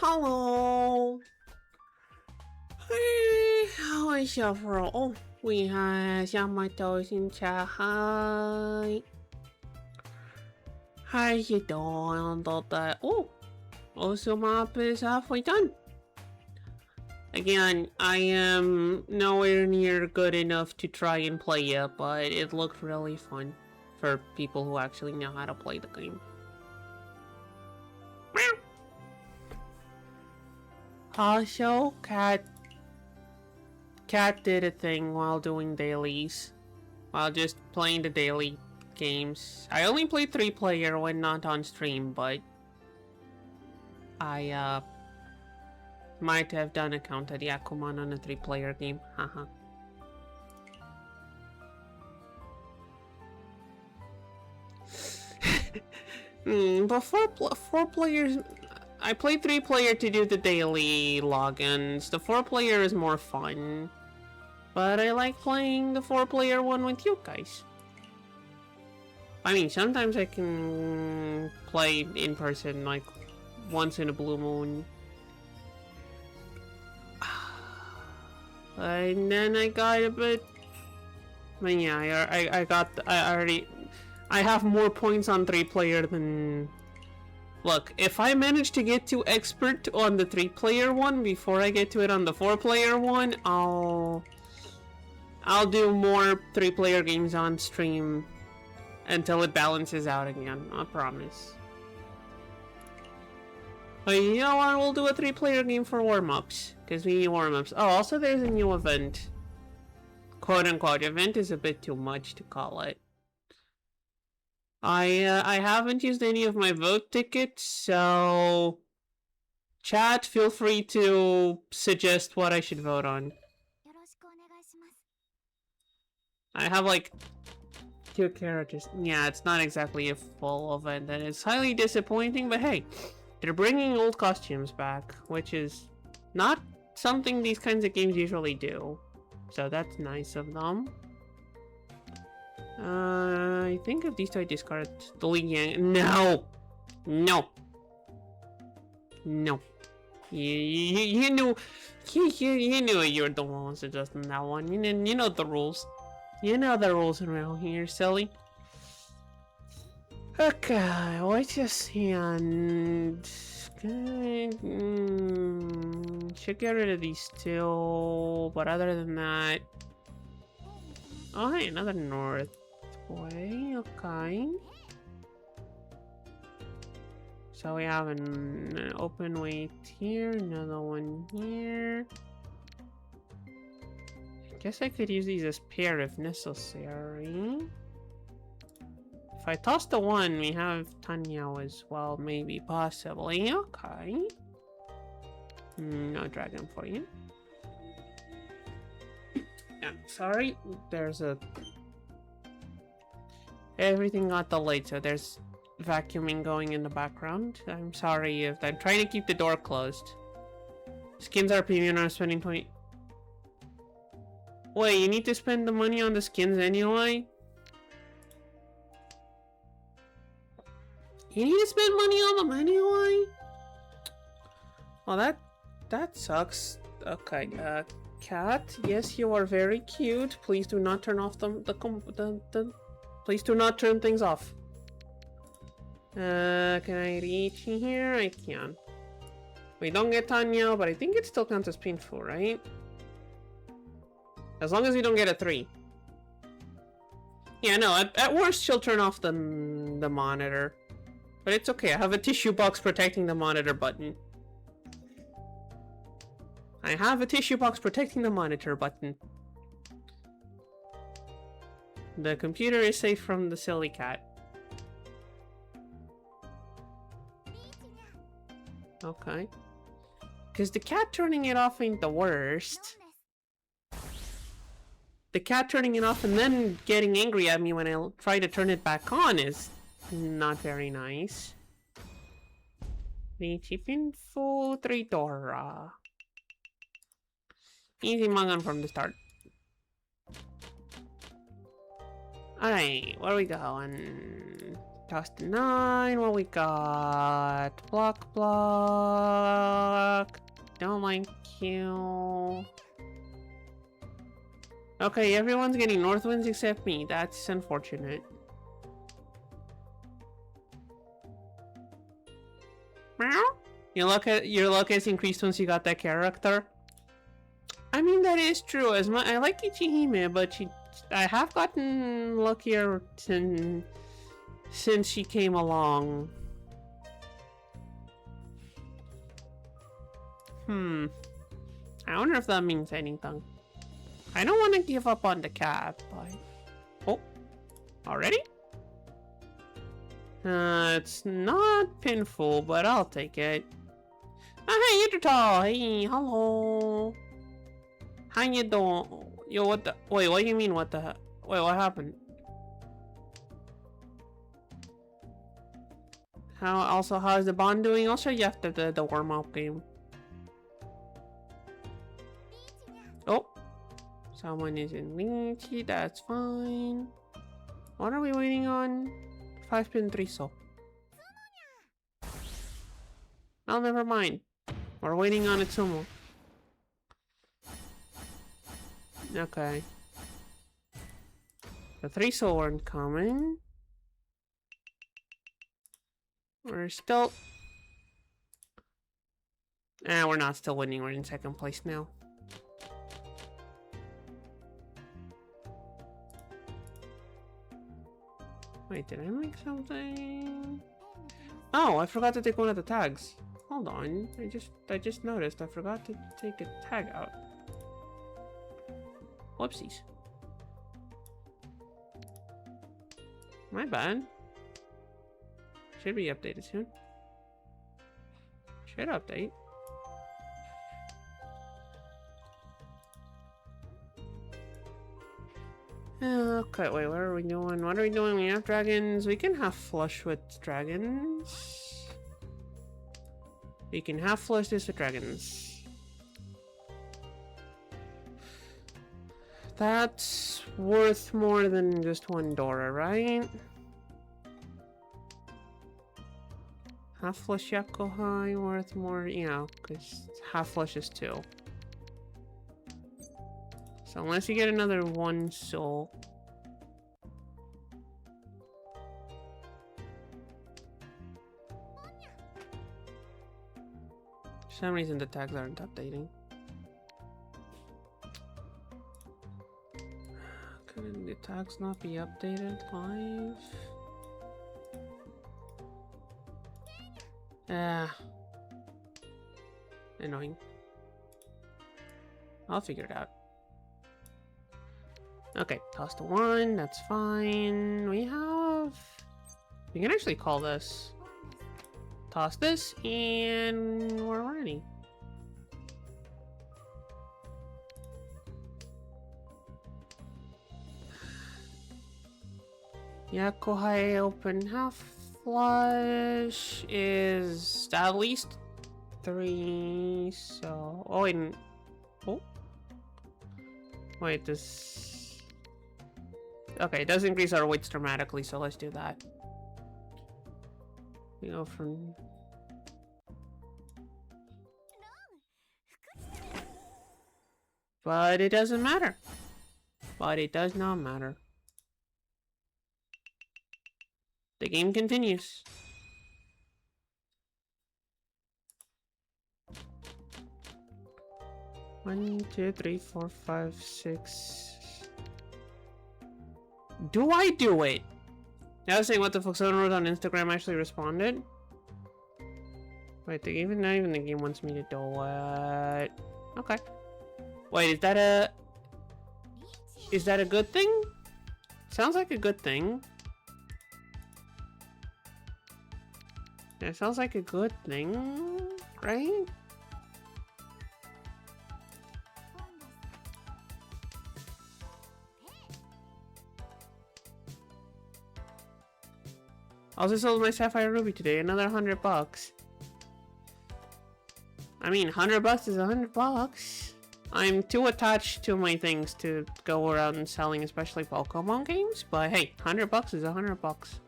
Hello. Hey, how is your bro? Oh, we have Yamato in chat. Hi. How you doing today? Oh, also map is halfway done. Again, I am nowhere near good enough to try and play it, but it looked really fun for people who actually know how to play the game. Also, Cat did a thing while doing dailies, while just playing the daily games. I only played 3-player when not on stream, but I might have done a count at Yakuman on a 3-player game. Haha. But four players. I played 3-player to do the daily logins. The 4-player is more fun. But I like playing the 4-player one with you guys. I mean, sometimes I can play in person, like, once in a blue moon. And then I got a bit... But yeah, I have more points on 3-player than... Look, if I manage to get to expert on the 3-player one before I get to it on the 4-player one, I'll do more 3-player games on stream until it balances out again, I promise. But you know what, we'll do a 3-player game for warm-ups, because we need warm-ups. Oh, also there's a new event. Quote-unquote, event is a bit too much to call it. I haven't used any of my vote tickets, so... Chat, feel free to suggest what I should vote on. I have like 2 characters. Yeah, it's not exactly a full event, and it's highly disappointing, but hey, they're bringing old costumes back, which is not something these kinds of games usually do. So that's nice of them. I think of these two I discard the Lee Yang. No! No! No. You knew you knew you were the one suggesting that one. You know the rules. You know the rules around here, silly. Okay, what's just hand? Should get rid of these two, but other than that... Oh, hey, another north way, okay. So we have an open way here, another one here. I guess I could use these as pair if necessary. If I toss the one, we have Tanyao as well, maybe, possibly. Okay. No dragon for you. Yeah, sorry, there's a... Everything got delayed, so there's vacuuming going in the background. I'm sorry if I'm trying to keep the door closed. Skins are premium, I'm spending 20... Wait, you need to spend the money on the skins anyway? You need to spend money on them anyway? Well, that sucks. Okay, Cat, yes, you are very cute. Please do not turn off please do not turn things off. Can I reach here? I can. We don't get Tanya, but I think it still counts as painful, right? As long as we don't get a 3. Yeah, no, at worst she'll turn off the monitor. But it's okay, I have a tissue box protecting the monitor button. I have a tissue box protecting the monitor button. The computer is safe from the silly cat. Okay. Because the cat turning it off ain't the worst. The cat turning it off and then getting angry at me when I try to turn it back on is not very nice. The cheap info 3 Dora. Easy Magan from the start. Alright, where are we going? Toss to 9, what we got? Block, block. Don't like you. Okay, everyone's getting north winds except me. That's unfortunate. Meow? Your luck has increased once you got that character. I mean, that is true. As much I like Ichihime, but I have gotten luckier since she came along. I wonder if that means anything. I don't want to give up on the cat, but... Oh, already? It's not painful, but I'll take it. Hey, Intertal! Hey, hello! How you doing? Yo, what the... Wait, what do you mean, what the... Wait, what happened? How's the bond doing? I'll show you after the warm-up game. Oh! Someone is in Lynchy, that's fine. What are we waiting on? 5-pin 3-so. Oh, never mind. We're waiting on Itsumo. Okay. The 3-so weren't coming. We're still... we're not still winning. We're in second place now. Wait, did I make something? Oh, I forgot to take one of the tags. Hold on. I just noticed I forgot to take a tag out. Whoopsies. My bad. Should be updated soon. Should update. Okay, wait, what are we doing? What are we doing? We have dragons. We can have flush with dragons. We can have flush this with dragons. That's worth more than just one Dora, right? Half flush Yakuhai worth more, you know, because half flush is 2. So unless you get another 1 soul. For some reason the tags aren't updating. Couldn't the tags not be updated live? Annoying. I'll figure it out. Okay, toss to 1, that's fine. We can actually call this. Toss this, and we're ready. Yakuhai open half flush is at least 3, so... Oh, wait. Oh? Wait, this... Okay, it does increase our weights dramatically, so let's do that. We go from... But it doesn't matter. But it does not matter. The game continues. One, 2, 3, 4, 5, 6. Do I do it? I was saying what the fuck someone wrote on Instagram actually responded. Wait, not even the game wants me to do it. Okay. Wait, is that a good thing? Sounds like a good thing. It sounds like a good thing, right? I also sold my Sapphire Ruby today, another $100. I mean, $100 is $100. I'm too attached to my things to go around selling, especially Pokemon games. But hey, $100 is $100.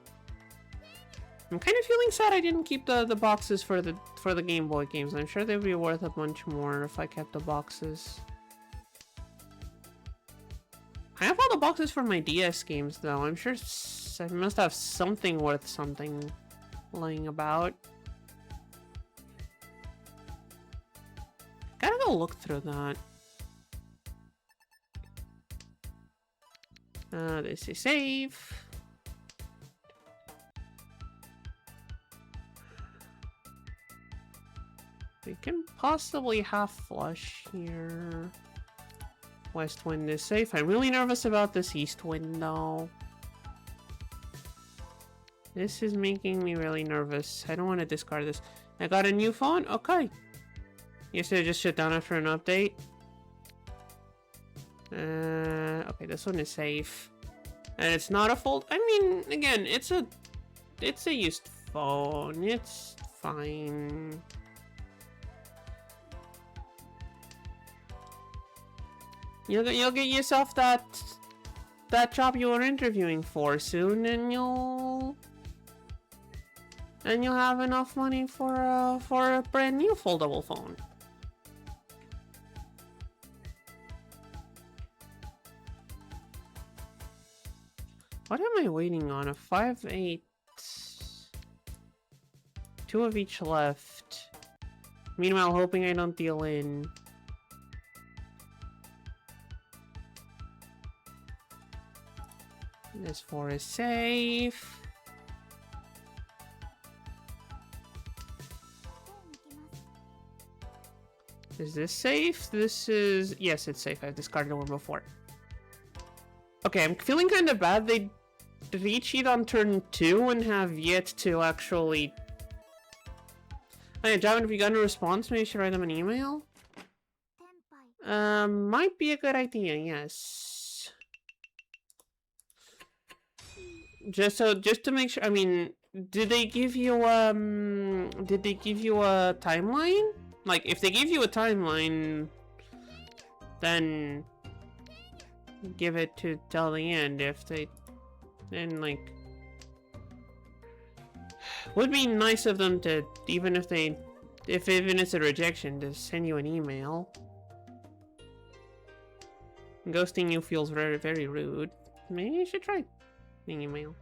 I'm kind of feeling sad I didn't keep the boxes for the Game Boy games. I'm sure they'd be worth a bunch more if I kept the boxes. I have all the boxes for my DS games though. I'm sure I must have something worth something laying about. Gotta go look through that. This is safe. We can possibly have flush here. West wind is safe. I'm really nervous about this east wind though. This is making me really nervous. I don't want to discard this. I got a new phone? Okay. Yesterday I just shut down after an update. Okay, this one is safe. And it's not a fold. I mean, again, it's a used phone. It's fine. You'll get yourself that job you were interviewing for soon, and you'll have enough money for a brand new foldable phone. What am I waiting on? A 5/8. 2 of each left. Meanwhile, hoping I don't deal in. This 4 is safe. Is this safe? This is... Yes, it's safe. I've discarded one before. Okay, I'm feeling kind of bad. They re-cheat on turn 2 and have yet to actually... Hey, Javin, if you got a response, maybe you should write them an email? Might be a good idea, yes. Just to make sure, I mean, did they give you a timeline? Like, if they give you a timeline, then give it to till the end. If they, then like, would be nice of them to, even if it's a rejection, to send you an email. Ghosting you feels very, very rude. Maybe you should try an email.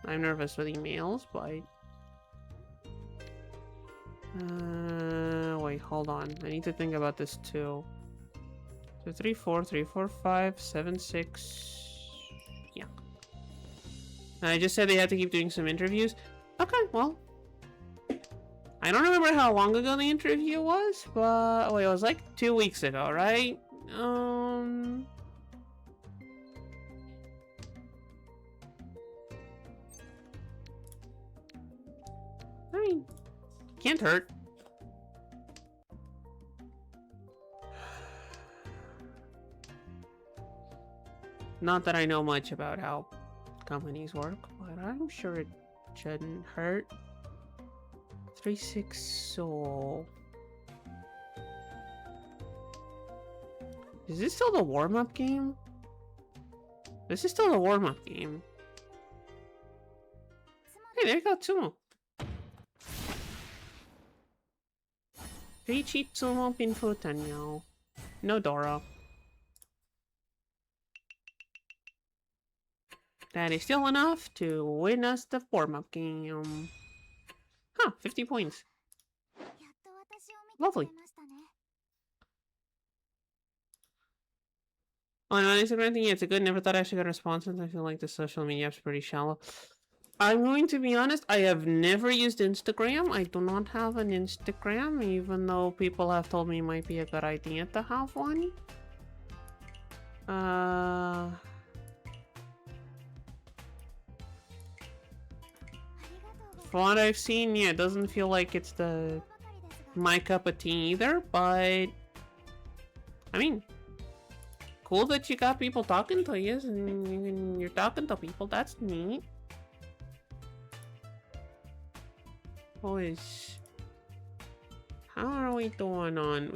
I'm nervous with emails, but... wait, hold on. I need to think about this too. So 3, 4, 3, 4, 5, 7, 6... Yeah. I just said they had to keep doing some interviews. Okay, well... I don't remember how long ago the interview was, but... Wait, it was like 2 weeks ago, right? I mean, can't hurt. Not that I know much about how companies work, but I'm sure it shouldn't hurt. 3-6 soul. Is this still the warm-up game? This is still the warm-up game. Hey, there you go, Tsumo. Reichi Tsumo Pinfu Tanyo. No Doro. That is still enough to win us the warm-up game. Huh, 50 points. Lovely. Oh, no, Instagram thing, yeah, it's a good. Never thought I actually got a response since I feel like the social media app's pretty shallow. I'm going to be honest, I have never used Instagram. I do not have an Instagram, even though people have told me it might be a good idea to have one. From what I've seen, yeah, it doesn't feel like it's my cup of tea either, but... I mean... Cool that you got people talking to you, and you're talking to people, that's neat. Boys. How are we doing on?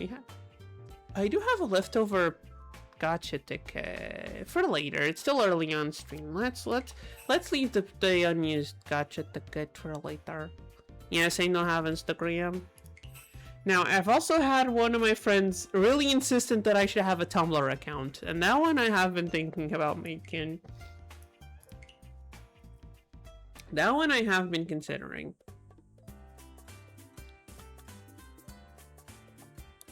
I do have a leftover gotcha ticket for later. It's still early on stream. Let's leave the unused gotcha ticket for later. Yes, I know have Instagram. Now, I've also had one of my friends really insistent that I should have a Tumblr account, and that one I have been thinking about making. That one I have been considering.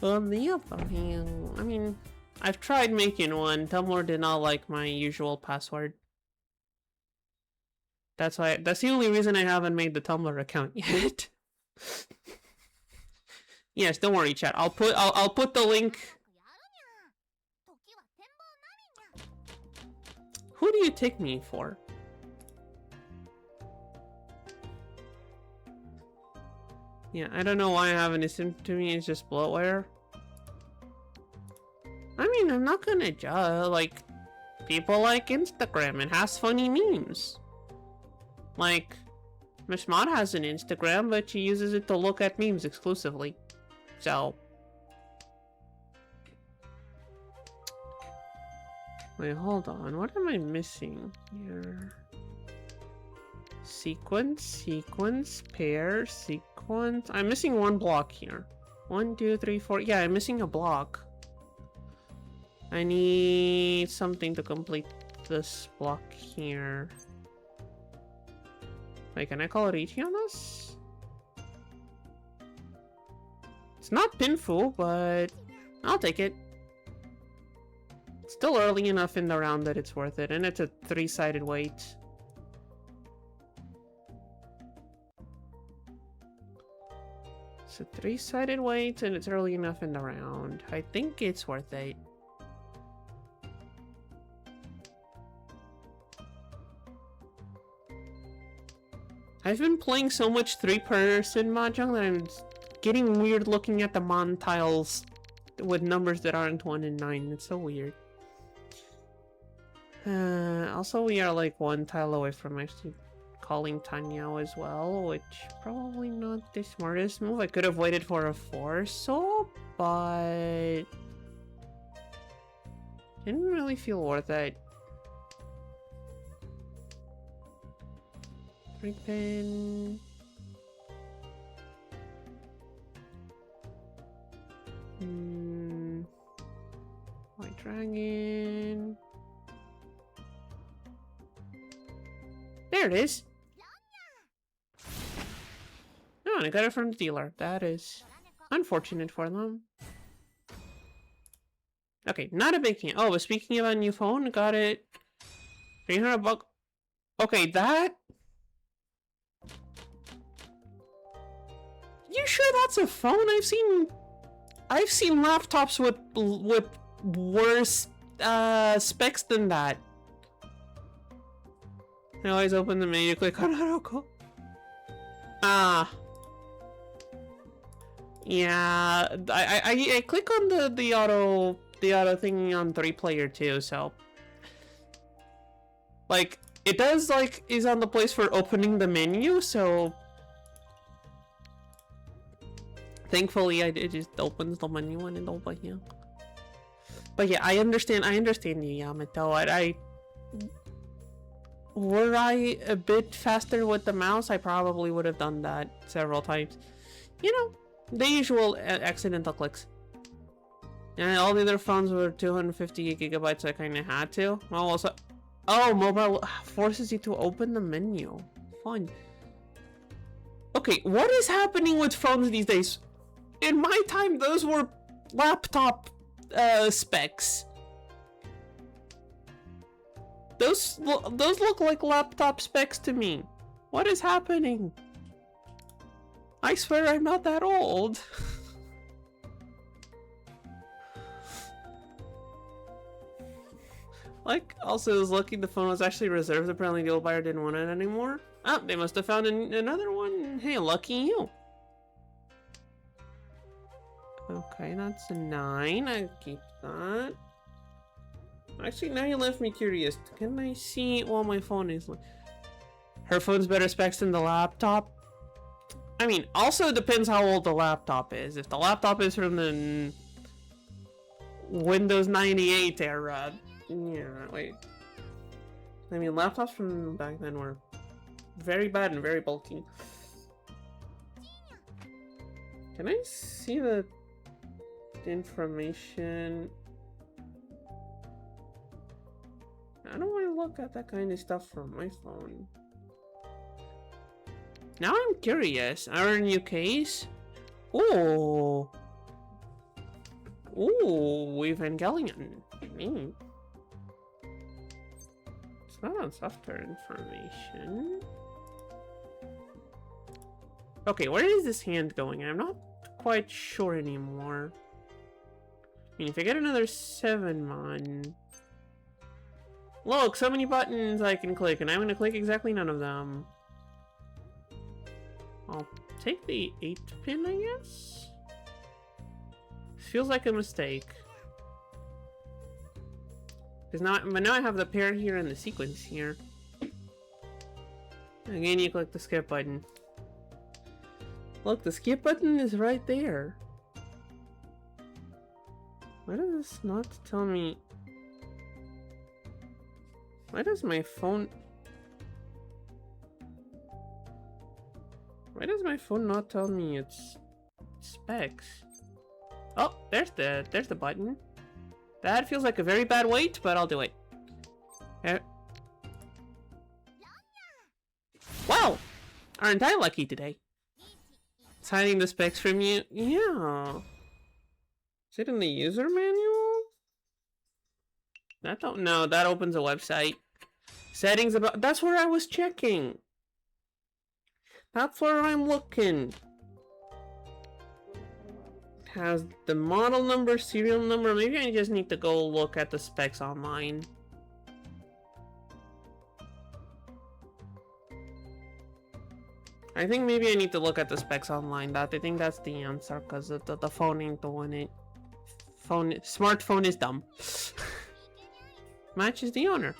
On the other hand, I mean, I've tried making one. Tumblr did not like my usual password. That's the only reason I haven't made the Tumblr account yet. Yes, don't worry, chat. I'll put the link. Who do you take me for? Yeah, I don't know why I haven't listened to me. It's just bloatware. I mean, I'm not gonna judge. Like, people like Instagram. It has funny memes. Like, Miss Mod has an Instagram, but she uses it to look at memes exclusively. So. Wait, hold on. What am I missing here? Sequence, pair, sequence. I'm missing one block here. 1, 2, 3, 4. Yeah, I'm missing a block. I need something to complete this block here. Wait, can I call it ET on this? It's not Pinfu, but I'll take it. It's still early enough in the round that it's worth it, and it's a 3-sided weight. It's a 3-sided weight, and it's early enough in the round. I think it's worth it. I've been playing so much 3-person mahjong that I'm getting weird looking at the mon tiles with numbers that aren't 1 and 9. It's so weird. Also, we are like 1 tile away from actually calling Tanyao as well, which probably not the smartest move. I could have waited for a 4 so, but didn't really feel worth it. 3-pin. White dragon. There it is. Oh, and I got it from the dealer. That is unfortunate for them. Okay, not a big fan. Oh, but speaking of a new phone, got it. 300 bucks. Okay, that. You sure that's a phone? I've seen laptops with worse specs than that. I always open the menu, click on auto. Ah. Yeah, I click on the auto thingy on 3-player too, so like it does like is on the place for opening the menu, so thankfully it just opens the menu when it opens here. But yeah, I understand you, Yamato. Were I a bit faster with the mouse, I probably would have done that several times. You know, the usual accidental clicks. And all the other phones were 250 gigabytes, so I kind of had to. Well, also, oh, mobile forces you to open the menu. Fun. Okay, what is happening with phones these days? In my time, those were laptop specs. Those look like laptop specs to me. What is happening? I swear I'm not that old. Like, also, I was lucky the phone was actually reserved. Apparently the old buyer didn't want it anymore. Oh, they must have found another one. Hey, lucky you. Okay, that's a 9. I keep that. Actually, now you left me curious. Can I see what my phone is like? Her phone's better specs than the laptop? I mean, also depends how old the laptop is. If the laptop is from the Windows 98 era, yeah, wait. I mean, laptops from back then were very bad and very bulky. Can I see the information? How do I look at that kind of stuff from my phone? Now I'm curious. Our new case? Ooh. Ooh, Evangelion. It's not on software information. Okay, where is this hand going? I'm not quite sure anymore. I mean, if I get another 7 mon... Look, so many buttons I can click, and I'm gonna click exactly none of them. I'll take the 8-pin, I guess? Feels like a mistake. But now I have the pair here and the sequence here. Again, you click the skip button. Look, the skip button is right there. Why does this not tell me... Why does my phone... Why does my phone not tell me its specs? Oh, there's the button. That feels like a very bad wait, but I'll do it. Wow! Aren't I lucky today? It's hiding the specs from you? Yeah. Is it in the user manual? That don't know. That opens a website. Settings about... That's where I was checking. That's where I'm looking. It has the model number, serial number. Maybe I just need to go look at the specs online. I think maybe I need to look at the specs online. I think that's the answer, because the phone ain't doing it. Smartphone is dumb. Matches the owner.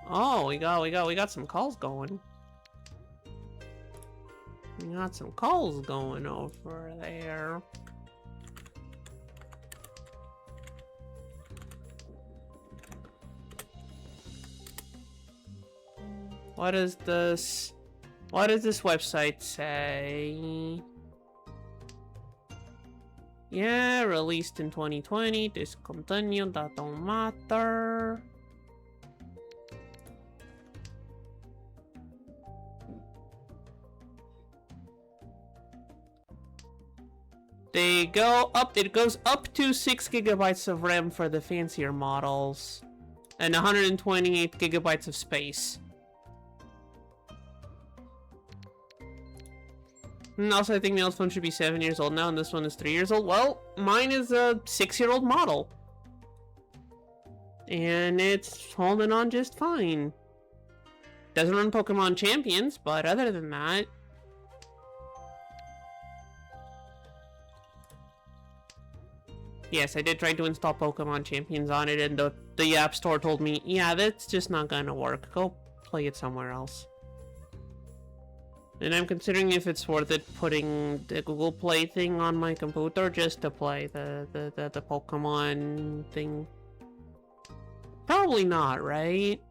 Oh, we got some calls going. We got some calls going over there. What does this website say? Yeah, released in 2020, discontinued, that don't matter. They go up, it goes up to 6 gigabytes of RAM for the fancier models, and 128 gigabytes of space. And also, I think the old phone should be 7 years old now, and this one is 3 years old. Well, mine is a 6-year-old model. And it's holding on just fine. Doesn't run Pokemon Champions, but other than that... Yes, I did try to install Pokemon Champions on it, and the App Store told me, yeah, that's just not gonna work. Go play it somewhere else. And I'm considering if it's worth it putting the Google Play thing on my computer just to play the Pokemon thing. Probably not, right?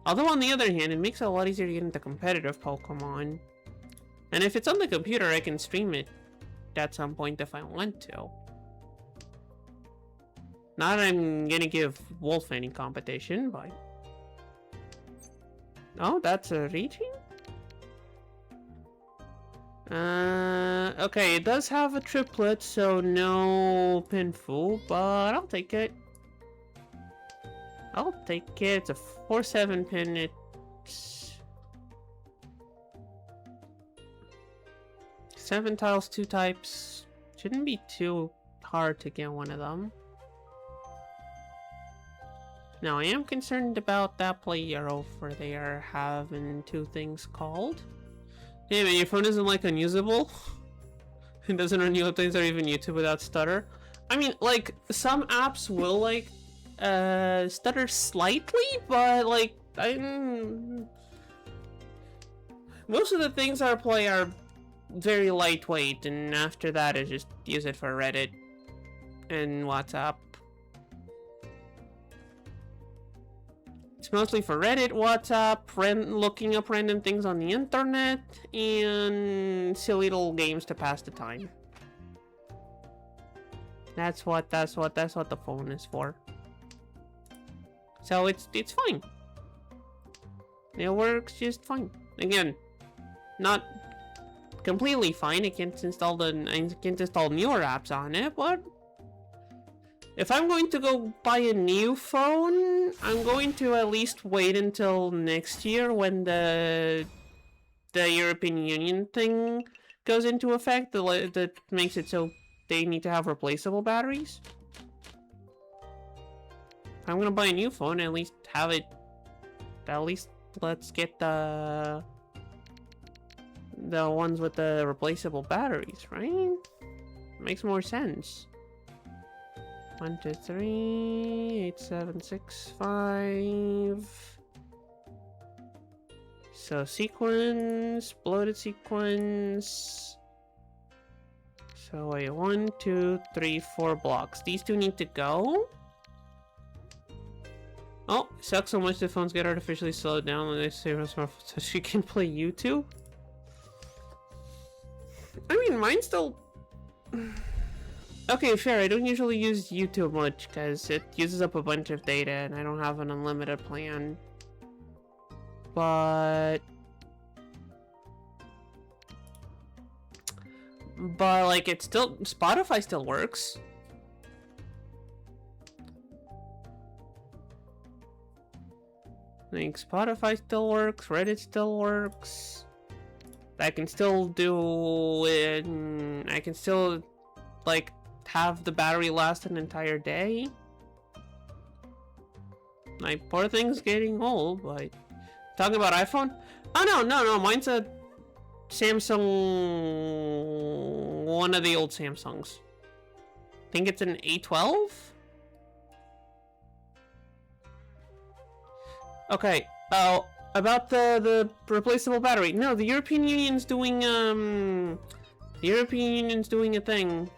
Although on the other hand, it makes it a lot easier to get into competitive Pokemon. And if it's on the computer, I can stream it at some point if I want to. Not that I'm gonna give Wolf any competition, but... Oh, that's a reaching? Okay, it does have a triplet, so no Pinfu, but I'll take it. I'll take it. It's a 4-7 pin. It's 7 tiles, 2 types. Shouldn't be too hard to get one of them. Now, I am concerned about that player over there having 2 things called. Hey man, your phone isn't like unusable? It doesn't run new updates or even YouTube without stutter? I mean, like, some apps will like, stutter slightly, but like, most of the things I play are very lightweight, and after that I just use it for Reddit and WhatsApp. It's mostly for Reddit, WhatsApp, looking up random things on the internet, and silly little games to pass the time. That's what the phone is for. So it's fine. It works just fine. Again, not completely fine. I can't install newer apps on it, but if I'm going to go buy a new phone, I'm going to at least wait until next year when the European Union thing goes into effect that makes it so they need to have replaceable batteries. If I'm gonna buy a new phone, at least have it. At least let's get the ones with the replaceable batteries, right? Makes more sense. 1, 2, 3, 8, 7, 6, 5. So sequence, bloated sequence. So wait, 1, 2, 3, 4 blocks. These two need to go. Oh, sucks so much the phones get artificially slowed down when they save on smartphones so she can play YouTube. I mean, mine still... Okay, fair, I don't usually use YouTube much because it uses up a bunch of data and I don't have an unlimited plan. But like, it's still... Spotify still works. Like, Spotify still works, Reddit still works. I can still do it. I can still, like, have the battery last an entire day. My poor thing's getting old, but... Talking about iPhone? Oh, no, mine's a Samsung... One of the old Samsungs. I think it's an A12? Okay, about the replaceable battery. No, the European Union's doing, a thing.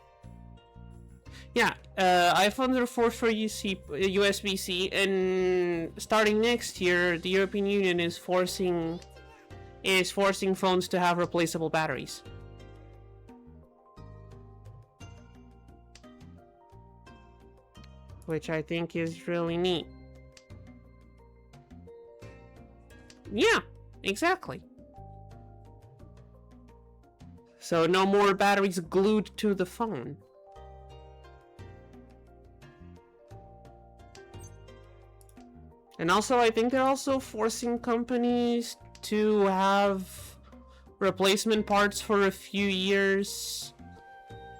Yeah, iPhones are forced for USB-C, and starting next year, the European Union is forcing phones to have replaceable batteries. Which I think is really neat. Yeah, exactly. So no more batteries glued to the phone. And also, I think they're also forcing companies to have replacement parts for a few years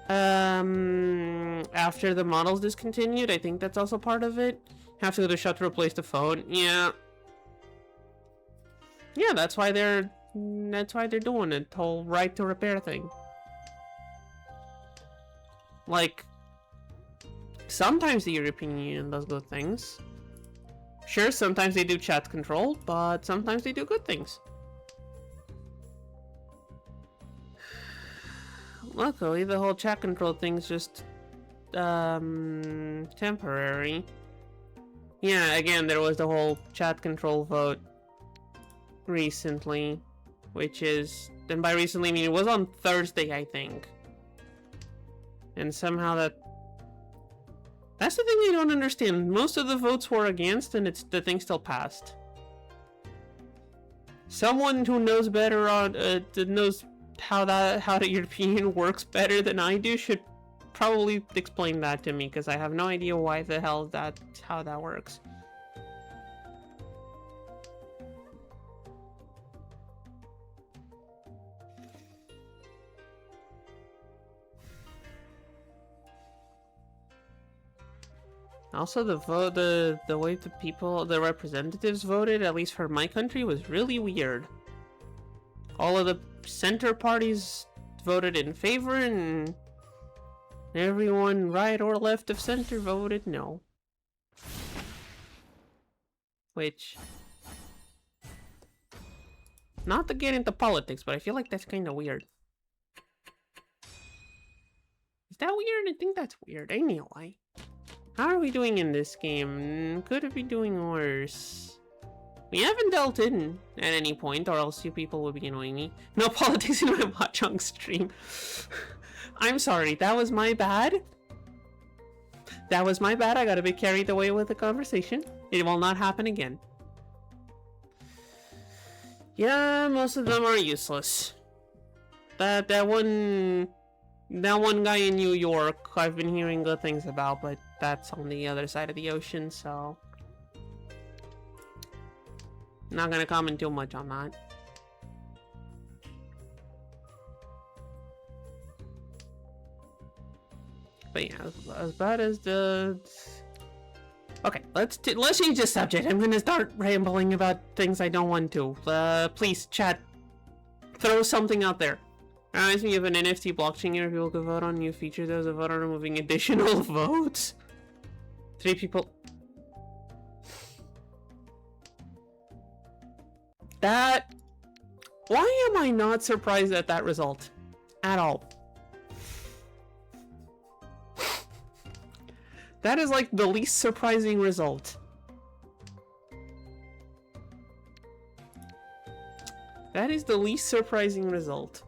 after the model's discontinued. I think that's also part of it. Have to go to the shop to replace the phone. Yeah. Yeah, that's why they're doing it. Whole right to repair thing. Like, sometimes the European Union does good things. Sure, sometimes they do chat control, but sometimes they do good things. Luckily, the whole chat control thing's just temporary. Yeah, again, there was the whole chat control vote recently, which is, and by recently I mean it was on Thursday, I think. And somehow that's the thing I don't understand. Most of the votes were against, and the thing still passed. Someone who knows better knows how the European Union works better than I do should probably explain that to me, because I have no idea why the hell how that works. Also, the way the representatives voted, at least for my country, was really weird. All of the center parties voted in favor, and everyone right or left of center voted no. Which Not to get into politics, but I feel like that's kind of weird. Is that weird? I think that's weird. Anyway. How are we doing in this game? Could it be doing worse? We haven't dealt in at any point, or else you people would be annoying me. No politics in my Mahjong stream. I'm sorry, that was my bad. That was my bad. I got a bit carried away with the conversation. It will not happen again. Yeah, most of them are useless. That one guy in New York, I've been hearing good things about, but that's on the other side of the ocean, so not gonna comment too much on that. But yeah, as bad as the... Okay, let's change the subject. I'm gonna start rambling about things I don't want to. Please, chat, throw something out there. Reminds me of an NFT blockchain here. People could vote on new features. There's a vote on removing additional votes. 3 people. That... Why am I not surprised at that result? At all. That is like the least surprising result. That is the least surprising result.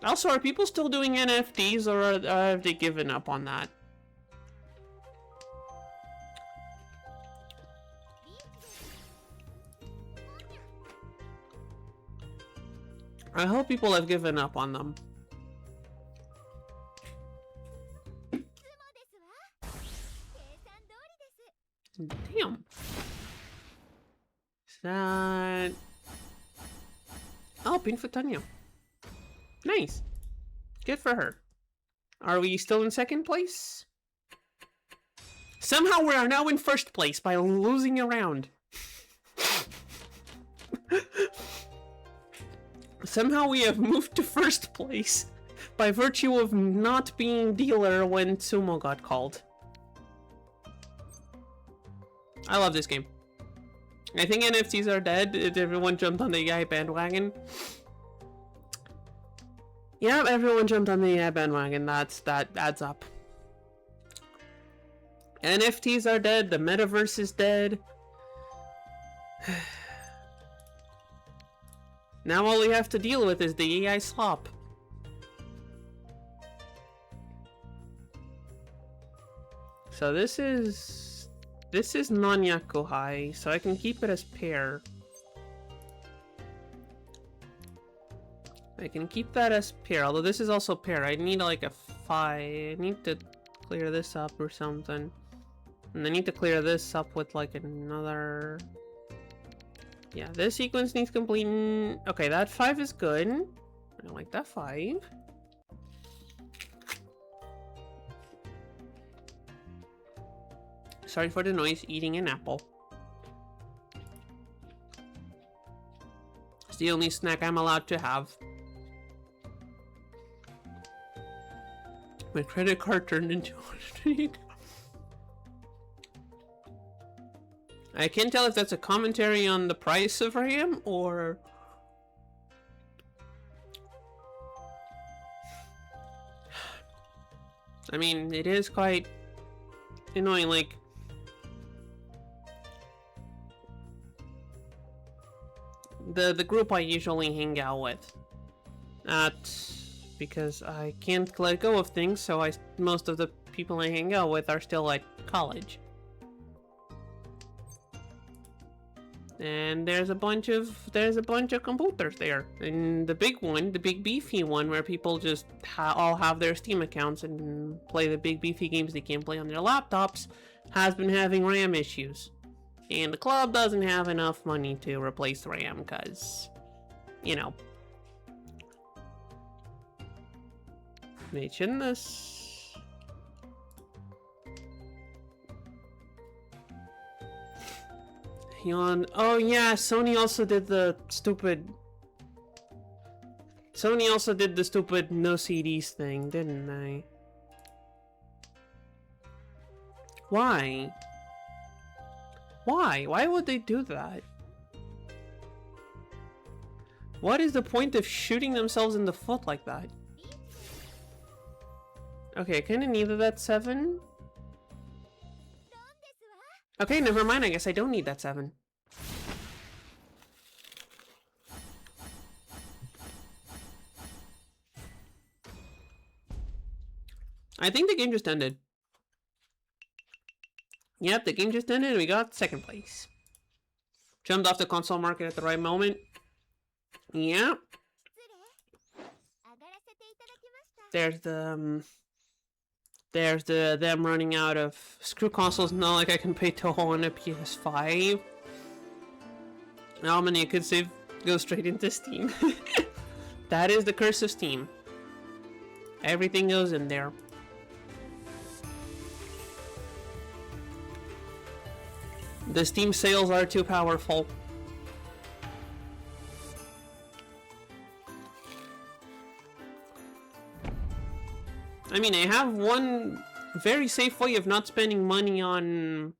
Also, are people still doing NFTs, or have they given up on that? I hope people have given up on them. Damn. Is that... Oh, pin for Tanya. Nice. Good for her. Are we still in second place? Somehow we are now in first place by losing a round. Somehow we have moved to first place by virtue of not being dealer when Sumo got called. I love this game. I think NFTs are dead. Everyone jumped on the AI bandwagon. Yeah, everyone jumped on the AI bandwagon. That adds up. NFTs are dead. The metaverse is dead. Now all we have to deal with is the AI slop. So this is non-yakuhai, so I can keep it as pair. I can keep that as pair, although this is also pair. I need like a 5. I need to clear this up or something. And I need to clear this up with like another... Yeah, this sequence needs completing. Okay, that 5 is good. I like that 5. Sorry for the noise, eating an apple. It's the only snack I'm allowed to have. My credit card turned into I can't tell if that's a commentary on the price of RAM or... I mean, it is quite annoying, like... The group I usually hang out with. Because I can't let go of things, so most of the people I hang out with are still at college. And there's a bunch of computers there. And the big one, the big beefy one, where people just all have their Steam accounts and play the big beefy games they can't play on their laptops, has been having RAM issues. And the club doesn't have enough money to replace RAM, because, you know. Mention this. Yawn. Oh yeah, Sony also did the stupid no CDs thing, didn't they? Why? Why? Why would they do that? What is the point of shooting themselves in the foot like that? Okay, I kinda needed that 7. Okay, never mind, I guess I don't need that 7. I think the game just ended. Yep, the game just ended and we got 2nd place. Jumped off the console market at the right moment. Yep. There's the them running out of screw consoles. Not like I can pay Toho on a PS5. How many I could save go straight into Steam. That is the curse of Steam. Everything goes in there. The Steam sales are too powerful. I mean, I have one very safe way of not spending money on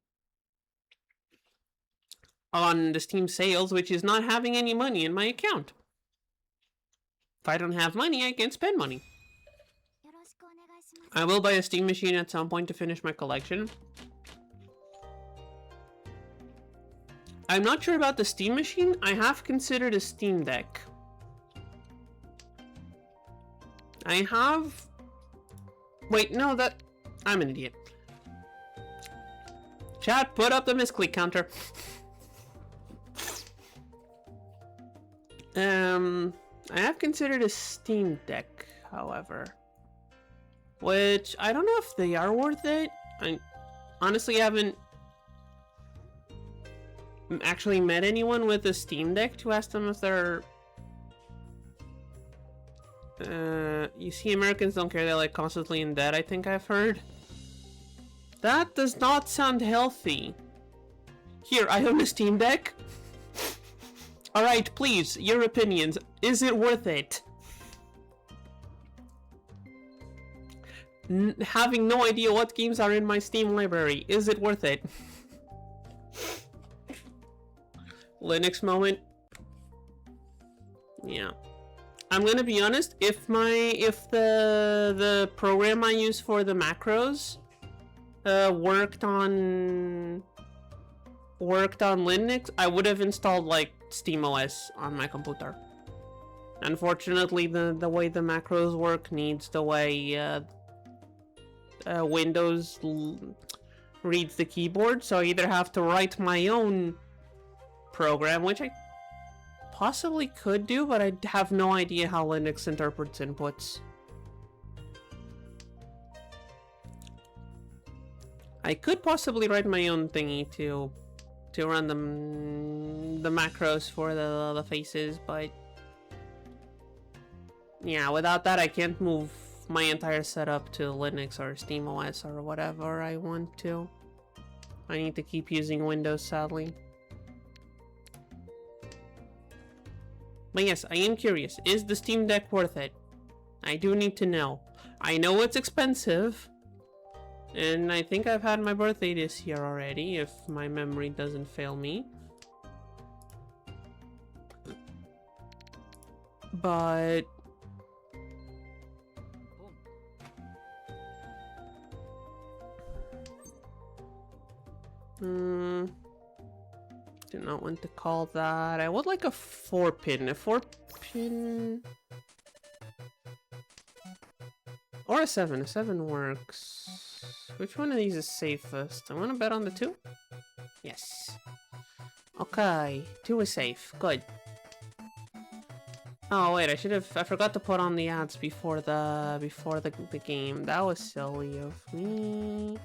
the Steam sales, which is not having any money in my account. If I don't have money, I can't spend money. I will buy a Steam machine at some point to finish my collection. I'm not sure about the Steam machine. I have considered a Steam Deck. I have... Wait, no, that... I'm an idiot. Chat, put up the misclick counter. I have considered a Steam Deck, however. Which, I don't know if they are worth it. I honestly haven't actually met anyone with a Steam Deck to ask them if they're... you see, Americans don't care, they're like constantly in debt, I think I've heard. That does not sound healthy. Here, I own a Steam Deck. Alright, please, your opinions. Is it worth it? Having no idea what games are in my Steam library. Is it worth it? Linux moment. Yeah. I'm gonna be honest, if the program I use for the macros worked on Linux, I would have installed like SteamOS on my computer. Unfortunately, the way the macros work needs the way Windows reads the keyboard, so I either have to write my own program, which I possibly could do, but I have no idea how Linux interprets inputs. I could possibly write my own thingy to run the macros for the faces, but yeah, without that I can't move my entire setup to Linux or SteamOS or whatever I want to. I need to keep using Windows, sadly. But yes, I am curious. Is the Steam Deck worth it? I do need to know. I know it's expensive. And I think I've had my birthday this year already, if my memory doesn't fail me. But... do not want to call that. I would like a 4-pin. A 4-pin... Or a 7. A 7 works. Which one of these is safest? I want to bet on the 2? Yes. Okay. 2 is safe. Good. Oh wait, I forgot to put on the ads before the game. That was silly of me.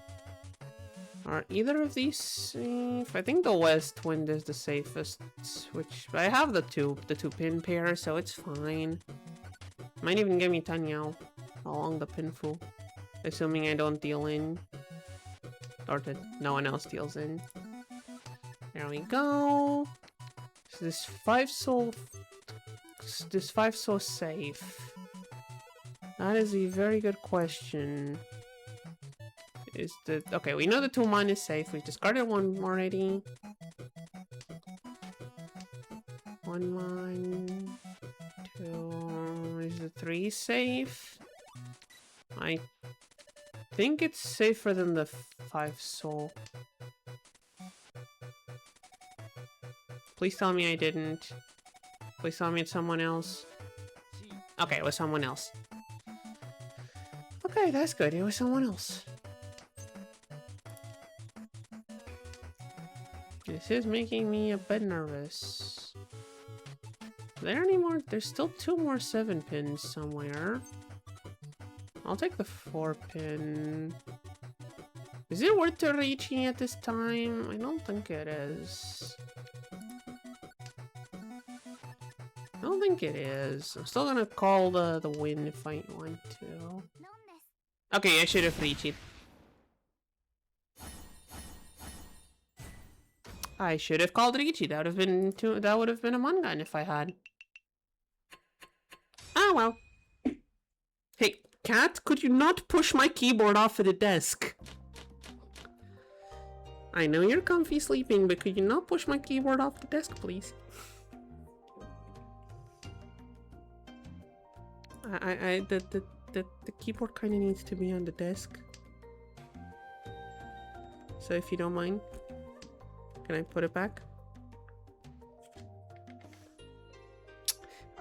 Are either of these safe? I think the West Wind is the safest, which I have the two pin pair, so it's fine. Might even give me Tanyao along the pinfu, assuming I don't deal in, or that no one else deals in. There we go. So this 5 so safe? That is a very good question. Is the... Okay, we know the 2 mine is safe. We've discarded 1 already. 1, 2. Is the 3 safe? I think it's safer than the 5 soul. Please tell me I didn't. Please tell me it's someone else. Okay, it was someone else. Okay, that's good. It was someone else. This is making me a bit nervous. Are there any more? There's still 2 more 7 pins somewhere. I'll take the 4 pin. Is it worth to reaching at this time? I don't think it is. I don't think it is. I'm still gonna call the win if I want to. Okay, I should have reached it. I should have called Riichi. That would have been a Mangan if I had. Oh well. Hey, cat, could you not push my keyboard off of the desk? I know you're comfy sleeping, but could you not push my keyboard off the desk, please? The keyboard kind of needs to be on the desk. So if you don't mind, can I put it back?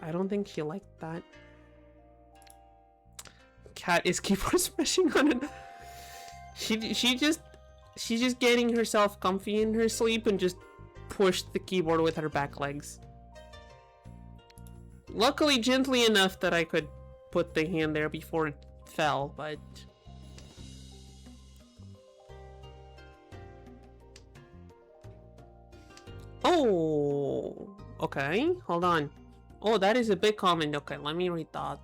I don't think she liked that. Cat is keyboard smashing on it. She's just getting herself comfy in her sleep and just pushed the keyboard with her back legs. Luckily gently enough that I could put the hand there before it fell, but... Oh! Okay, hold on. Oh, that is a big comment. Okay, let me read that.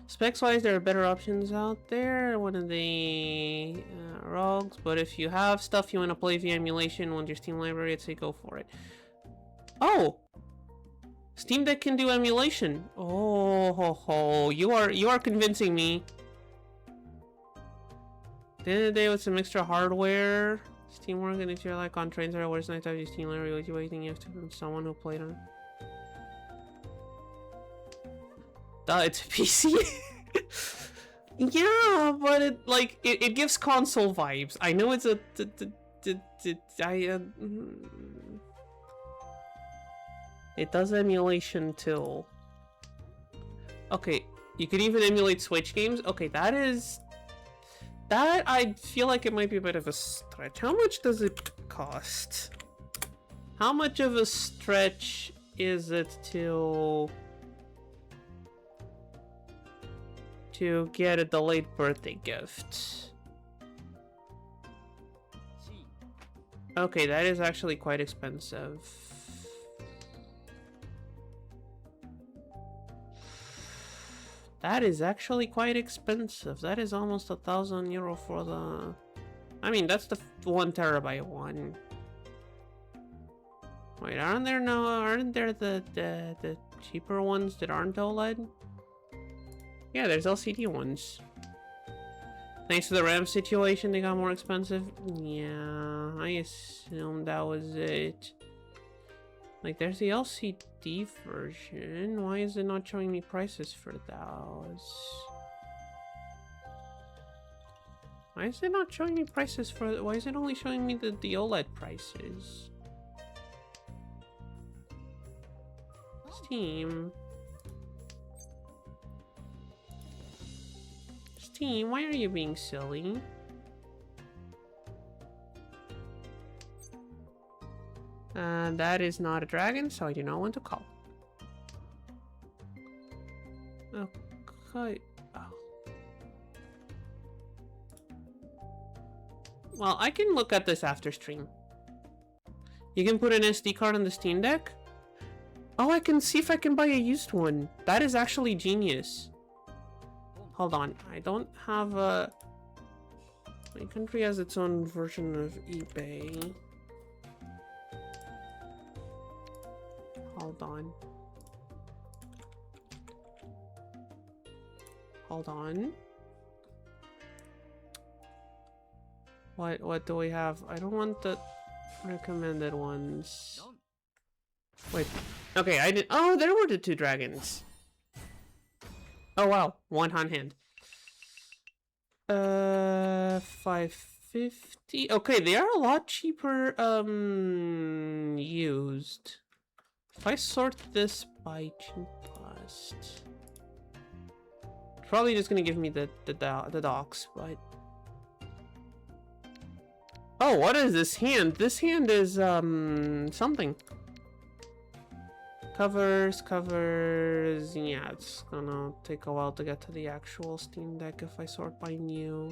Specs-wise, there are better options out there. One of the rogues, but if you have stuff you want to play via emulation on your Steam library, I'd say go for it. Oh! Steam Deck can do emulation. Oh, ho, ho. You are convincing me. The end of the day with some extra hardware. Steam work and if you're like on trains or where's nice to have your Steam library, what do you think you have to from someone who played on? Duh, it's a PC. Yeah, but it gives console vibes. I know it's a it does emulation too. Okay, you can even emulate Switch games. Okay, that I feel like it might be a bit of a stretch. How much does it cost? How much of a stretch is it to get a delayed birthday gift? Okay, that is actually quite expensive. That is actually quite expensive. That is almost €1,000 for the... I mean, that's the 1 terabyte one. Wait, aren't there the cheaper ones that aren't OLED? Yeah, there's LCD ones. Thanks to the RAM situation, they got more expensive. Yeah, I assume that was it. Like, there's the LCD version. Why is it not showing me prices for those? Why is it not showing me prices for... Why is it only showing me the OLED prices? Steam. Steam, why are you being silly? That is not a dragon, so I do not want to call. Okay. Oh. Well, I can look at this after stream. You can put an SD card on the Steam Deck? Oh, I can see if I can buy a used one. That is actually genius. Hold on, I don't have a... My country has its own version of eBay. Hold on. Hold on. What do we have? I don't want the recommended ones. Wait, Okay, I did. Oh, there were the 2 dragons. Oh wow, 1 on hand. 550. Okay, they are a lot cheaper. Used. If I sort this by cost, probably just gonna give me the docks, but. Oh, what is this hand? This hand is something. Covers. Yeah, it's gonna take a while to get to the actual Steam Deck if I sort by new.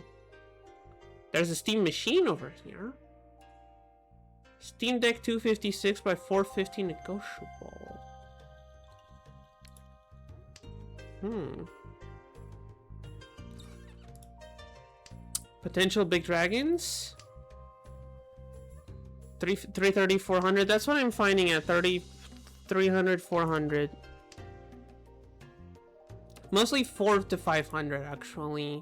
There's a Steam machine over here. Steam Deck 256 by 450 negotiable. Potential big dragons. 330, 400. That's what I'm finding at 30, 300, 400. Mostly 4 to 500 actually.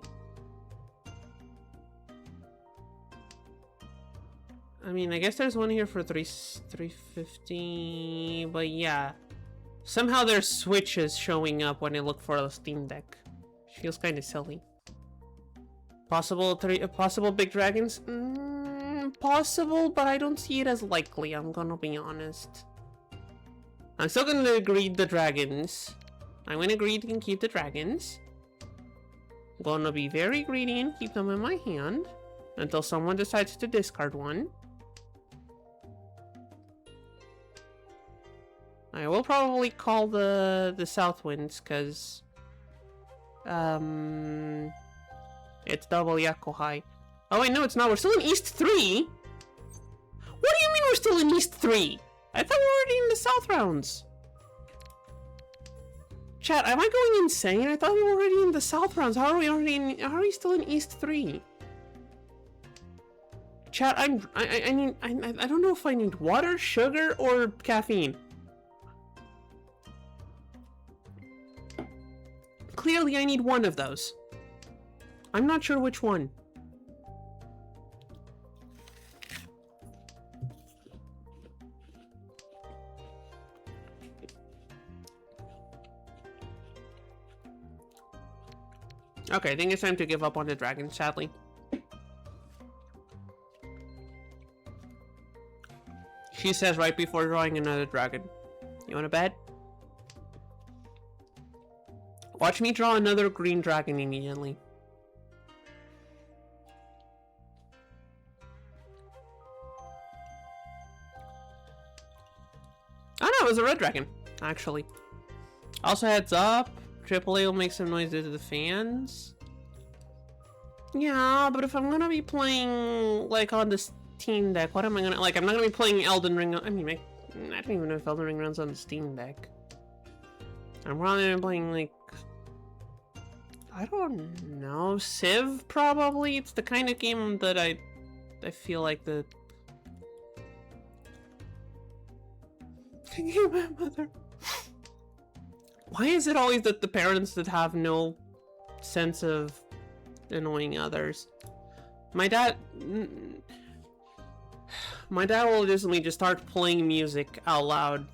I mean, I guess there's one here for 350, but yeah. Somehow there's switches showing up when I look for a Steam Deck. Feels kind of silly. Possible big dragons? Possible, but I don't see it as likely, I'm gonna be honest. I'm still gonna greed the dragons. I'm gonna greed and keep the dragons. I'm gonna be very greedy and keep them in my hand until someone decides to discard one. I will probably call the South Winds, because it's double Yakuhai. Oh wait, no, it's not. We're still in East 3. What do you mean we're still in East 3? I thought we were already in the South rounds. Chat, am I going insane? I thought we were already in the South rounds. How are we already in? How are we still in East 3? Chat, I don't know if I need water, sugar, or caffeine. Clearly, I need one of those. I'm not sure which one. Okay, I think it's time to give up on the dragon, sadly. She says right before drawing another dragon. You wanna bet? Watch me draw another green dragon immediately. Oh no, it was a red dragon, actually. Also, heads up, AAA will make some noise due to the fans. Yeah, but if I'm gonna be playing, like, on the Steam Deck, what am I gonna... Like, I'm not gonna be playing Elden Ring... I mean, I don't even know if Elden Ring runs on the Steam Deck. I'm probably gonna be playing, like... I don't know. Civ, probably? It's the kind of game that I feel like the... My mother. Why is it always that the parents that have no sense of annoying others? My dad will just start playing music out loud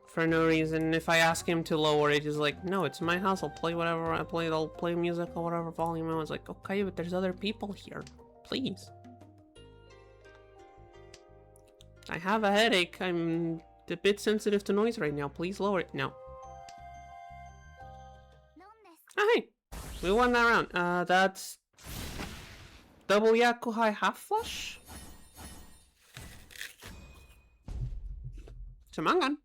for no reason. If I ask him to lower it, he's like, no, it's my house, I'll play whatever I play, I'll play music or whatever volume. I was like, okay, but there's other people here, please. I have a headache. I'm a bit sensitive to noise right now. Please lower it. No. Oh, hey. We won that round. That's... Double Yakuhai half flush? It's a Mangan.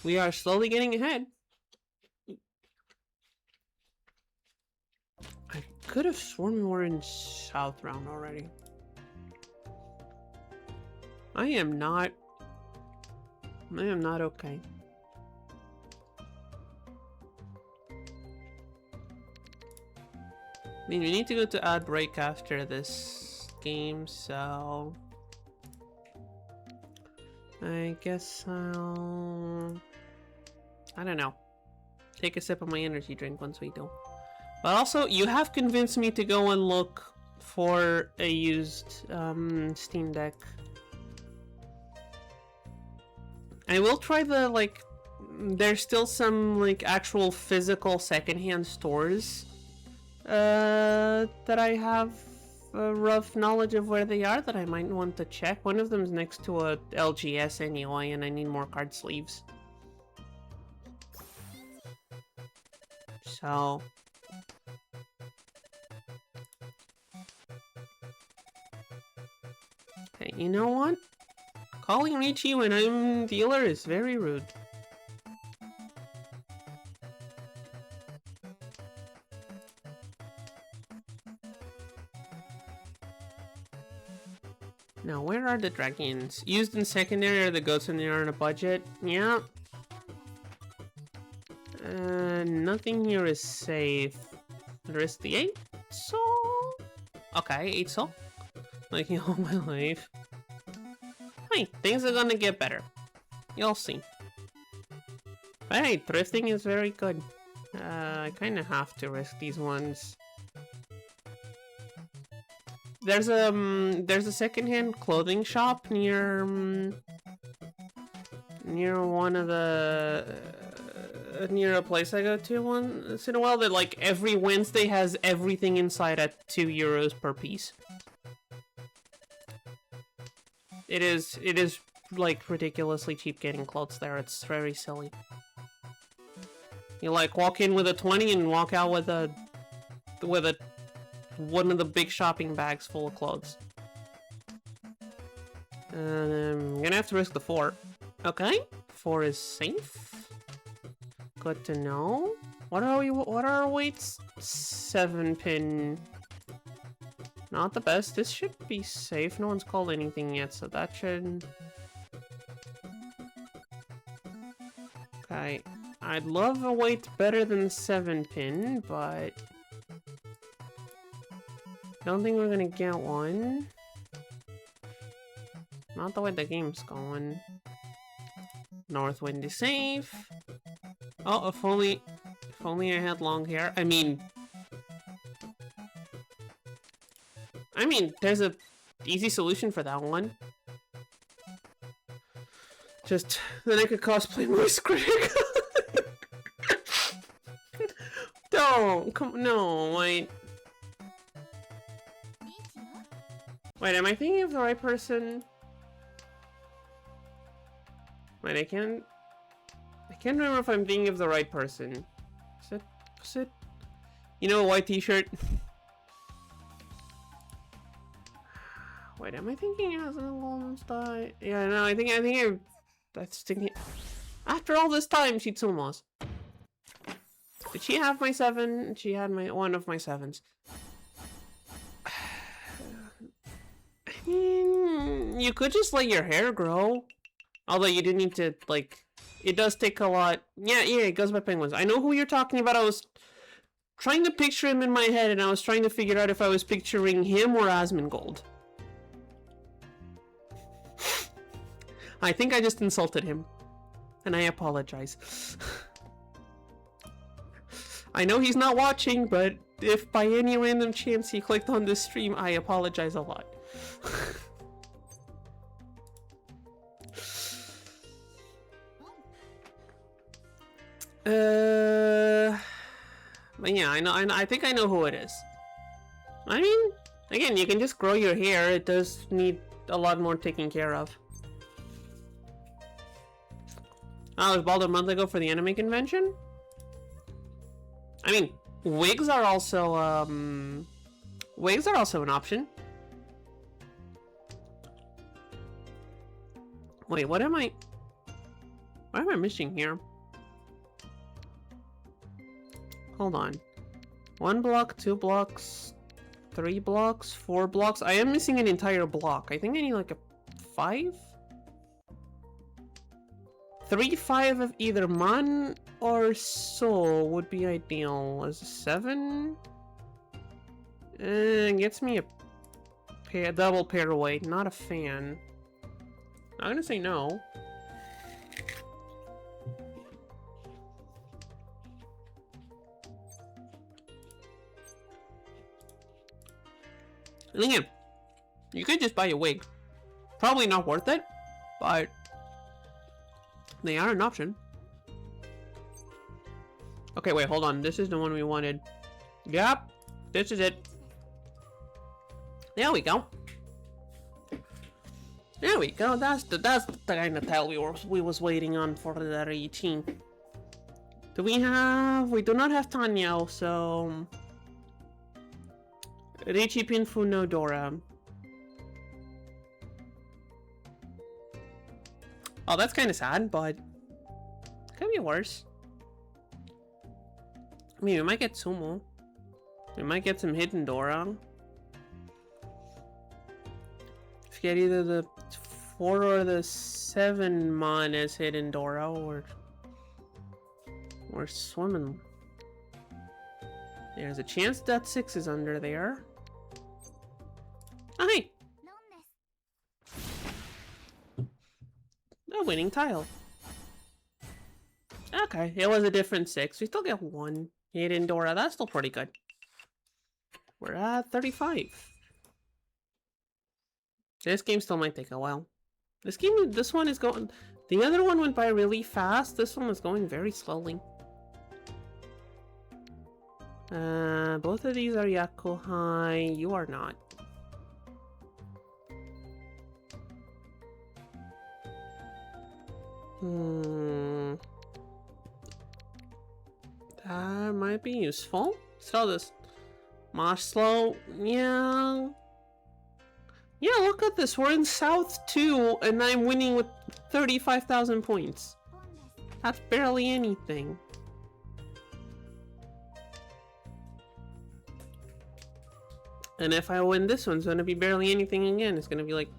We are slowly getting ahead. I could have sworn we were in South round already. I am not okay. I mean, we need to go to ad break after this game, so... I guess I'll... I don't know. Take a sip of my energy drink once we do. But also, you have convinced me to go and look for a used Steam Deck. I will try the, like, there's still some, like, actual physical secondhand stores that I have a rough knowledge of where they are that I might want to check. One of them is next to a LGS anyway, and I need more card sleeves. So... Hey, you know what? Calling Richie when I'm dealer is very rude. Now, where are the dragons? Used in secondary are the goats when they are on a budget? Yeah. Nothing here is safe. There is the 8 soul? Okay, 8 soul. Like all my life. Hey, things are gonna get better. You'll see. But hey, thrifting is very good. I kinda have to risk these ones. There's a secondhand clothing shop near one of the near a place I go to once in a while that like every Wednesday has everything inside at €2 per piece. It is like ridiculously cheap getting clothes there. It's very silly. You like walk in with a 20 and walk out with a one of the big shopping bags full of clothes. I'm gonna have to risk the 4. Okay, 4 is safe. Good to know. What are our weights? 7-pin. Not the best. This should be safe. No one's called anything yet, so that should... Okay. I'd love a weight better than 7-pin, but... I don't think we're gonna get one. Not the way the game's going. Northwind is safe. Oh, if only I had long hair. I mean, there's a easy solution for that one. Just then I could cosplay Moist Critic. Don't come. No, wait. Wait, am I thinking of the right person? Wait, I can't remember if I'm thinking of the right person. Is it? You know, a white t-shirt? Wait, am I thinking as an alone style? Yeah, no, I think that's thinking. After all this time, Shitsumo's. Did she have my 7? She had one of my 7s. I mean, you could just let your hair grow. Although you do need to, like, it does take a lot. Yeah, it goes by penguins. I know who you're talking about. I was trying to picture him in my head, and I was trying to figure out if I was picturing him or Asmongold. I think I just insulted him. And I apologize. I know he's not watching, but if by any random chance he clicked on this stream, I apologize a lot. But yeah, I think I know who it is. I mean, again, you can just grow your hair. It does need a lot more taking care of. Oh, it was bald a month ago for the anime convention? I mean, wigs are also an option. Wait, what am I missing here? Hold on. 1 block, 2 blocks, 3 blocks, 4 blocks. I am missing an entire block. I think I need like a 5? 3, 5 of either Man or Soul would be ideal. As a 7? Gets me a double pair weight. Not a fan. I'm gonna say no. And again, you could just buy a wig. Probably not worth it, but They are an option. Okay, wait, hold on. This is the one we wanted. Yep, this is it. There we go. There we go. That's the kind of tile we was waiting on for the reaching. Do we have? We do not have Tanya, so Richie Pinfu no Dora. Oh, that's kind of sad, but could be worse. I mean, we might get Sumo. We might get some hidden Dora. If you get either the 4 or the 7 mon as hidden Dora, or swimming. There's a chance that 6 is under there. Oh, hey! A winning tile. Okay, it was a different 6. We still get 1 hidden Dora. That's still pretty good. We're at 35. This game still might take a while. This one is going... The other one went by really fast. This one is going very slowly. Both of these are Yakuhai. You are not. That might be useful. Sell this. Maslow. Yeah. Yeah, look at this. We're in South 2, and I'm winning with 35,000 points. That's barely anything. And if I win this one, it's going to be barely anything again. It's going to be like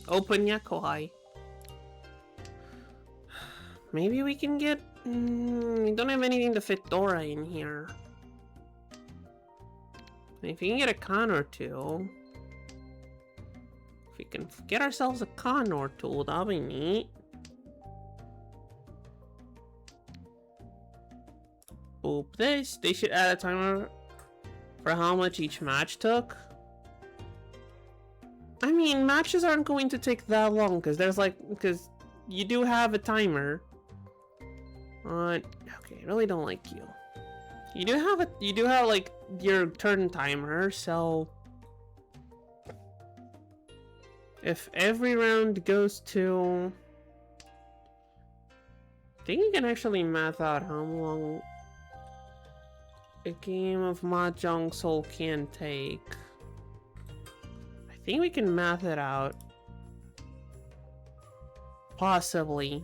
open Yakuhai. Maybe we can get... we don't have anything to fit Dora in here. If we can get a con or two... If we can get ourselves a con or two, that'll be neat. Boop this. They should add a timer for how much each match took. I mean, matches aren't going to take that long because you do have a timer. Okay, I really don't like you. You do have like your turn timer, so if every round goes to, I think you can actually math out how long a game of Mahjong Soul can take. I think we can math it out. Possibly.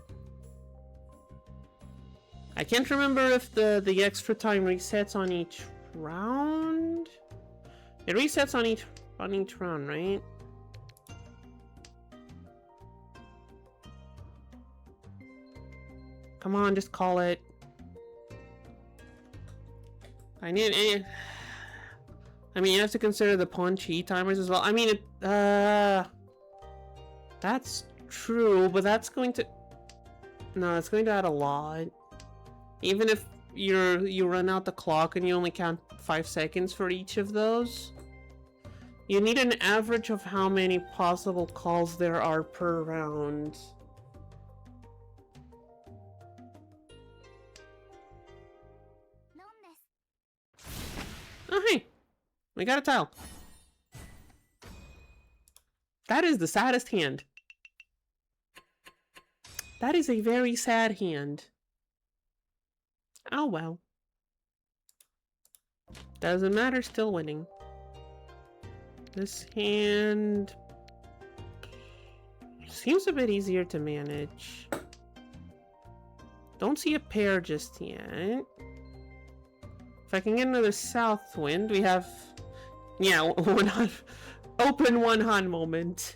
I can't remember if the extra time resets on each round. It resets on each round, right? Come on, just call it. I mean, you have to consider the Pawn-Chi timers as well. I mean, that's true, but that's going to... No, it's going to add a lot. Even if you run out the clock and you only count 5 seconds for each of those, you need an average of how many possible calls there are per round. Oh, hey! We got a tile. That is the saddest hand. That is a very sad hand. Oh well. Doesn't matter, still winning. This hand seems a bit easier to manage. Don't see a pair just yet. If I can get another south wind, we have... Yeah, open one Han moment.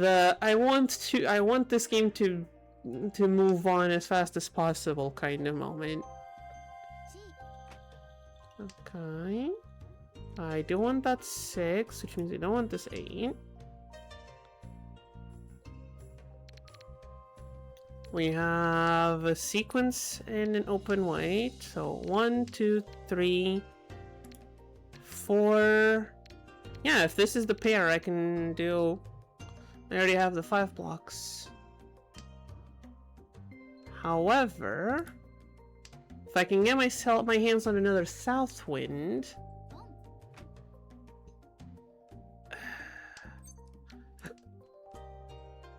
I want this game to move on as fast as possible kind of moment. Okay. I do want that 6, which means I don't want this 8. We have a sequence and an open white. So 1, 2, 3, 4. Yeah, if this is the pair, I can do I already have the 5 blocks. However, if I can get my hands on another south wind,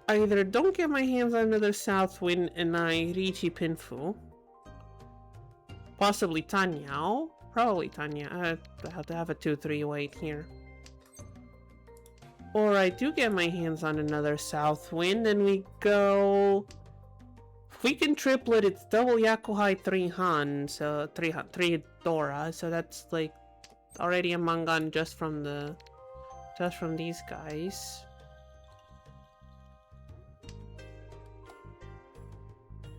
I either don't get my hands on another south wind and I Riichi Pinfu, possibly Tanyao, probably Tanya. I have to have a 2-3 wait here. Or I do get my hands on another south wind and we go... If we can triplet, it's double Yakuhai 3 Han, so 3 Dora, so that's like already a Mangan just from these guys.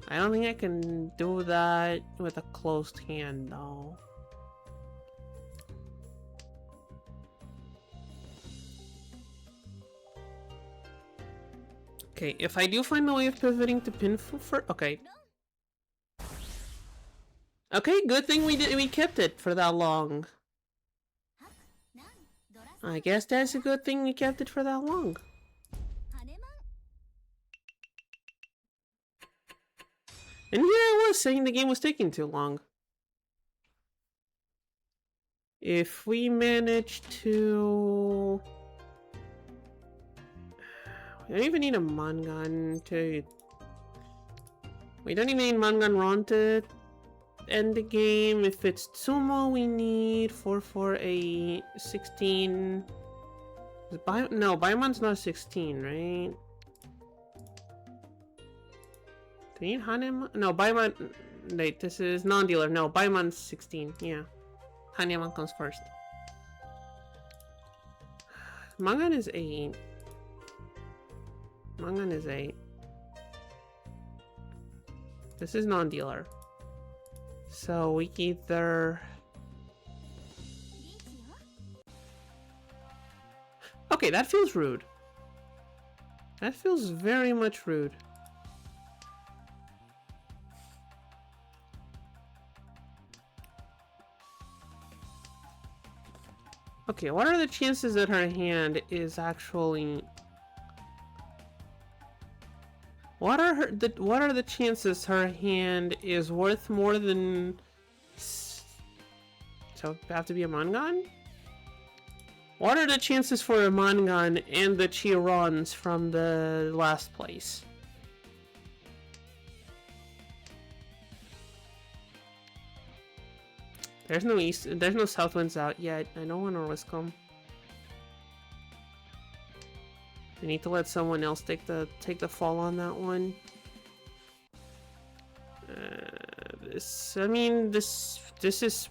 I don't think I can do that with a closed hand though. Okay, if I do find a way of pivoting to Pinfu for... Okay. Okay, good thing we kept it for that long. I guess that's a good thing we kept it for that long. And here I was saying the game was taking too long. If we manage to... We don't even need a Mangan to... We don't even need Mangan Ron to end the game. If it's Tsumo, we need 4 for a 16... No, Baimon's not 16, right? Do we need Haneman? No, Baimon... Wait, this is non-dealer. No, Baimon's 16, yeah. Haneman comes first. Mangan is 8. Mangan is 8. This is non-dealer. So we either... Okay, that feels rude. That feels very much rude. Okay, what are the chances that her hand is actually... What are the chances her hand is worth more than... So, have to be a Mangan? What are the chances for a Mangan and the Chirons from the last place? There's no south winds out yet. I don't want to risk them. I need to let someone else take the fall on that one. This is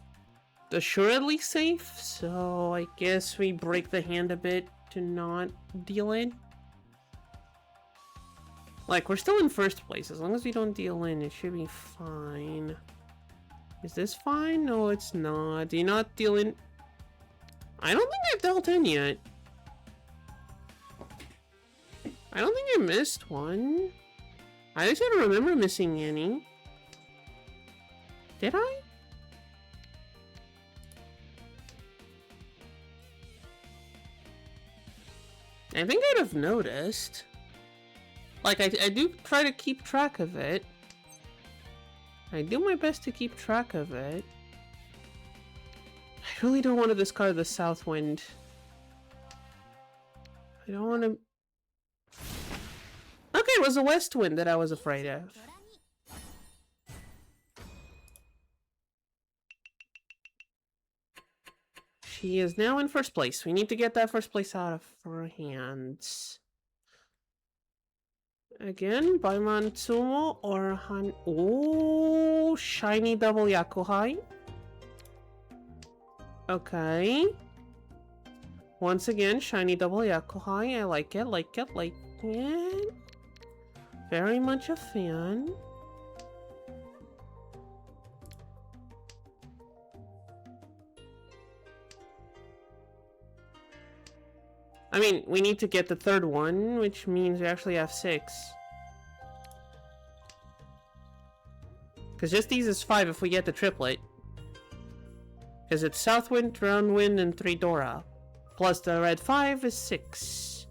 assuredly safe, so I guess we break the hand a bit to not deal in. Like, we're still in first place. As long as we don't deal in, it should be fine. Is this fine? No, it's not. Do you not deal in? I don't think I've dealt in yet. I don't think I missed one. I just don't remember missing any. Did I? I think I'd have noticed. Like, I do try to keep track of it. I do my best to keep track of it. I really don't want to discard the south wind. I don't want to... Okay, it was the west wind that I was afraid of. She is now in first place. We need to get that first place out of her hands. Again, Baimon Tsumo or Han... Oh, shiny double Yakuhai. Okay. Once again, shiny double Yakuhai. I like it, like it, like it. Very much a fan. I mean, we need to get the third one, which means we actually have 6. Because just these is 5 if we get the triplet. Because it's South Wind, Round Wind, and 3 Dora. Plus the red 5 is 6.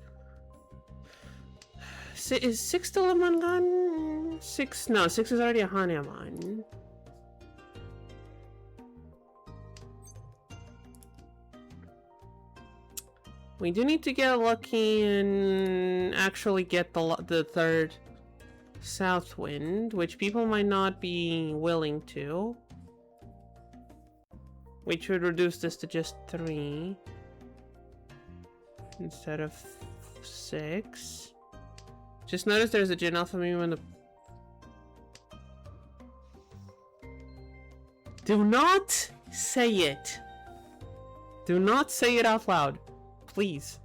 is 6 still a Mangan? 6, no, 6 is already a Hanemon. We do need to get lucky and actually get the third South Wind, which people might not be willing to. Which would reduce this to just 3 instead of 6. Just notice there's a Gen Alpha meme in the... Do not say it! Do not say it out loud. Please.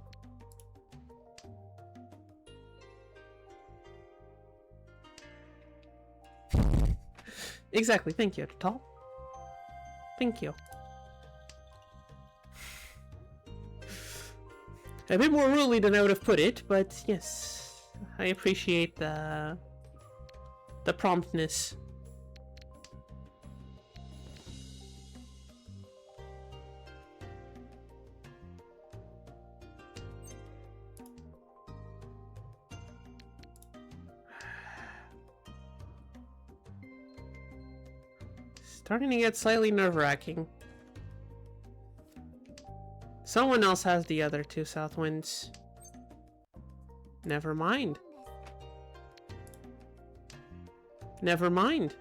Exactly, thank you, Tal. Thank you. A bit more rudely than I would have put it, but yes, I appreciate the promptness. Starting to get slightly nerve-wracking. Someone else has the other 2 South Winds. Never mind. Never mind.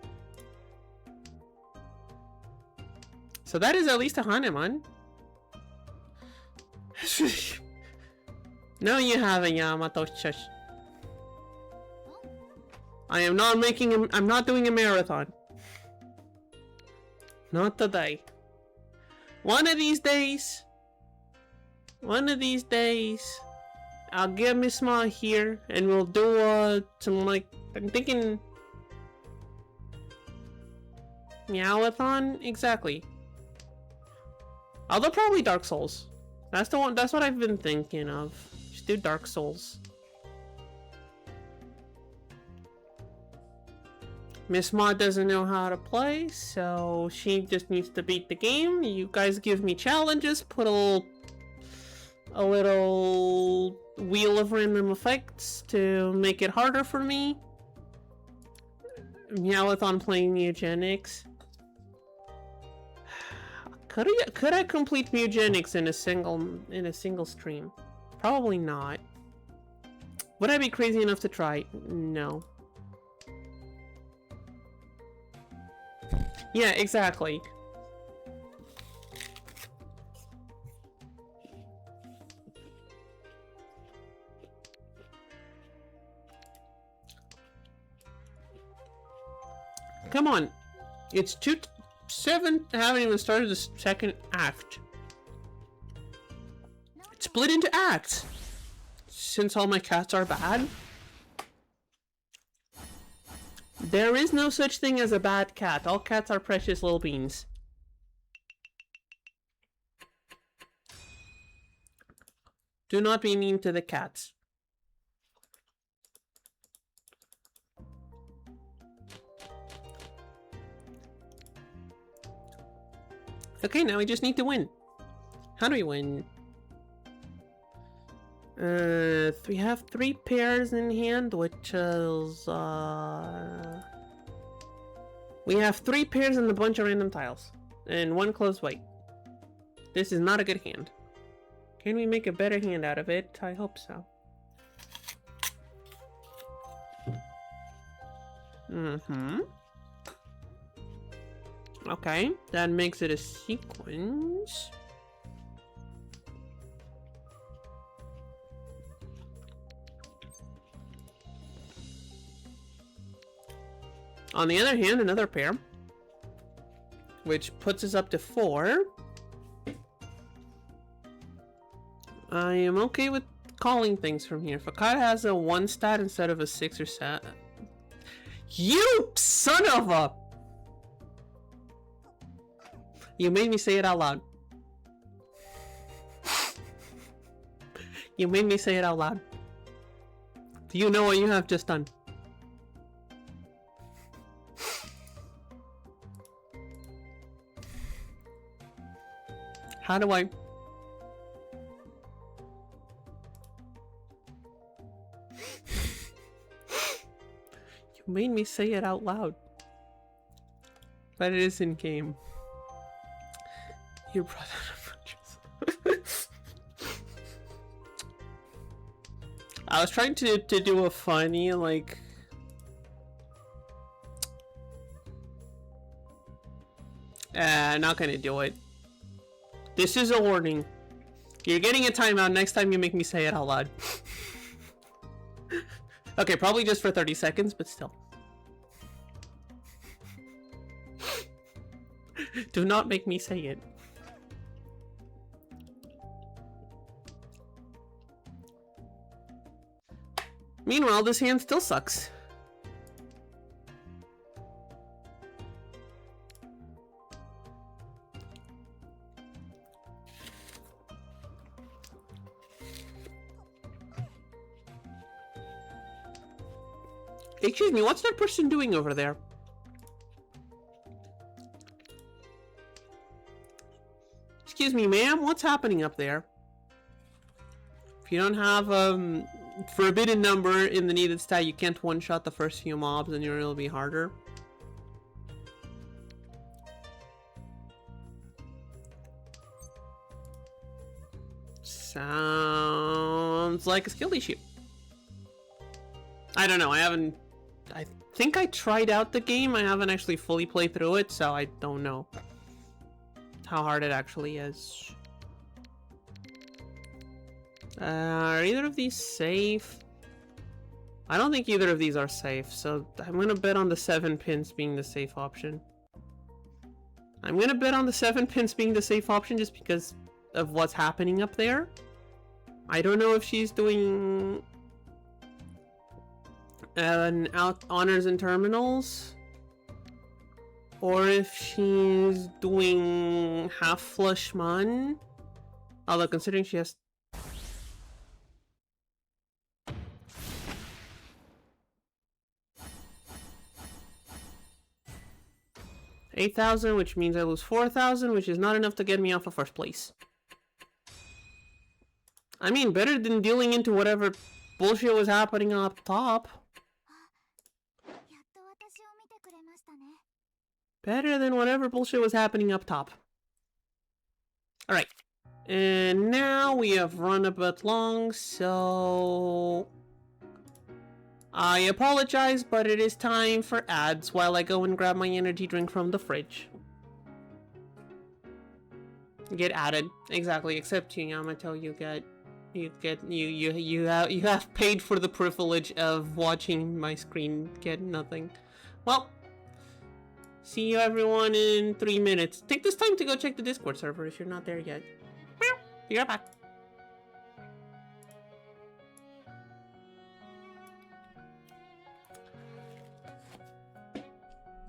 So that is at least a Hanemon. No, you haven't, Yamato. Shush. I am not making a- I'm not doing a marathon. Not today. One of these days, I'll get Miss Ma here and we'll do some, like, I'm thinking Meowathon? Exactly. Although probably Dark Souls. That's the one, that's what I've been thinking of. Just do Dark Souls. Miss Ma doesn't know how to play, so she just needs to beat the game. You guys give me challenges, put a little wheel of random effects to make it harder for me. Meowathon playing Eugenics. Could I complete Eugenics in a single stream? Probably not. Would I be crazy enough to try? No. Yeah, exactly. Come on. It's 2-7. I haven't even started the second act. It's split into acts. Since all my cats are bad. There is no such thing as a bad cat. All cats are precious little beans. Do not be mean to the cats. Okay, now we just need to win. How do we win? We have 3 pairs in hand, which is, we have 3 pairs and a bunch of random tiles. And 1 closed white. This is not a good hand. Can we make a better hand out of it? I hope so. Okay, that makes it a sequence. On the other hand, another pair, which puts us up to 4. I am okay with calling things from here. Fakata has a 1 stat instead of a 6 or 7. You son of a... You made me say it out loud. You made me say it out loud. Do you know what you have just done? How do I... made me say it out loud. But it is in game. Your brother. I was trying to do a funny, like... not gonna do it. This is a warning. You're getting a timeout next time you make me say it out loud. Okay, probably just for 30 seconds, but still. Do not make me say it. Meanwhile, this hand still sucks. Excuse me, what's that person doing over there? Excuse me, ma'am, what's happening up there? If you don't have forbidden number in the needed stat, you can't one-shot the first few mobs and it'll be harder. Sounds like a skill issue. I don't know, I think I tried out the game, I haven't actually fully played through it, so I don't know how hard it actually is. Are either of these safe? I don't think either of these are safe, so I'm gonna bet on the 7 pins being the safe option. I'm gonna bet on the 7 pins being the safe option just because of what's happening up there. I don't know if she's doing honors and terminals, or if she's doing half flush mon. Although considering she has 8,000, which means I lose 4,000, which is not enough to get me off of first place. I mean, better than dealing into whatever bullshit was happening up top. Better than whatever bullshit was happening up top. Alright. And now we have run a bit long, so... I apologize, but it is time for ads while I go and grab my energy drink from the fridge. Get added. Exactly, except Yamato, you have paid for the privilege of watching my screen get nothing. Well, see you everyone in 3 minutes. Take this time to go check the Discord server if you're not there yet. Be right back.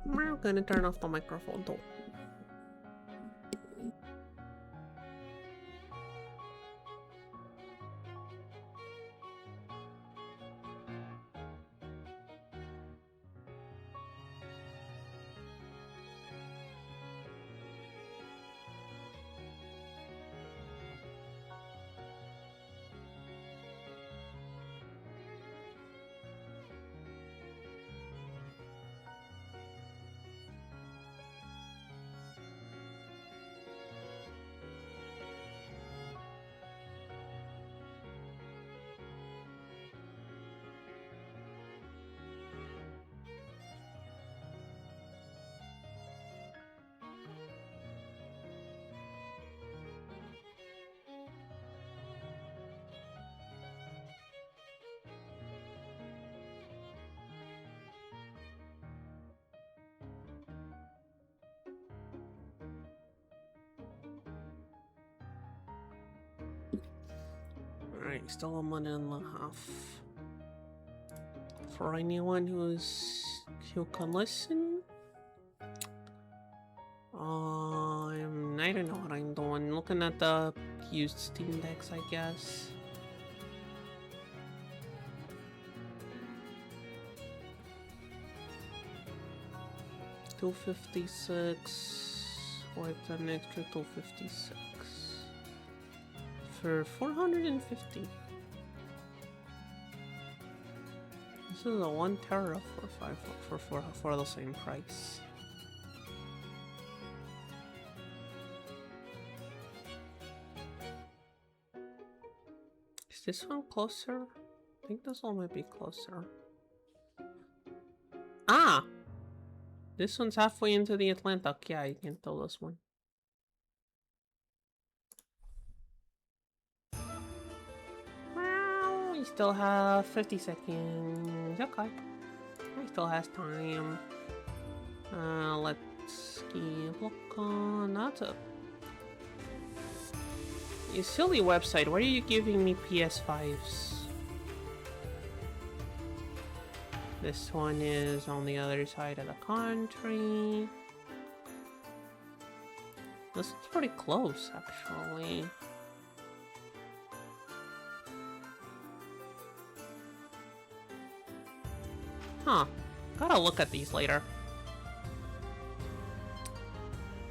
I'm gonna turn off the microphone though. Alright, still a minute and a half. For anyone who can listen. I don't know what I'm doing. Looking at the used Steam decks, I guess. $256. Wipe an extra $256. For 450. This is a 1 tera for the same price. Is this one closer? I think this one might be closer. Ah! This one's halfway into the Atlantic. Yeah, you can tell this one. Well, we still have 50 seconds. Okay. He still has time. Let's keep look on. That's a... You silly website, why are you giving me PS5s? This one is on the other side of the country. This is pretty close, actually. Huh. Gotta look at these later.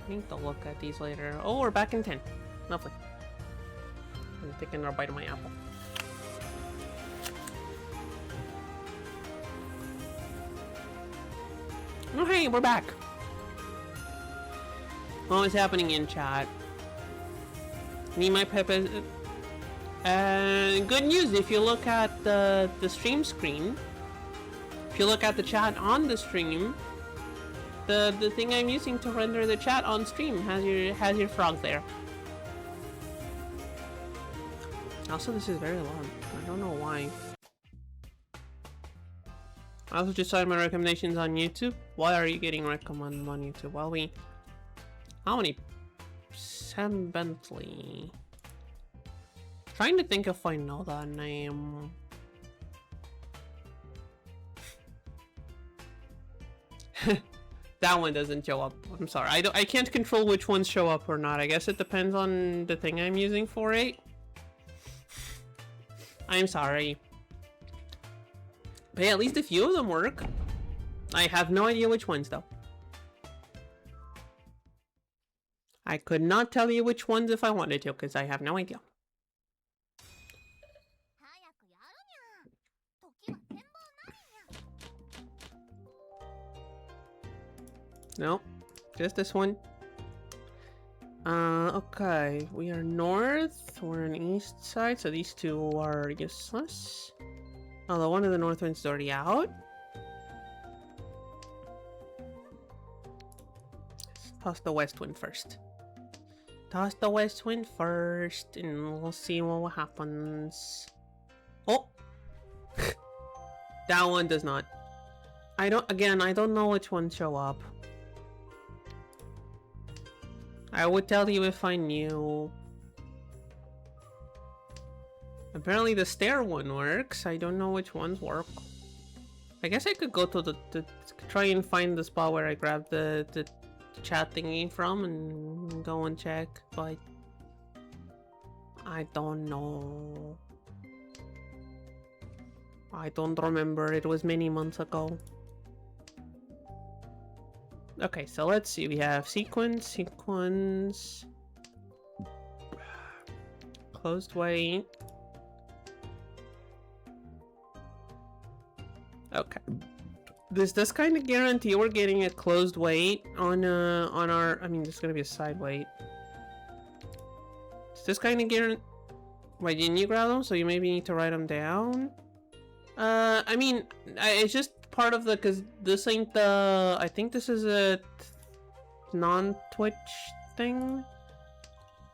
Need to look at these later. Oh, we're back in 10. Lovely. I'm taking another bite of my apple. Oh, hey, we're back. What was happening in chat? Me, my Pepe. Good news, if you look at the stream screen, if you look at the chat on the stream, the thing I'm using to render the chat on stream has your frog there. Also, this is very long. I don't know why. I also just saw my recommendations on YouTube. Why are you getting recommended on YouTube? Well, how many? Sam Bentley. Trying to think if I know that name. That one doesn't show up. I'm sorry. I can't control which ones show up or not. I guess it depends on the thing I'm using for it. I'm sorry. But yeah, at least a few of them work. I have no idea which ones though. I could not tell you which ones if I wanted to, because I have no idea. No, just this one. Okay, we are north, we're on east side, so these two are useless. Oh, the one in the north wind's already out. Let's toss the west wind first. Toss the west wind first, and we'll see what happens. Oh! That one does not. I don't know which ones show up. I would tell you if I knew. Apparently the stair one works. I don't know which ones work. I guess I could go to try and find the spot where I grabbed the chat thingy from and go and check, but I don't know. I don't remember. It was many months ago. Okay, so let's see. We have sequence, closed wait. Okay. This does kind of guarantee we're getting a closed wait on our. I mean, this is gonna be a side wait. Does this kind of guarantee? Wait, didn't you grab them? So you maybe need to write them down. I mean, it's just part of the, because this ain't the, I think this is a non-Twitch thing.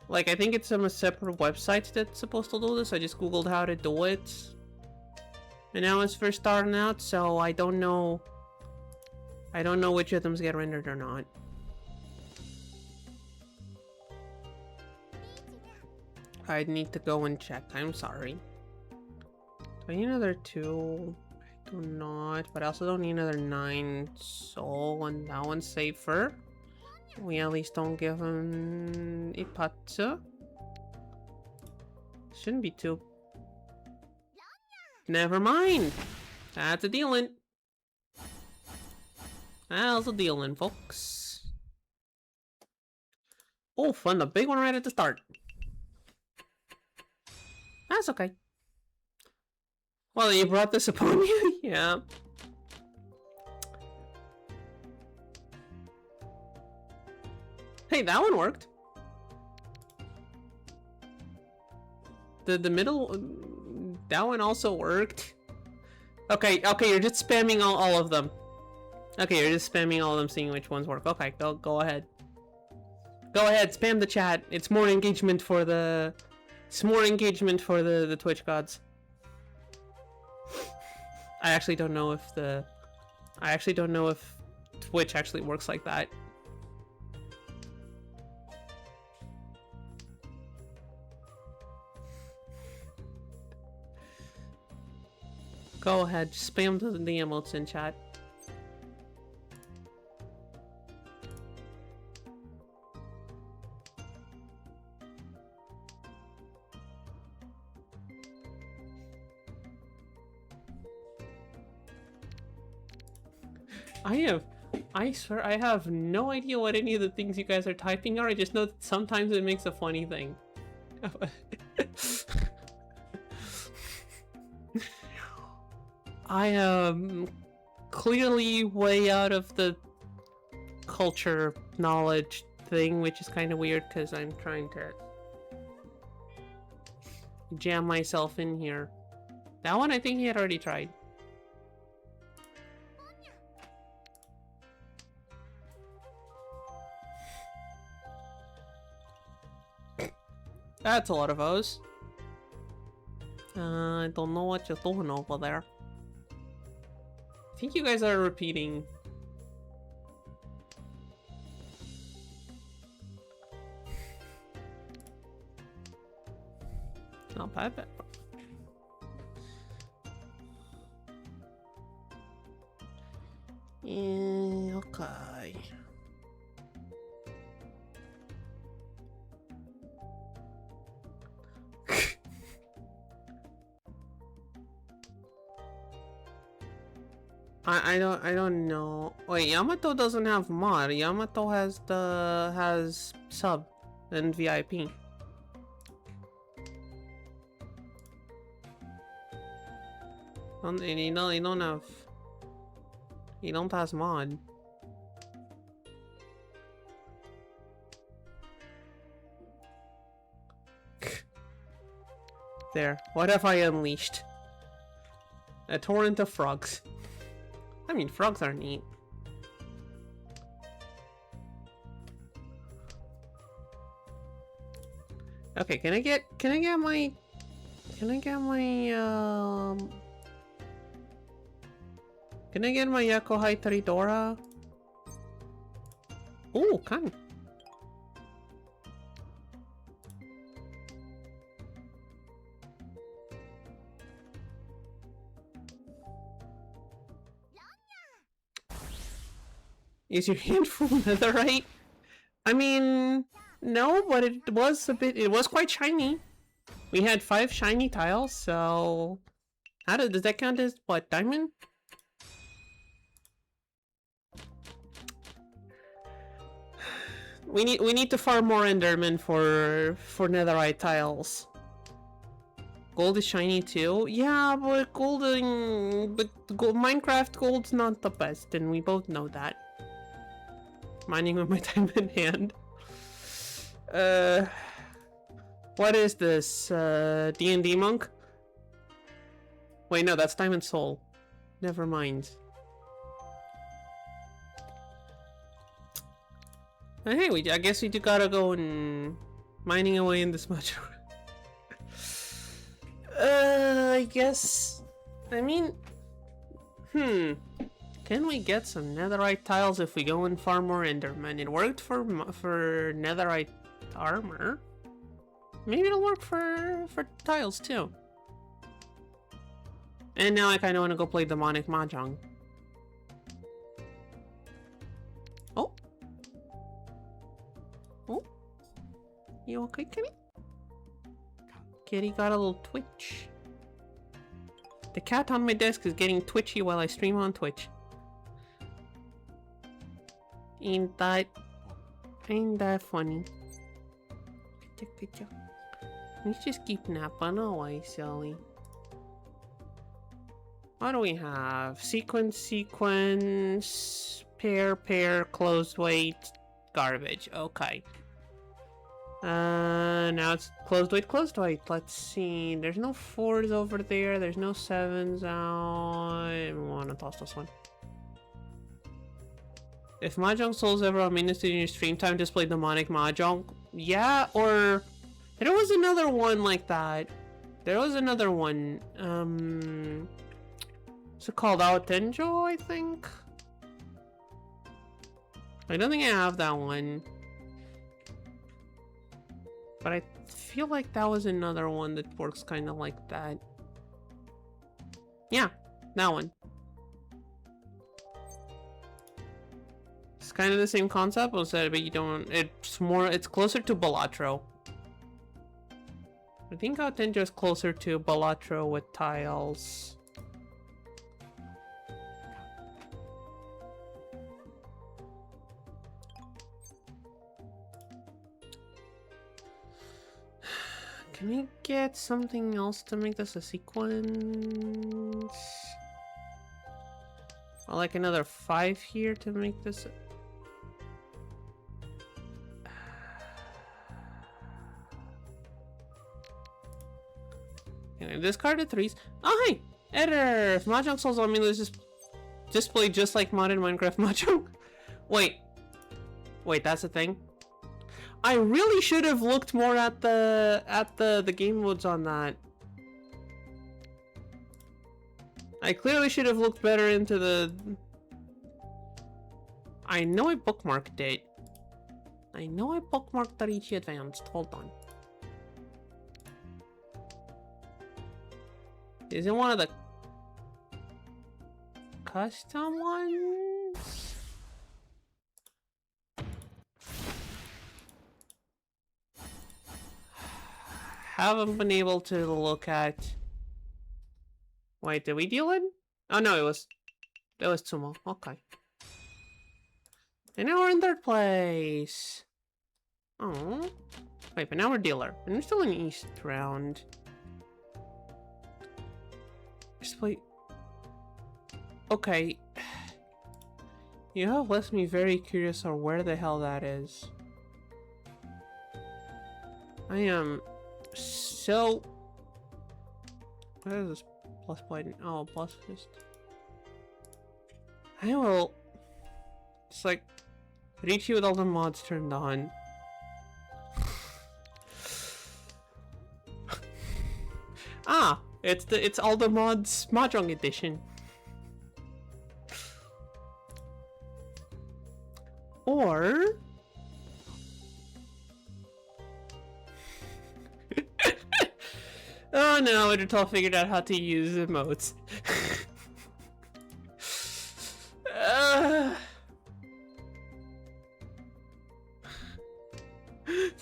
Like, I think it's a separate website that's supposed to do this. I just googled how to do it, and now it's first starting out, so I don't know which of them get rendered or not. I'd need to go and check. I'm sorry. Do I need another 2? I do not, but I also don't need another 9, so that one's safer. We at least don't give him Ipatsu. Shouldn't be 2. Never mind. That's a dealin'. That's a dealin', folks. Oh, fun, the big one right at the start. That's okay. Well, you brought this upon you? Yeah. Hey, that one worked. The middle... that one also worked. Okay, you're just spamming all of them. Okay, you're just spamming all of them, seeing which ones work. Okay, go ahead. Go ahead, spam the chat. It's more engagement for the... It's more engagement for the Twitch gods. I actually don't know if the... I actually don't know if Twitch actually works like that. Go ahead, spam the emotes in chat. I swear I have no idea what any of the things you guys are typing are. I just know that sometimes it makes a funny thing. I am clearly way out of the culture knowledge thing, which is kind of weird because I'm trying to jam myself in here. That one I think he had already tried. That's a lot of O's. I don't know what you're doing over there. I think you guys are repeating. Not bad, but... okay. I don't know. Wait, Yamato doesn't have mod. Yamato has sub and VIP. And he don't have. He don't has mod. There. What have I unleashed? A torrent of frogs. I mean, frogs are neat. Okay, can I get my Yakuhai Toridora? Oh, can. Is your hand full of netherite? I mean, no, but it was quite shiny. We had 5 shiny tiles, so... does that count as, what, diamond? We need to farm more endermen for netherite tiles. Gold is shiny too? Yeah, but Minecraft gold's not the best, and we both know that. Mining with my diamond hand. What is this? D&D monk? Wait, no, that's diamond soul. Never mind. Hey, I guess we do gotta go and mining away in this much. I guess. I mean, can we get some netherite tiles if we go and farm more endermen? It worked for netherite armor. Maybe it'll work for tiles too. And now I kind of want to go play demonic mahjong. Oh. Oh. You okay, Kitty? Kitty got a little twitch. The cat on my desk is getting twitchy while I stream on Twitch. Ain't that funny? Let's just keep napping away, silly. What do we have? Sequence, sequence, pair, closed weight, garbage. Okay. Now it's closed weight, closed weight. Let's see. There's no 4s over there. There's no 7s out. I want to toss this one. If Mahjong Souls ever administered in your stream time display demonic Mahjong, yeah, or there was another one like that. There was another one. Is it called Aotenjo, I think? I don't think I have that one. But I feel like that was another one that works kind of like that. Yeah, that one. It's kind of the same concept, but you don't. It's closer to Balatro. I think Aotenjo is closer to Balatro with tiles. Can we get something else to make this a sequence? Or like another 5 here to make this... Anyway, discarded 3s. Oh, hey! Editor! If Mahjong Souls on me, let's just display just like modded Minecraft Mahjong. Wait, that's a thing? I really should have looked more at the game modes on that. I clearly should have looked better into the... I know I bookmarked it. I know I bookmarked Darichi Advanced. Hold on. Is it one of the custom ones? Haven't been able to look at... Wait, did we deal it? Oh no, it was Tsumo. Okay. And now we're in 3rd place. Oh. Wait, but now we're dealer. And we're still in East round. Just wait. Okay. You have left me very curious on where the hell that is. I am so... What is this plus button? Oh, plus fist. I will... It's like... Reach you with all the mods turned on. Ah! It's all the mods Mahjong edition. Or... Oh no, Edital figured out how to use emotes.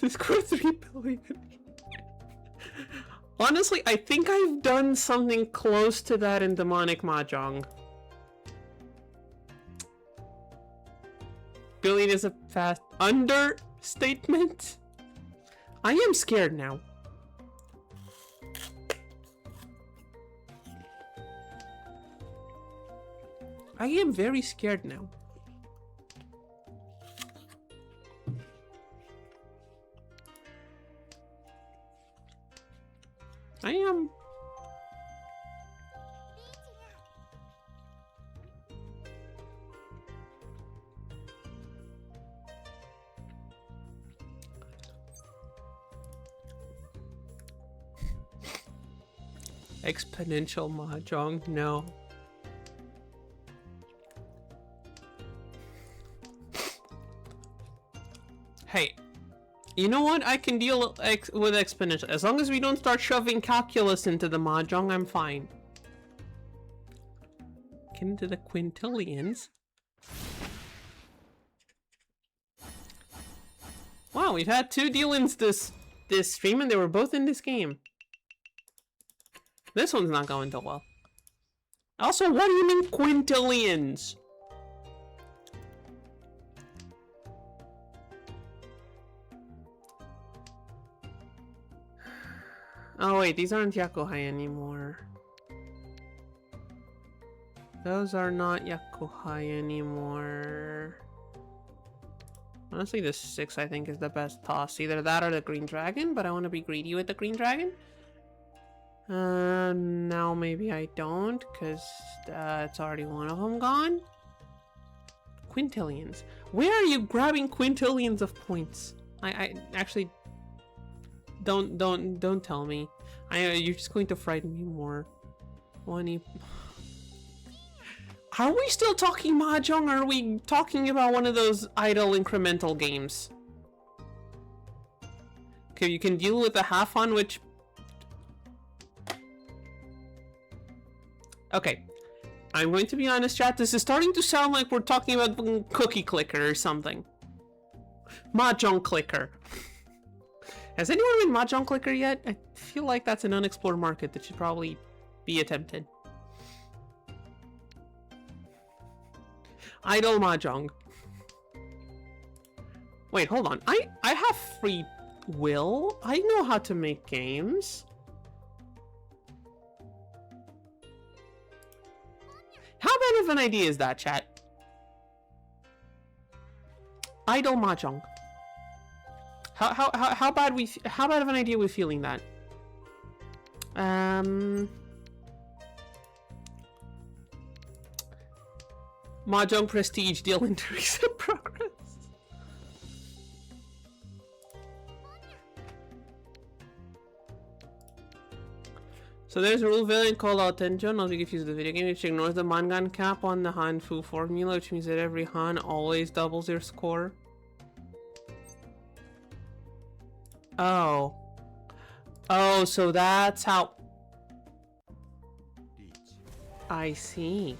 This score 3 billion. Honestly, I think I've done something close to that in Demonic Mahjong. Billion is a fast understatement. I am scared now. I am very scared now. I am. Exponential Mahjong? No. Hey, you know what? I can deal with exponential. As long as we don't start shoving calculus into the Mahjong, I'm fine. Get into the quintillions. Wow, we've had 2 deal-ins this stream and they were both in this game. This one's not going too well. Also, what do you mean quintillions? Oh wait, these aren't Yakuhai anymore. Those are not Yakuhai anymore. Honestly, the 6 I think is the best toss. Either that or the green dragon, but I want to be greedy with the green dragon. Now maybe I don't, because it's already one of them gone. Quintillions. Where are you grabbing quintillions of points? I actually don't tell me. You're just going to frighten me more. Are we still talking Mahjong, or are we talking about one of those idle incremental games? Okay, you can deal with the half on which... Okay. I'm going to be honest, chat. This is starting to sound like we're talking about Cookie Clicker or something. Mahjong Clicker. Has anyone been Mahjong Clicker yet? I feel like that's an unexplored market that should probably be attempted. Idle Mahjong. Wait, hold on. I have free will. I know how to make games. How bad of an idea is that, chat? Idle Mahjong. How bad of an idea are we feeling that? Mahjong Prestige deal in recent progress. So there's a rule variant called Autenjo, not to confuse the video game, which ignores the Mangan cap on the Hanfu formula, which means that every Han always doubles your score. Oh. Oh, so that's how... I see.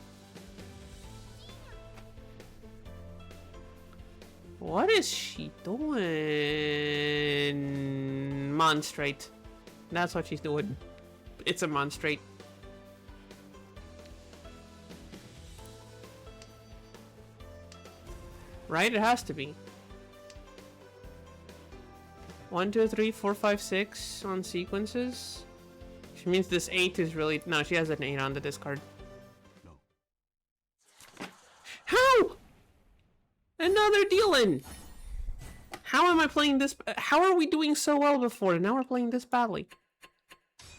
What is she doing? Monstrate. That's what she's doing. It's a monstrate. Right? It has to be. 1, 2, 3, 4, 5, 6 on sequences. Which means this 8 is really... No, she has an 8 on the discard. How? Another deal-in! How am I playing this? How are we doing so well before? Now we're playing this badly.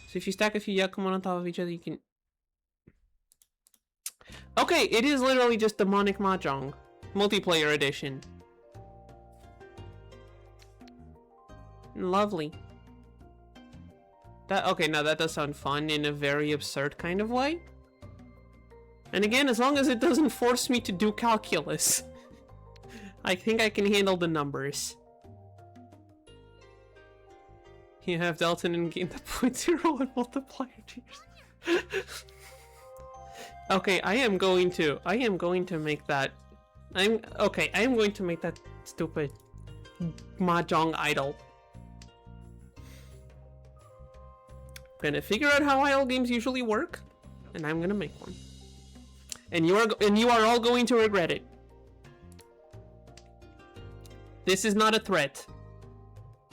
So if you stack a few Yakumo on top of each other, you can... Okay, it is literally just Demonic Mahjong. Multiplayer edition. Lovely. Okay, now that does sound fun in a very absurd kind of way. And again, as long as it doesn't force me to do calculus. I think I can handle the numbers. You have Dalton and gain the 0.0 and multiplier tiers. Okay, I am going to make that. I am going to make that stupid Mahjong idol. I'm gonna figure out how idle games usually work, and I'm gonna make one. And you are all going to regret it. This is not a threat.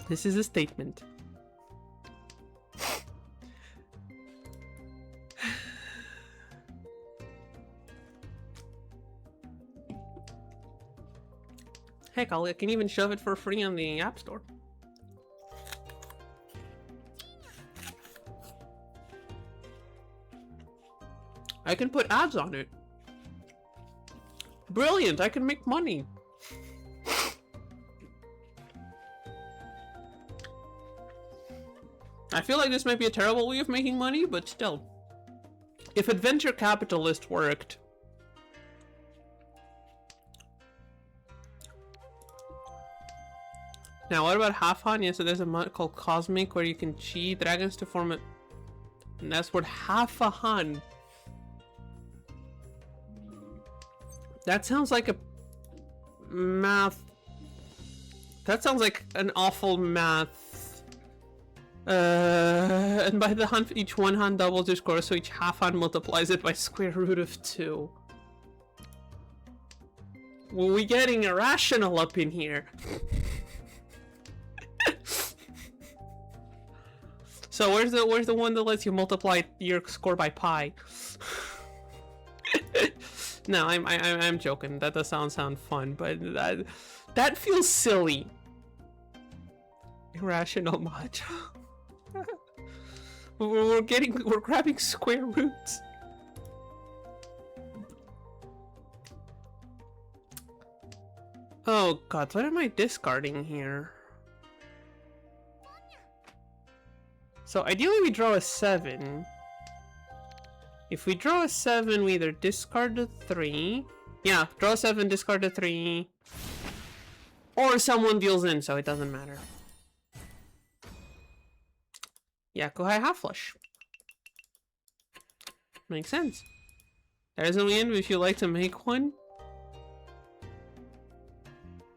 This is a statement. Heck, I can even shove it for free on the App Store. I can put ads on it. Brilliant, I can make money. I feel like this might be a terrible way of making money, but still. If Adventure Capitalist worked... Now, what about Half Han? Yeah, so there's a mod called Cosmic where you can chi dragons to form a... And that's worth half a Han. That sounds like a... math... That sounds like an awful math... and by the Han, each one Han doubles your score, so each half Han multiplies it by square root of 2. Well, we getting irrational up in here. So where's the one that lets you multiply your score by pi? No, I'm joking. That does sound fun, but that feels silly. Irrational much. we're grabbing square roots. Oh god, what am I discarding here? So ideally we draw a 7. If we draw a 7, we either discard a 3. Yeah, draw a 7, discard a 3. Or someone deals in, so it doesn't matter. Yakuhai half flush. Makes sense. There's a win if you like to make one.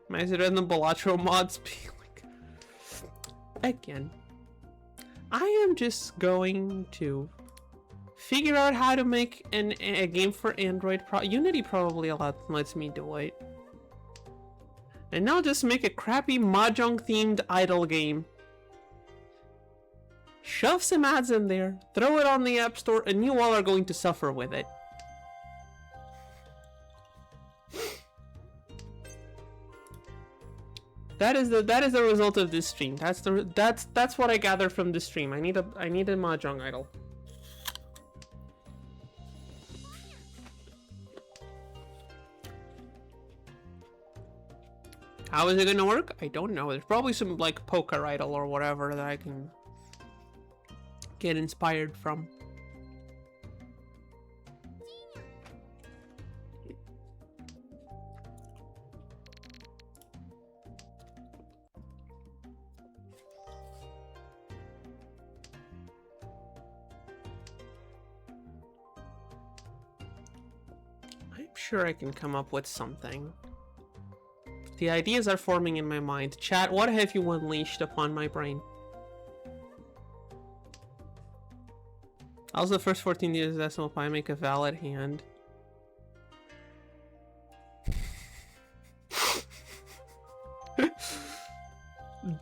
Might rather than Balatro mods be like... Again. I am just going to figure out how to make a game for Android. Unity probably lets me do it. And now just make a crappy Mahjong themed idle game. Shove some ads in there, throw it on the App Store, and you all are going to suffer with it. That is the result of this stream. That's what I gather from this stream. I need a Mahjong idol. How is it gonna work? I don't know. There's probably some like poker idol or whatever that I can get inspired from. I'm sure I can come up with something. The ideas are forming in my mind. Chat, what have you unleashed upon my brain? Also, the first 14 years decimal pi make a valid hand.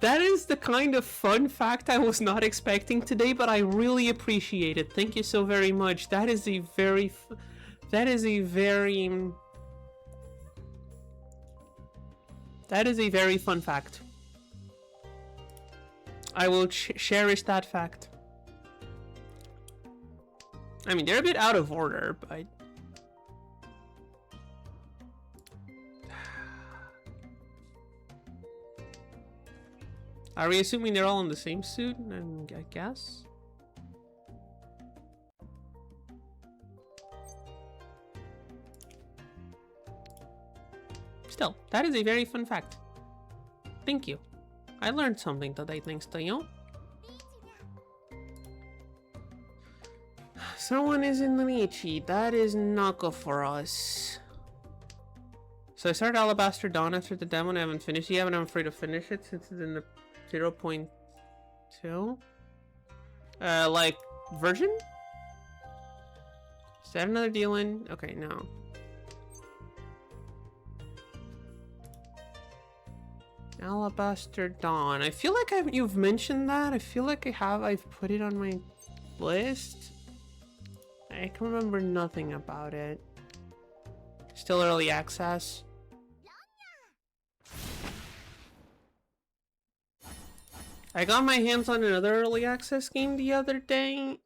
That is the kind of fun fact I was not expecting today, but I really appreciate it. Thank you so very much. That is a very fun fact. I will cherish that fact. I mean, they're a bit out of order, but... Are we assuming they're all in the same suit? I guess? Still, that is a very fun fact. Thank you. I learned something today thanks to you. Someone is in the Nietzsche. That is not good for us. So I started Alabaster Dawn after the demo and I haven't finished it yet, but I'm afraid to finish it since it's in the 0.2. Like, version? Is that another deal in? Okay, no. Alabaster Dawn. I feel like you've mentioned that. I feel like I've put it on my list. I can remember nothing about it. Still early access. I got my hands on another early access game the other day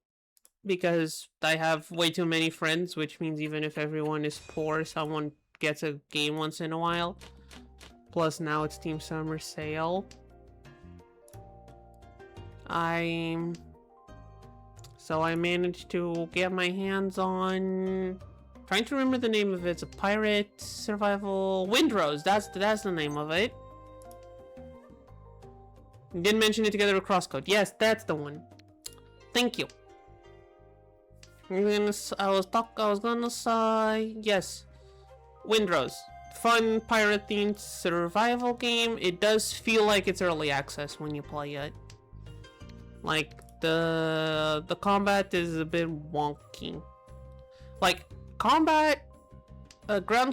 because I have way too many friends, which means even if everyone is poor, someone gets a game once in a while. Plus now it's Team Summer Sale. So I managed to get my hands on... Trying to remember the name of it. It's a pirate survival... Windrose, that's the name of it. Didn't mention it together with Crosscode. Yes, that's the one. Thank you. I was gonna say... Yes. Windrose. Fun pirate-themed survival game. It does feel like it's early access when you play it. Like, the combat is a bit wonky. Like, ground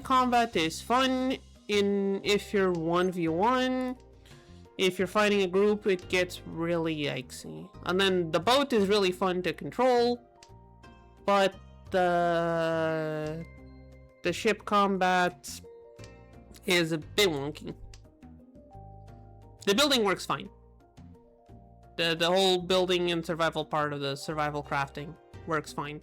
combat is fun if you're 1v1. If you're fighting a group, it gets really yikesy. And then the boat is really fun to control, but the the ship combat is a bit wonky. The building works fine. The whole building and survival part of the survival crafting works fine.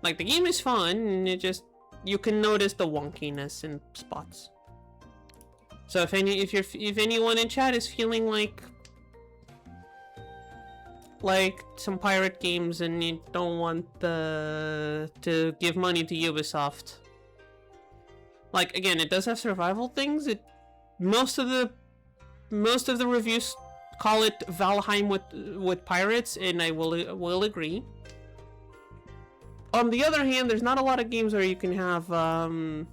Like, the game is fun, and it just, you can notice the wonkiness in spots. So if anyone in chat is feeling like some pirate games and you don't want to give money to Ubisoft, like, again, it does have survival things. Most of the reviews call it Valheim with pirates, and I will agree. On the other hand, there's not a lot of games where you can have an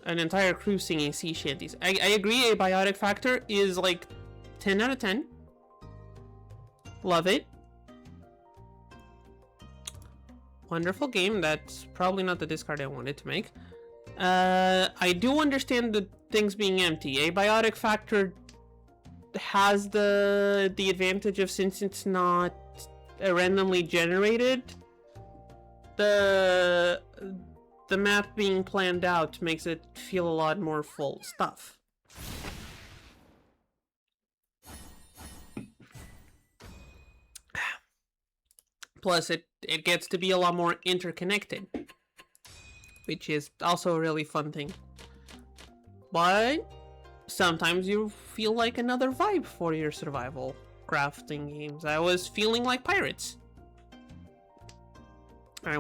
entire crew singing sea shanties. I agree, Abiotic Factor is like 10 out of 10. Love it. Wonderful game. That's probably not the discard I wanted to make. I do understand the things being empty. Abiotic Factor has the advantage of, since it's not randomly generated, the map being planned out makes it feel a lot more full stuff. Plus, it gets to be a lot more interconnected, which is also a really fun thing. But sometimes you feel like another vibe for your survival crafting games. I was feeling like pirates. I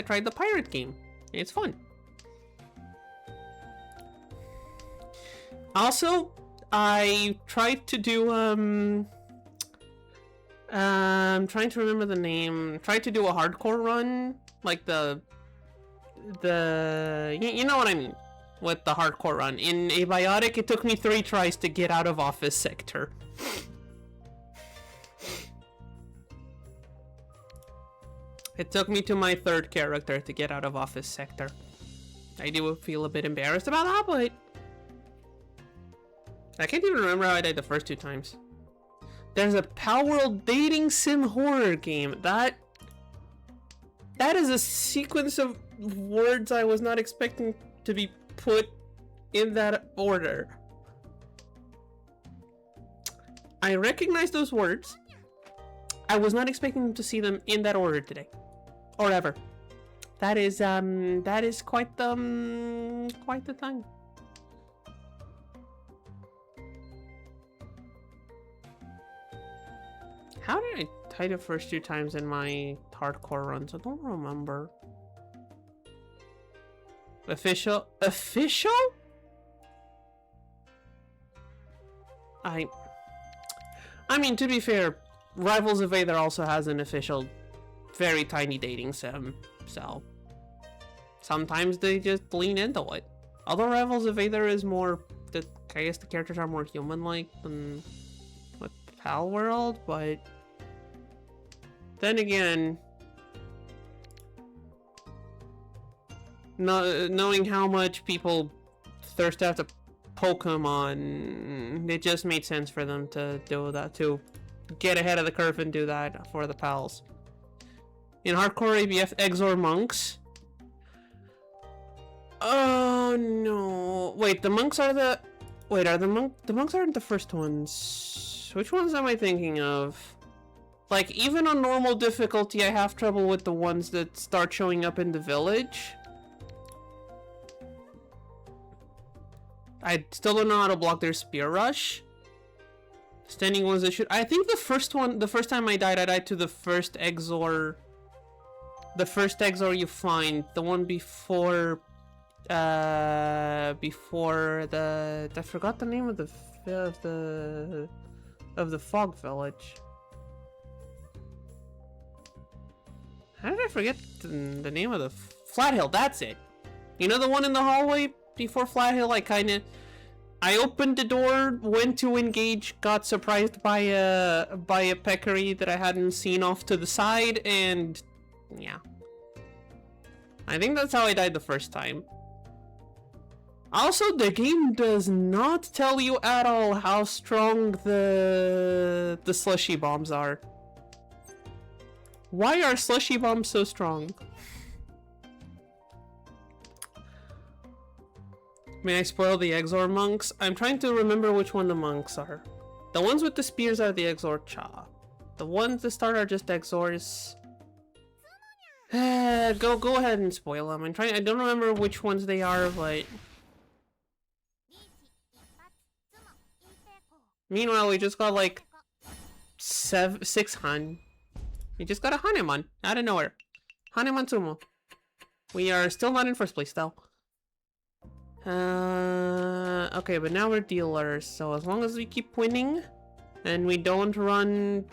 tried the pirate game. It's fun. Also, I tried to do, I'm trying to remember the name. Tried to do a hardcore run, like you know what I mean, with the hardcore run. In Abiotic, it took me 3 tries to get out of office sector. It took me to my 3rd character to get out of office sector. I do feel a bit embarrassed about that, but I can't even remember how I died the first 2 times. There's a Pal World dating sim horror game. That is a sequence of words I was not expecting to be put in that order. I recognize those words. I was not expecting to see them in that order today. Or ever. That is quite the thing. How did I die the first 2 times in my hardcore runs? I don't remember. Official? I mean, to be fair, Rivals of Aether also has an official, very tiny dating sim, so sometimes they just lean into it. Although Rivals of Aether is more, I guess the characters are more human-like than with Pal World, but then again, knowing how much people thirst after Pokemon, it just made sense for them to do that, to get ahead of the curve and do that for the pals. In Hardcore ABF, Exor Monks. Oh no! Wait, the monks are the. Wait, are the monks aren't the first ones? Which ones am I thinking of? Like, even on normal difficulty, I have trouble with the ones that start showing up in the village. I still don't know how to block their spear rush. Standing ones that should. I think the first time I died to the first Exor. The first Exor you find, the one before the. I forgot the name of the fog village. How did I forget the name of the Flat Hill? That's it. You know, the one in the hallway before Flat Hill. I opened the door, went to engage, got surprised by a peccary that I hadn't seen off to the side, and yeah. I think that's how I died the first time. Also, the game does not tell you at all how strong the slushy bombs are. Why are slushy bombs so strong? May I spoil the Exor monks? I'm trying to remember which one the monks are. The ones with the spears are the Exor Cha. The ones that start are just Exors. Go ahead and spoil them. I don't remember which ones they are, but... Meanwhile, we just got like 6 Han. We just got a Hanemon out of nowhere. Hanemon Sumo. We are still not in first place though. Okay, but now we're dealers, so as long as we keep winning and we don't run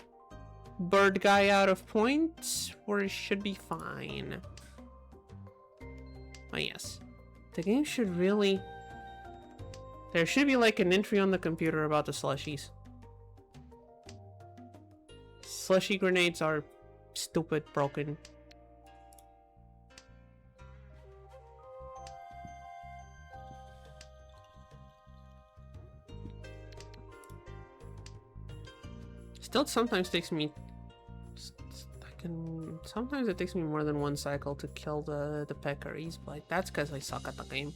bird guy out of points, we should be fine. Oh yes. The game should really... There should be like an entry on the computer about the slushies. Slushy grenades are stupid, broken. Still sometimes takes me... Sometimes it takes me more than one cycle to kill the peccaries, but that's because I suck at the game.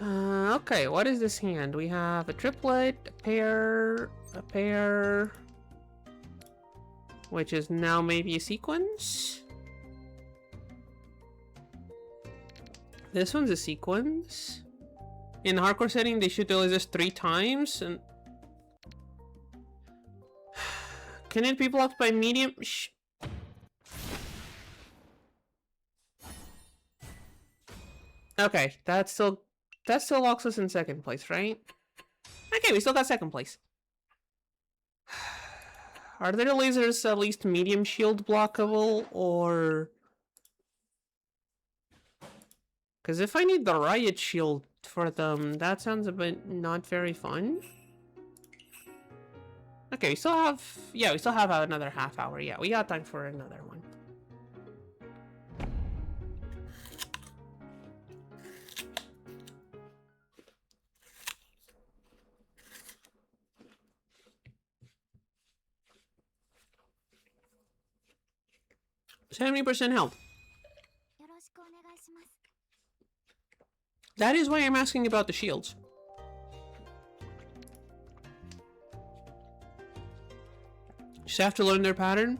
Okay, what is this hand? We have a triplet, a pair, which is now maybe a sequence. This one's a sequence. In the hardcore setting, they shoot the lasers 3 times, and can it be blocked by medium? Okay, that still locks us in second place, right? Okay, we still got second place. Are their lasers at least medium shield blockable, or... Because if I need the riot shield for them, that sounds a bit not very fun. Okay, we still have... Yeah, we still have another half hour. Yeah, we got time for another one. %70 health. That is why I'm asking about the shields. Just have to learn their pattern?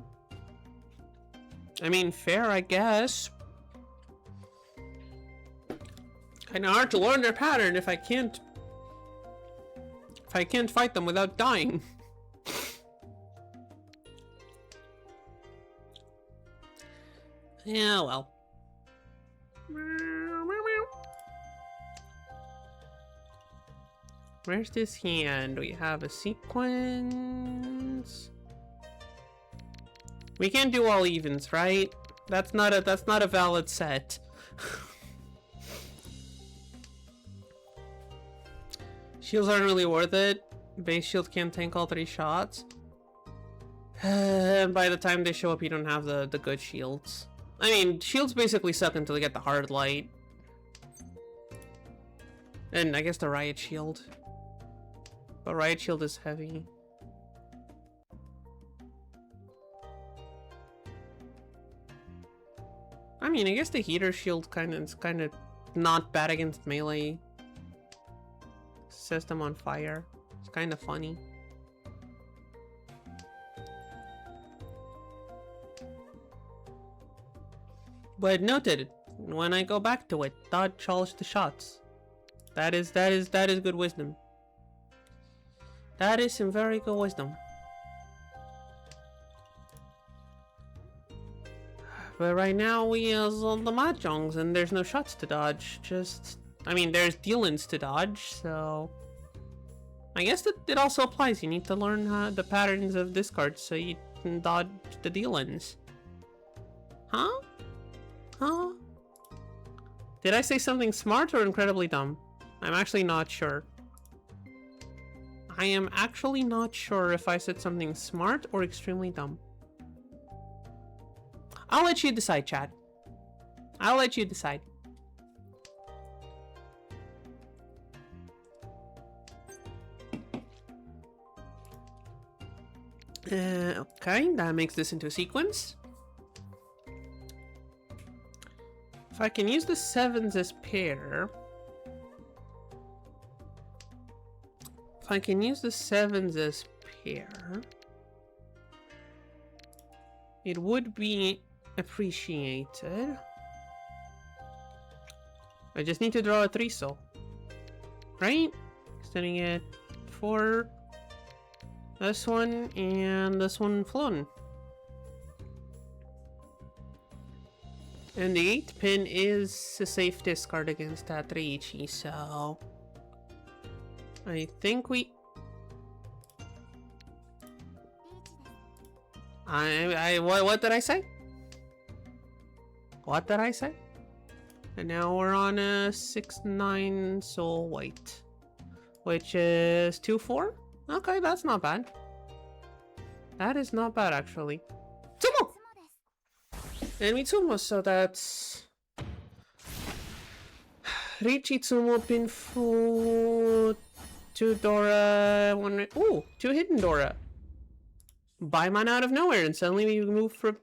I mean, fair, I guess. Kinda hard to learn their pattern if I can't fight them without dying. Yeah, well. Where's this hand? We have a sequence. We can't do all evens, right? That's not a valid set. Shields aren't really worth it. Base shield can't tank all 3 shots. And by the time they show up, you don't have the good shields. I mean, shields basically suck until you get the hard light. And I guess the riot shield. But riot shield is heavy. I mean, I guess the heater shield is kind of not bad against melee. Sets them on fire. It's kind of funny. But noted, when I go back to it, dodge all the shots. That is good wisdom. That is some very good wisdom. But right now we are on the mahjongs and there's no shots to dodge. I mean, there's deal-ins to dodge, so... I guess that it also applies. You need to learn the patterns of discards so you can dodge the deal-ins. Huh? Huh? Did I say something smart or incredibly dumb? I'm actually not sure. I am actually not sure if I said something smart or extremely dumb. I'll let you decide, chat. I'll let you decide. Okay, that makes this into a sequence. If I can use the 7s as pair... If I can use the 7s as pair... It would be appreciated. I just need to draw a 3-soul. Right? Extending it for this one and this one flown. And the 8th pin is a safe discard against that Reichi, so I think we... what did I say? What did I say? And now we're on a 6-9 soul white, which is 2-4. Okay, that's not bad. That is not bad, actually. Tsumo! And Mitsumo, so that's... Reichi, Tsumo, Pinfu, 2 Dora, 1... Ooh, 2 hidden Dora. Buy mine out of nowhere, and suddenly we move from...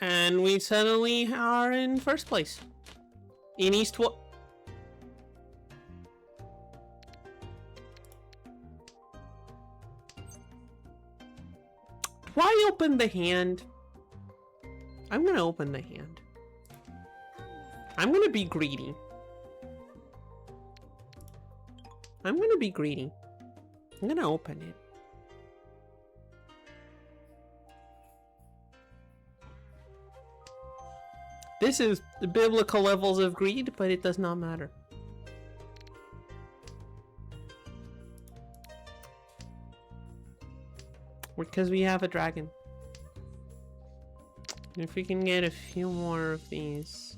And we suddenly are in first place. In East what? Why open the hand? I'm gonna open the hand. I'm gonna be greedy. I'm gonna be greedy. I'm gonna open it. This is the biblical levels of greed, but it does not matter. Because we have a dragon. And if we can get a few more of these.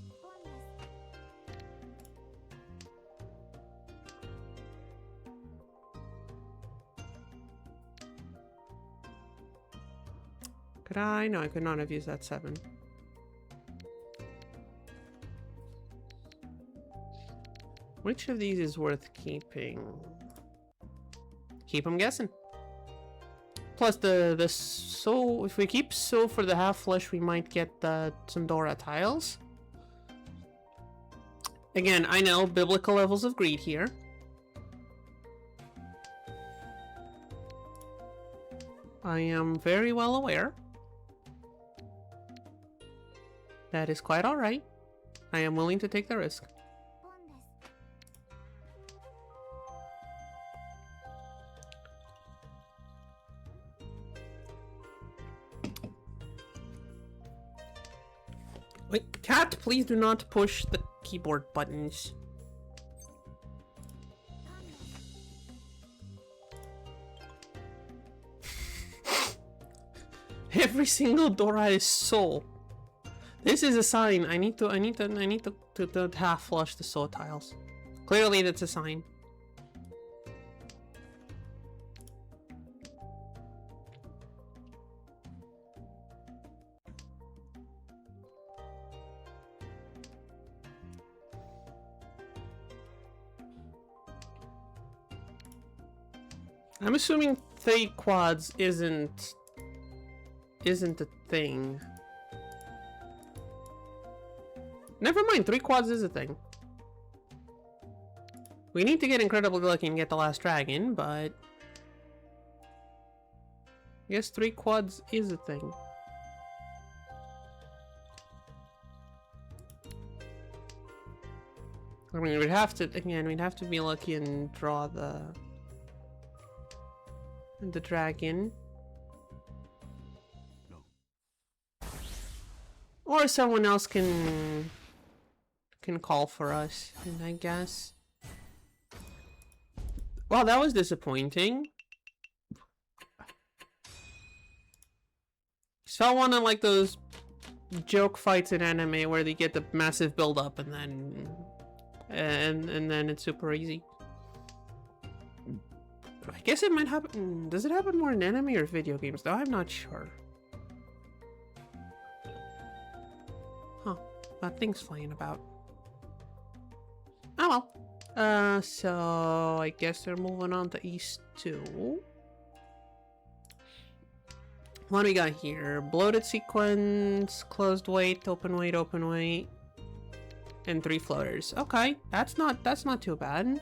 Could I? No, I could not have used that 7. Which of these is worth keeping? Keep them guessing. Plus the soul, if we keep soul for the half flesh, we might get some Dora tiles. Again, I know biblical levels of greed here. I am very well aware. That is quite alright. I am willing to take the risk. Wait, cat, please do not push the keyboard buttons. Every single Dora is soul. This is a sign. I need to half flush the soul tiles. Clearly that's a sign. I'm assuming 3 quads isn't a thing. Never mind, 3 quads is a thing. We need to get incredibly lucky and get the last dragon, but I guess 3 quads is a thing. I mean, we'd have to be lucky and draw the dragon. No. Or someone else can call for us, and I guess. Well, that was disappointing. Saw one of like those joke fights in anime where they get the massive build up and then it's super easy. I guess it might happen. Does it happen more in anime or video games though? I'm not sure. Huh. That thing's flying about. Oh well. So I guess they're moving on to East 2. What do we got here? Bloated sequence, closed weight, open weight, and 3 floaters. Okay, that's not too bad.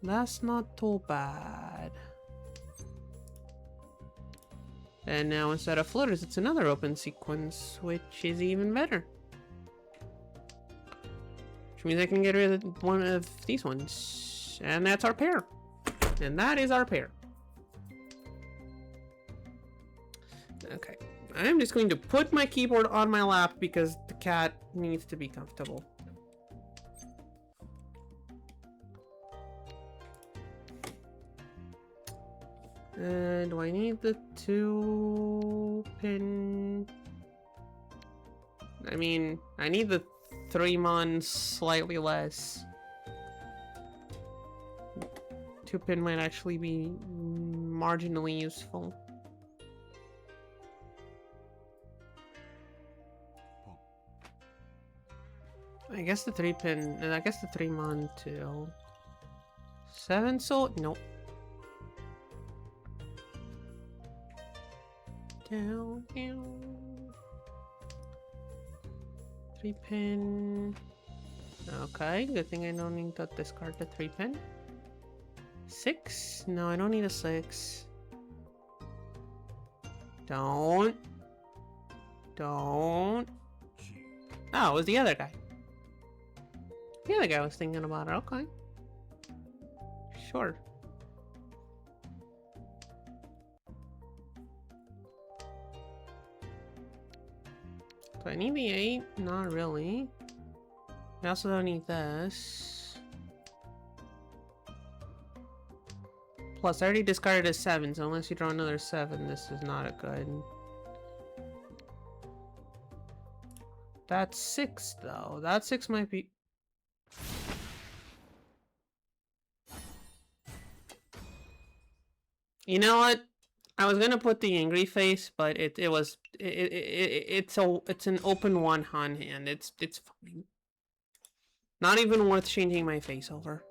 That's not too bad. And now instead of floaters, it's another open sequence, which is even better. Which means I can get rid of one of these ones. And that's our pair. And that is our pair. Okay. I'm just going to put my keyboard on my lap because the cat needs to be comfortable. Do I need the 2-pin? I mean, I need the 3-mon slightly less. 2-pin might actually be marginally useful. I guess the 3-pin, and I guess the 3-mon too. 7 soul? Nope. Down, down. 3-pin. Okay, good thing I don't need to discard the 3-pin. 6? No, I don't need a 6. Don't. Oh, it was the other guy. The other guy was thinking about it. Okay. Sure. Do I need the 8? Not really. I also don't need this. Plus, I already discarded a 7, so unless you draw another 7, this is not a good. That's 6, though. That 6 might be... You know what? I was gonna put the angry face, but it's an open one Han hand. It's fine. Not even worth changing my face over.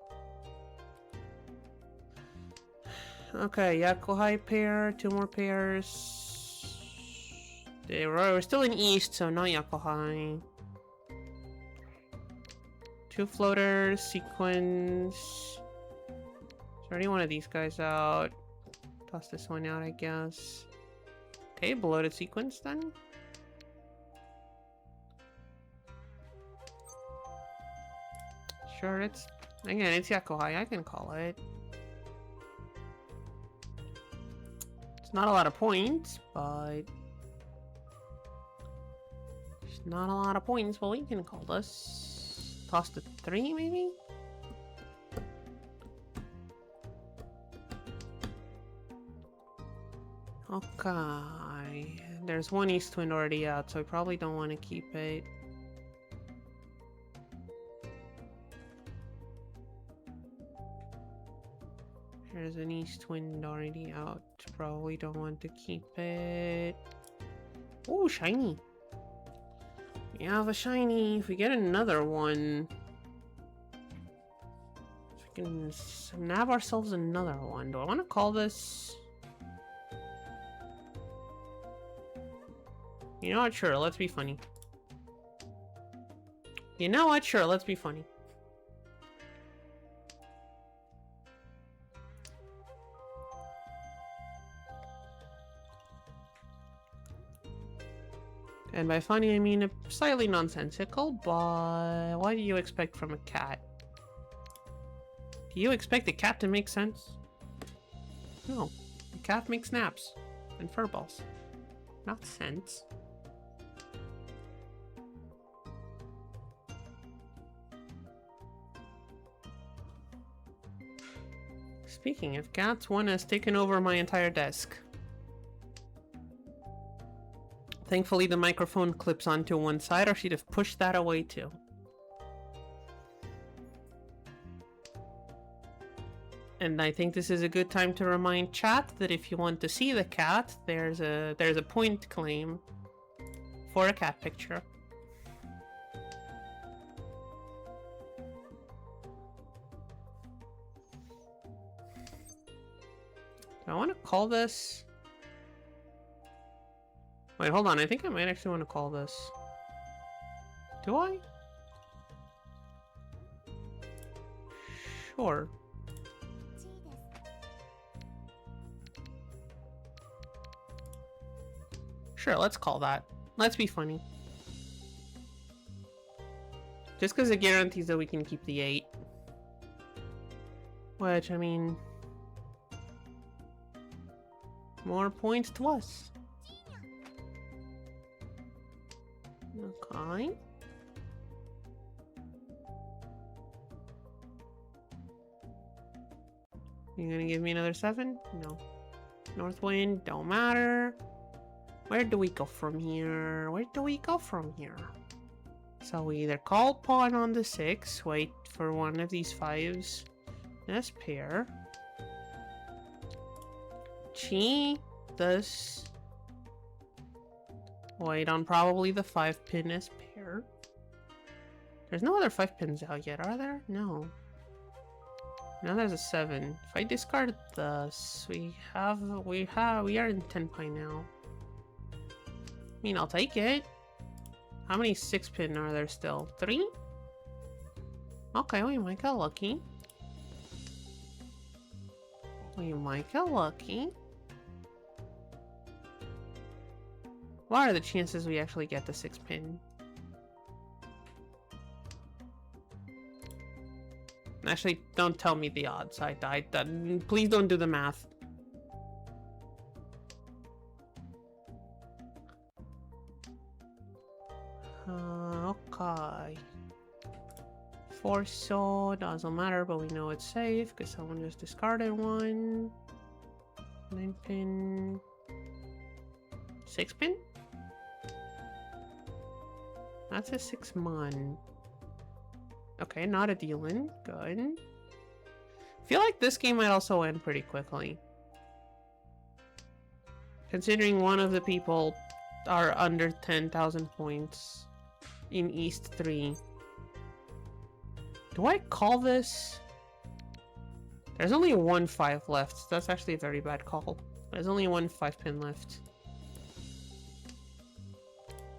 Okay, Yakuhai pair, 2 more pairs. We're still in East, so no Yakuhai. 2 floaters, sequence. Is already one of these guys out. Toss this one out, I guess. Okay, bloated sequence then. Sure, it's Yakuhai, I can call it. It's not a lot of points, but it's not a lot of points, but we can call this. Toss the 3 maybe? Okay, there's one East Twin already out, so I probably don't want to keep it. There's an East Twin already out, probably don't want to keep it. Oh, shiny! We have a shiny. If we get another one, we can nab ourselves another one. Do I want to call this? You know what? Sure, let's be funny. You know what? Sure, let's be funny. And by funny, I mean slightly nonsensical, but what do you expect from a cat? Do you expect a cat to make sense? No. A cat makes naps and furballs. Not sense. Speaking of cats, one has taken over my entire desk. Thankfully, the microphone clips onto one side, or she'd have pushed that away too. And I think this is a good time to remind chat that if you want to see the cat, there's a point claim for a cat picture. I want to call this... Wait, hold on. I think I might actually want to call this. Do I? Sure. Sure, let's call that. Let's be funny. Just because it guarantees that we can keep the 8. Which, I mean... more points to us. Okay. You gonna give me another 7? No. North wind, don't matter. Where do we go from here? Where do we go from here? So we either call pawn on the 6, wait for one of these 5s. This pair. Chi this. Wait on probably the 5 pin as pair. There's no other 5 pins out yet, are there? No. Now there's a 7. If I discard this, we are in 10 pie now. I mean, I'll take it. How many 6 pin are there still? 3? Okay, we might get lucky. We might get lucky. What are the chances we actually get the 6 pin? Actually, don't tell me the odds. Please don't do the math. Okay. 4 so doesn't matter, but we know it's safe because someone just discarded one. 9 pin. 6 pin? That's a 6 mon. Okay, not a deal-in. Good. I feel like this game might also end pretty quickly. Considering one of the people are under 10,000 points in East 3. Do I call this? There's only one 5 left. That's actually a very bad call. There's only one 5 pin left.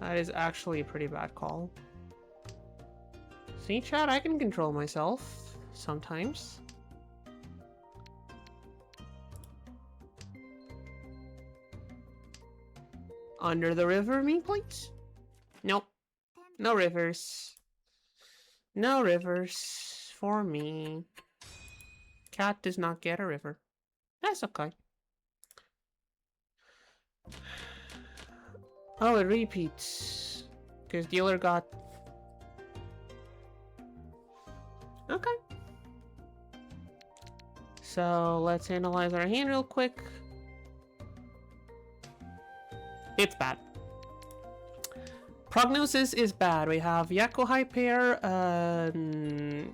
That is actually a pretty bad call. See, chat, I can control myself. Sometimes. Under the river, me, please? Nope. No rivers. No rivers for me. Cat does not get a river. That's okay. Oh, it repeats. Because dealer got... Okay. So, let's analyze our hand real quick. It's bad. Prognosis is bad. We have Yakuhai pair,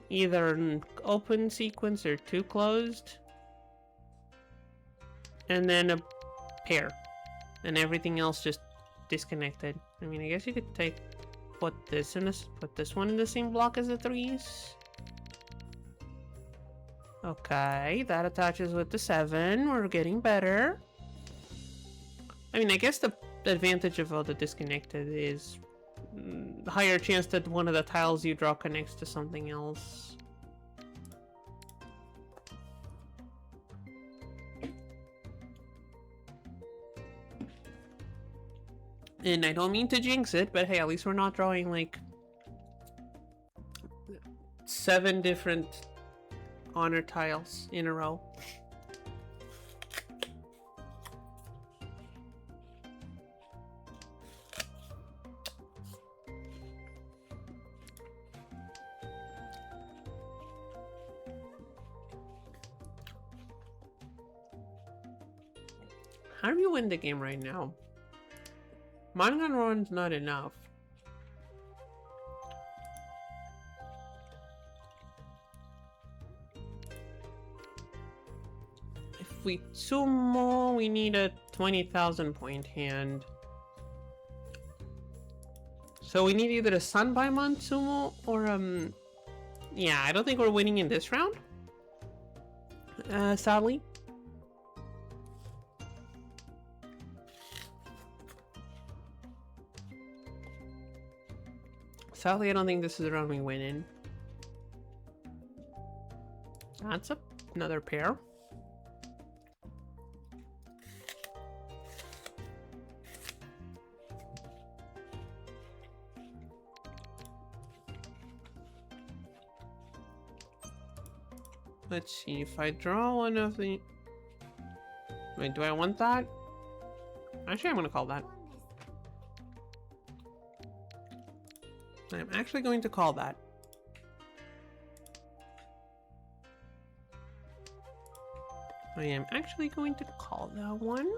either an open sequence or 2 closed. And then a pair. And everything else just disconnected. I mean, I guess you could put this one in the same block as the 3s. Okay, that attaches with the 7. We're getting better. I mean, I guess the advantage of all the disconnected is higher chance that one of the tiles you draw connects to something else. And I don't mean to jinx it, but hey, at least we're not drawing like 7 different honor tiles in a row. How do you win the game right now? Manga run's not enough. If we sumo, we need a 20,000 point hand. So we need either a Sun by Month sumo or yeah, I don't think we're winning in this round. Sadly. Sadly, I don't think this is the round we win in. That's another pair. Let's see, if I draw one of the... Wait, do I want that? Actually, I'm gonna call that. I'm actually going to call that. I am actually going to call that one.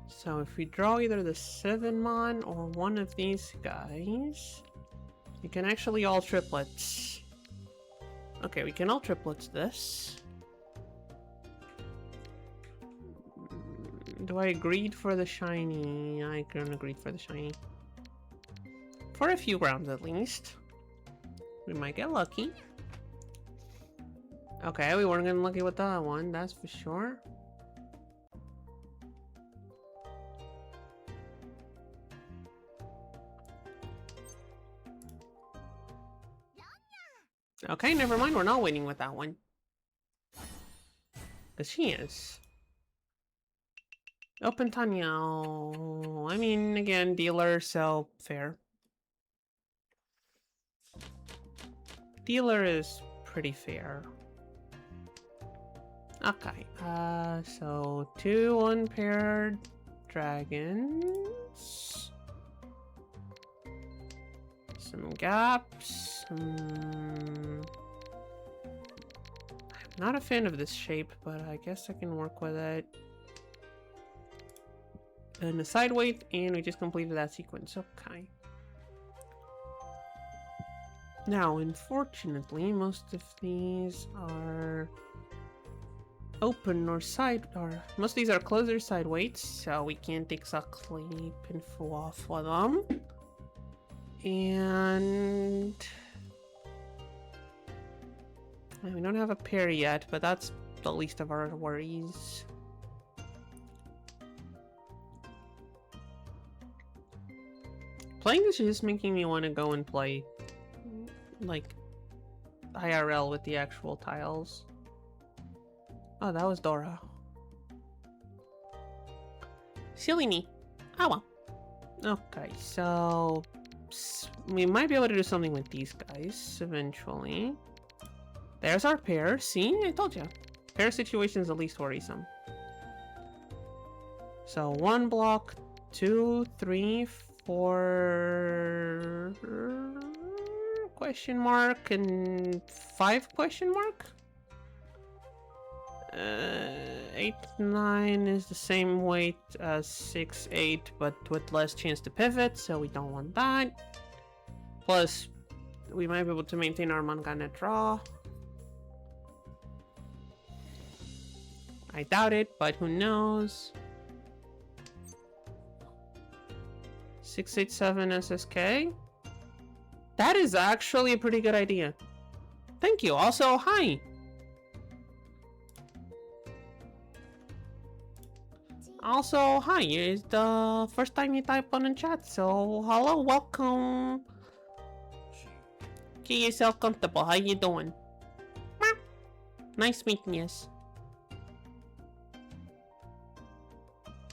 So if we draw either the 7-mon or one of these guys, we can actually all triplets. Okay, we can all triplets this. Do I agreed for the shiny? I can agree for the shiny. For a few rounds at least. We might get lucky. Okay, we weren't getting lucky with that one, that's for sure. Okay, never mind, we're not winning with that one. Because she is. Open Tanya. I mean, again, dealer, so fair. Dealer is pretty fair. Okay, so 2 unpaired dragons. Some gaps. I'm not a fan of this shape, but I guess I can work with it. And a side weight, and we just completed that sequence. Okay. Now, unfortunately, most of these are open or side, or most of these are closer side weights, so we can't exactly pinfo off with them. And we don't have a pair yet, but that's the least of our worries. Playing this is just making me want to go and play, like, IRL with the actual tiles. Oh, that was Dora. Silly me. Oh well. Okay, so... we might be able to do something with these guys eventually. There's our pair. See? I told you. Pair situation is the least worrisome. So 1 block, 2, 3, 4... question mark and 5 question mark? 8, 9 is the same weight as 6, 8, but with less chance to pivot, so we don't want that. Plus, we might be able to maintain our manga net draw. I doubt it, but who knows? 687 SSK? That is actually a pretty good idea. Thank you. Also, hi! Also, hi, it's the first time you type on the chat, so hello, welcome. Get yourself comfortable, how you doing? Nice meeting you.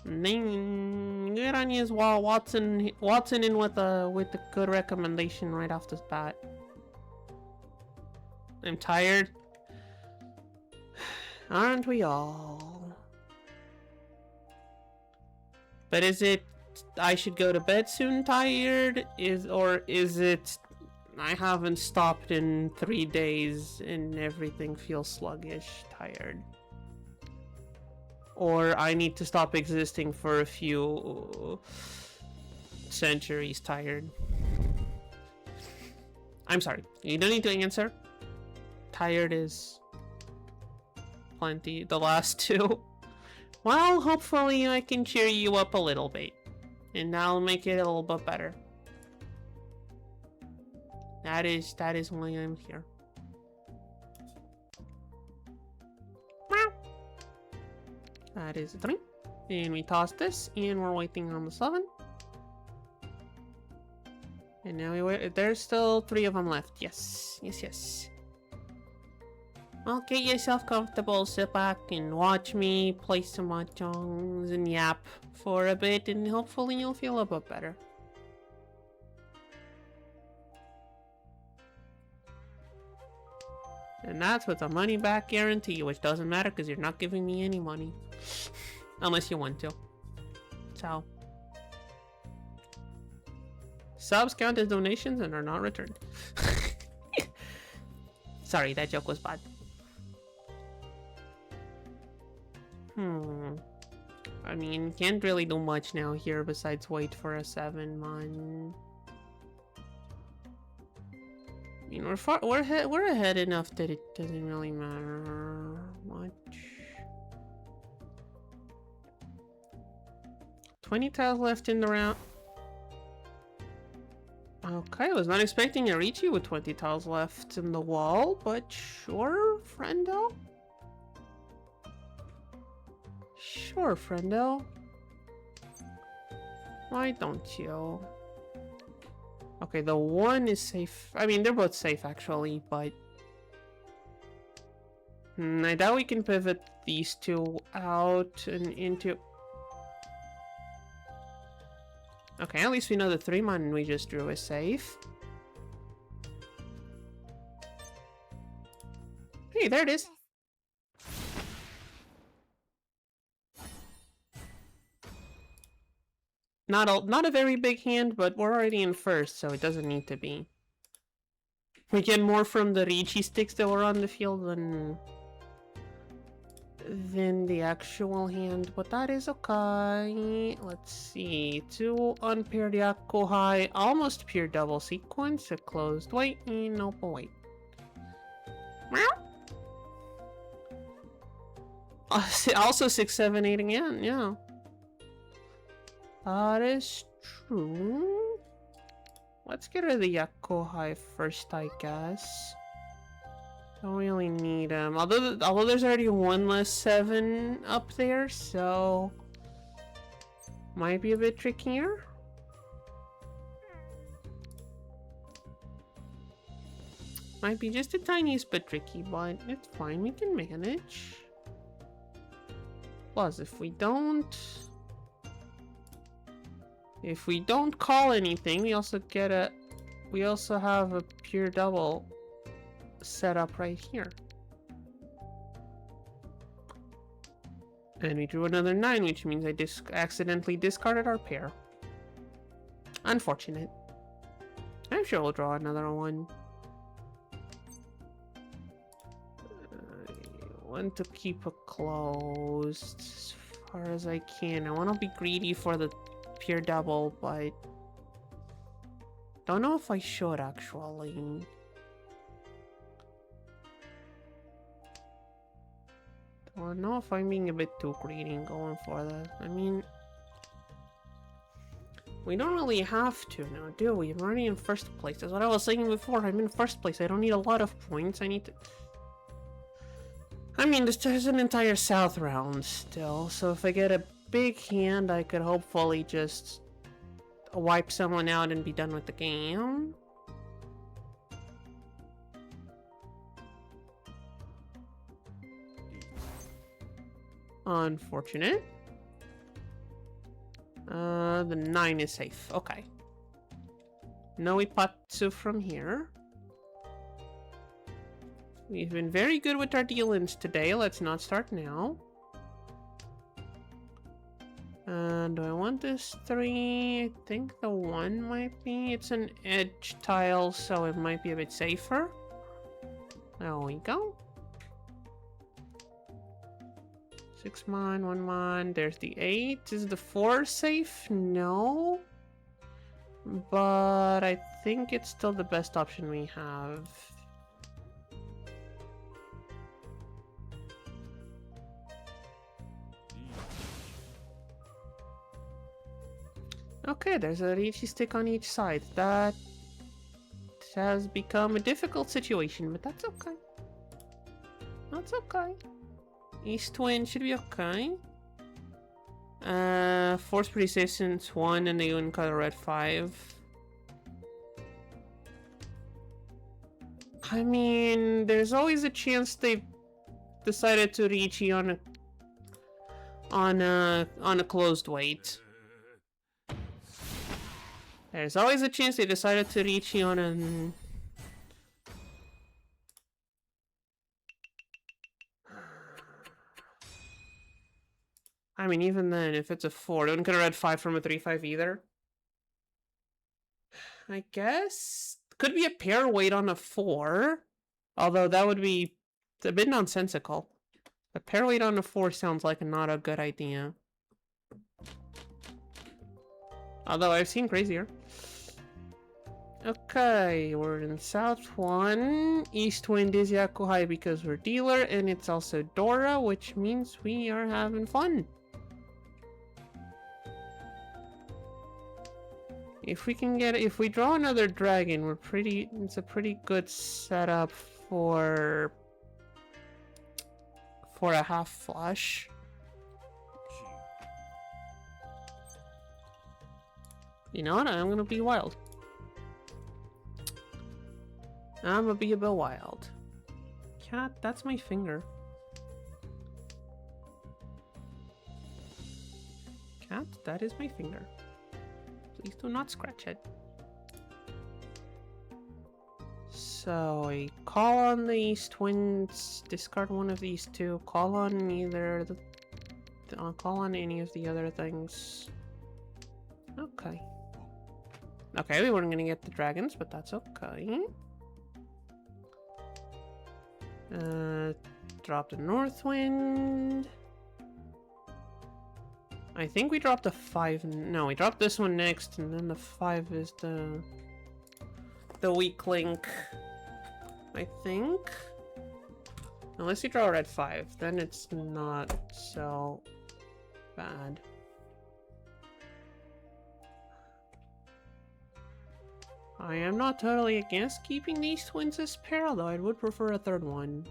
Good on you as well, Watson in with a good recommendation right off the bat. I'm tired. Aren't we all? But is it I should go to bed soon tired? Or is it I haven't stopped in 3 days and everything feels sluggish tired? Or I need to stop existing for a few centuries tired? I'm sorry, you don't need to answer. Tired is plenty. The last 2. Well, hopefully I can cheer you up a little bit. And that'll make it a little bit better. That is why I'm here. That is a 3. And we toss this, and we're waiting on the 7. And now we wait. There's still 3 of them left. Yes. Yes, yes. Well, get yourself comfortable, sit back and watch me play some mahjongs and yap for a bit, and hopefully you'll feel a bit better. And that's with a money back guarantee, which doesn't matter because you're not giving me any money. Unless you want to. So. Subs count as donations and are not returned. Sorry, that joke was bad. I mean, can't really do much now here besides wait for a 7-man. I mean, we're ahead enough that it doesn't really matter much. 20 tiles left in the round. Okay, I was not expecting a Ricci with 20 tiles left in the wall, but sure, friendo. Sure, friendo. Why don't you? Okay, the 1 is safe. I mean, they're both safe, actually, but... I doubt we can pivot these 2 out and into... Okay, at least we know the 3-man we just drew is safe. Hey, there it is. Not a very big hand, but we're already in first, so it doesn't need to be. We get more from the Ricci sticks that were on the field than the actual hand, but that is okay. Let's see. 2 unpaired Yakuhai, almost pure double sequence, a closed wait, and open wait. Meow. Also 6, 7, 8 again, yeah. That is true. Let's get rid of the Yakuhai first, I guess. Don't really need him. Although there's already 1 less 7 up there, so... might be a bit trickier. Might be just the tiniest bit tricky, but it's fine. We can manage. Plus, if we don't call anything, we also have a pure double set up right here. And we drew another 9, which means I accidentally discarded our pair. Unfortunate. I'm sure we'll draw another one. I want to keep it closed as far as I can. I want to be greedy for the pure double, but don't know if I should actually. Don't know if I'm being a bit too greedy and going for that. I mean, we don't really have to now, do we? I'm already in first place. That's what I was saying before. I'm in first place. I don't need a lot of points. I need to... I mean, there's an entire South round still, so if I get a big hand, I could hopefully just wipe someone out and be done with the game. Unfortunate. The 9 is safe. Okay. No Ipatsu from here. We've been very good with our deal-ins today. Let's not start now. Do I want this 3? I think the 1 might be. It's an edge tile, so it might be a bit safer. There we go. 6 mon, 1 mon. There's the 8. Is the 4 safe? No. But I think it's still the best option we have. Okay, there's a Ricci stick on each side. That has become a difficult situation, but that's okay. That's okay. East twin should be okay. Force Persistence 1 and they wouldn't cut a red 5. I mean, there's always a chance they decided to reach you on a closed wait. There's always a chance they decided to reach you on a... I mean, even then, if it's a 4, they wouldn't cut a red 5 from a 3-5 either. I guess... Could be a pair weight on a 4. Although that would be a bit nonsensical. A pair weight on a 4 sounds like not a good idea. Although I've seen crazier. Okay, we're in South 1. East Wind is Yakuhai because we're dealer, and it's also Dora, which means we are having fun. If we draw another dragon, it's a pretty good setup for a half flush. You know what? I'm gonna be wild. I'm gonna be a bit wild. Cat, that's my finger. Cat, that is my finger. Please do not scratch it. So, I call on these twins, discard one of these two, call on either the... call on any of the other things. Okay. Okay, we weren't gonna get the dragons, but that's okay. Drop the North Wind. I think we dropped a 5. No, we dropped this one next, and then the 5 is the weak link. I think. Unless you draw a red 5, then it's not so bad. I am not totally against keeping these twins as pair, though I would prefer a third one.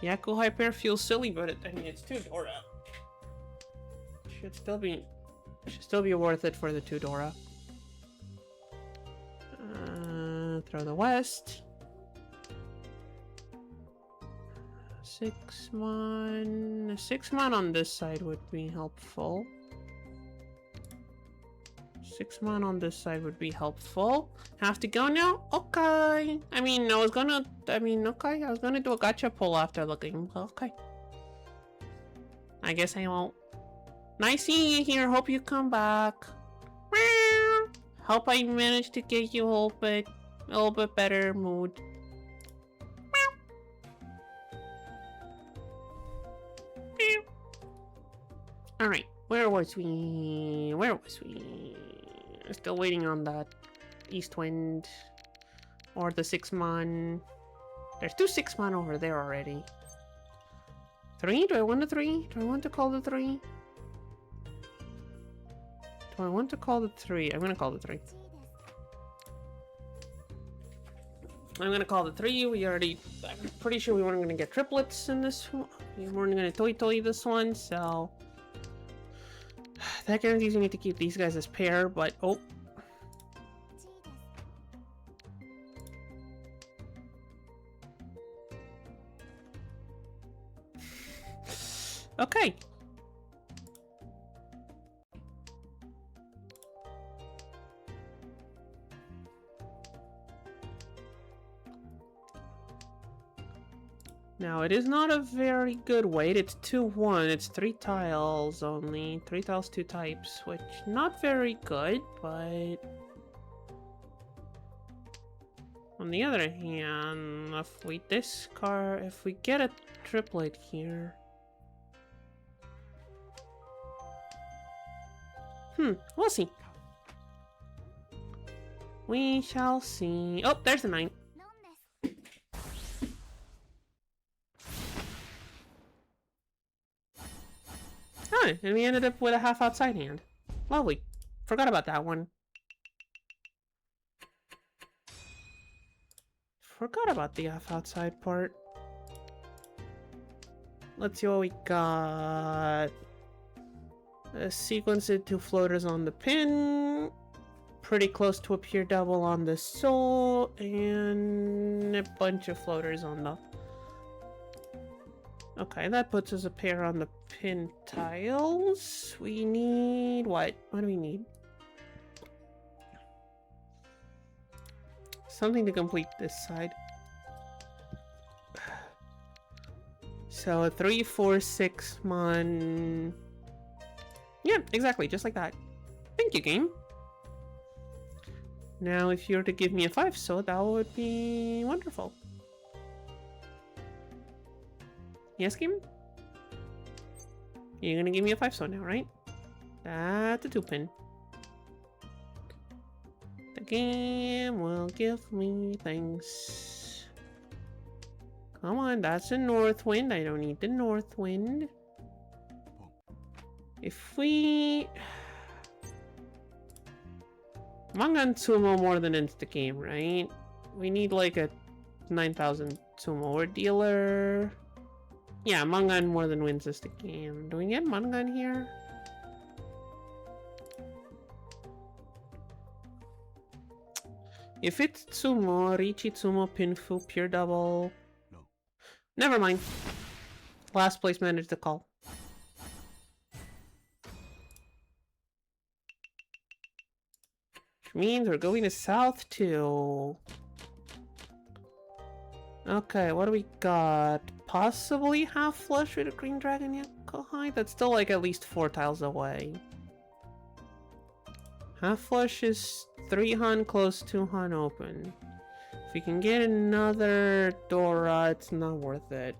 Yakuhai pair feels silly, but I mean, it's 2 Dora. Should still be worth it for the 2 Dora. Throw the West. 6-mon. 6-mon on this side would be helpful. 6-mon on this side would be helpful. Have to go now? Okay. I mean, I was gonna do a gotcha pull after looking. Okay. I guess I won't. Nice seeing you here. Hope you come back. Hope I managed to get you a little bit better mood. Alright. Where was we? Still waiting on that East Wind. Or the 6-mon. There's 2 6-mon over there already. 3? Do I want the 3? Do I want to call the 3? Do I want to call the 3? I'm gonna call the 3. I'm gonna call the 3. I'm pretty sure we weren't gonna get triplets in this one. We weren't gonna toy this one, so... That guarantees me to keep these guys as pair, but... Oh. Okay. Now, it is not a very good weight. It's 2-1. It's 3 tiles only. 3 tiles, 2 types, which not very good, but... On the other hand, if we get a triplet here... We'll see. We shall see. Oh, there's the 9. Oh, and we ended up with a half outside hand. Lovely. Forgot about that one. Forgot about the half outside part. Let's see what we got. Sequence it to floaters on the pin. Pretty close to a pure double on the soul. And a bunch of floaters on the... Okay, that puts us a pair on the pin tiles. We need... what? What do we need? Something to complete this side. So a 3, 4, 6 mon... Yeah, exactly, just like that. Thank you, game. Now, if you were to give me a 5 so that would be wonderful. Yes, game? You're gonna give me a 5 so now, right? That's a 2 pin. The game will give me things. Come on, that's a north wind. I don't need the north wind. If we... Mangan Sumo more than ends the game, right? We need like a 9,000 Sumo or dealer. Yeah, Mangan more than wins us the game. Do we get Mangan here? If it's Tsumo, Richi Tsumo, Pinfu, pure double. No. Never mind. Last place managed the call. Which means we're going to south too. Okay, what do we got? Possibly half flush with a green dragon Yakuhai? That's still like at least 4 tiles away. Half flush is 3 Han close, 2 Han open. If we can get another Dora, it's not worth it.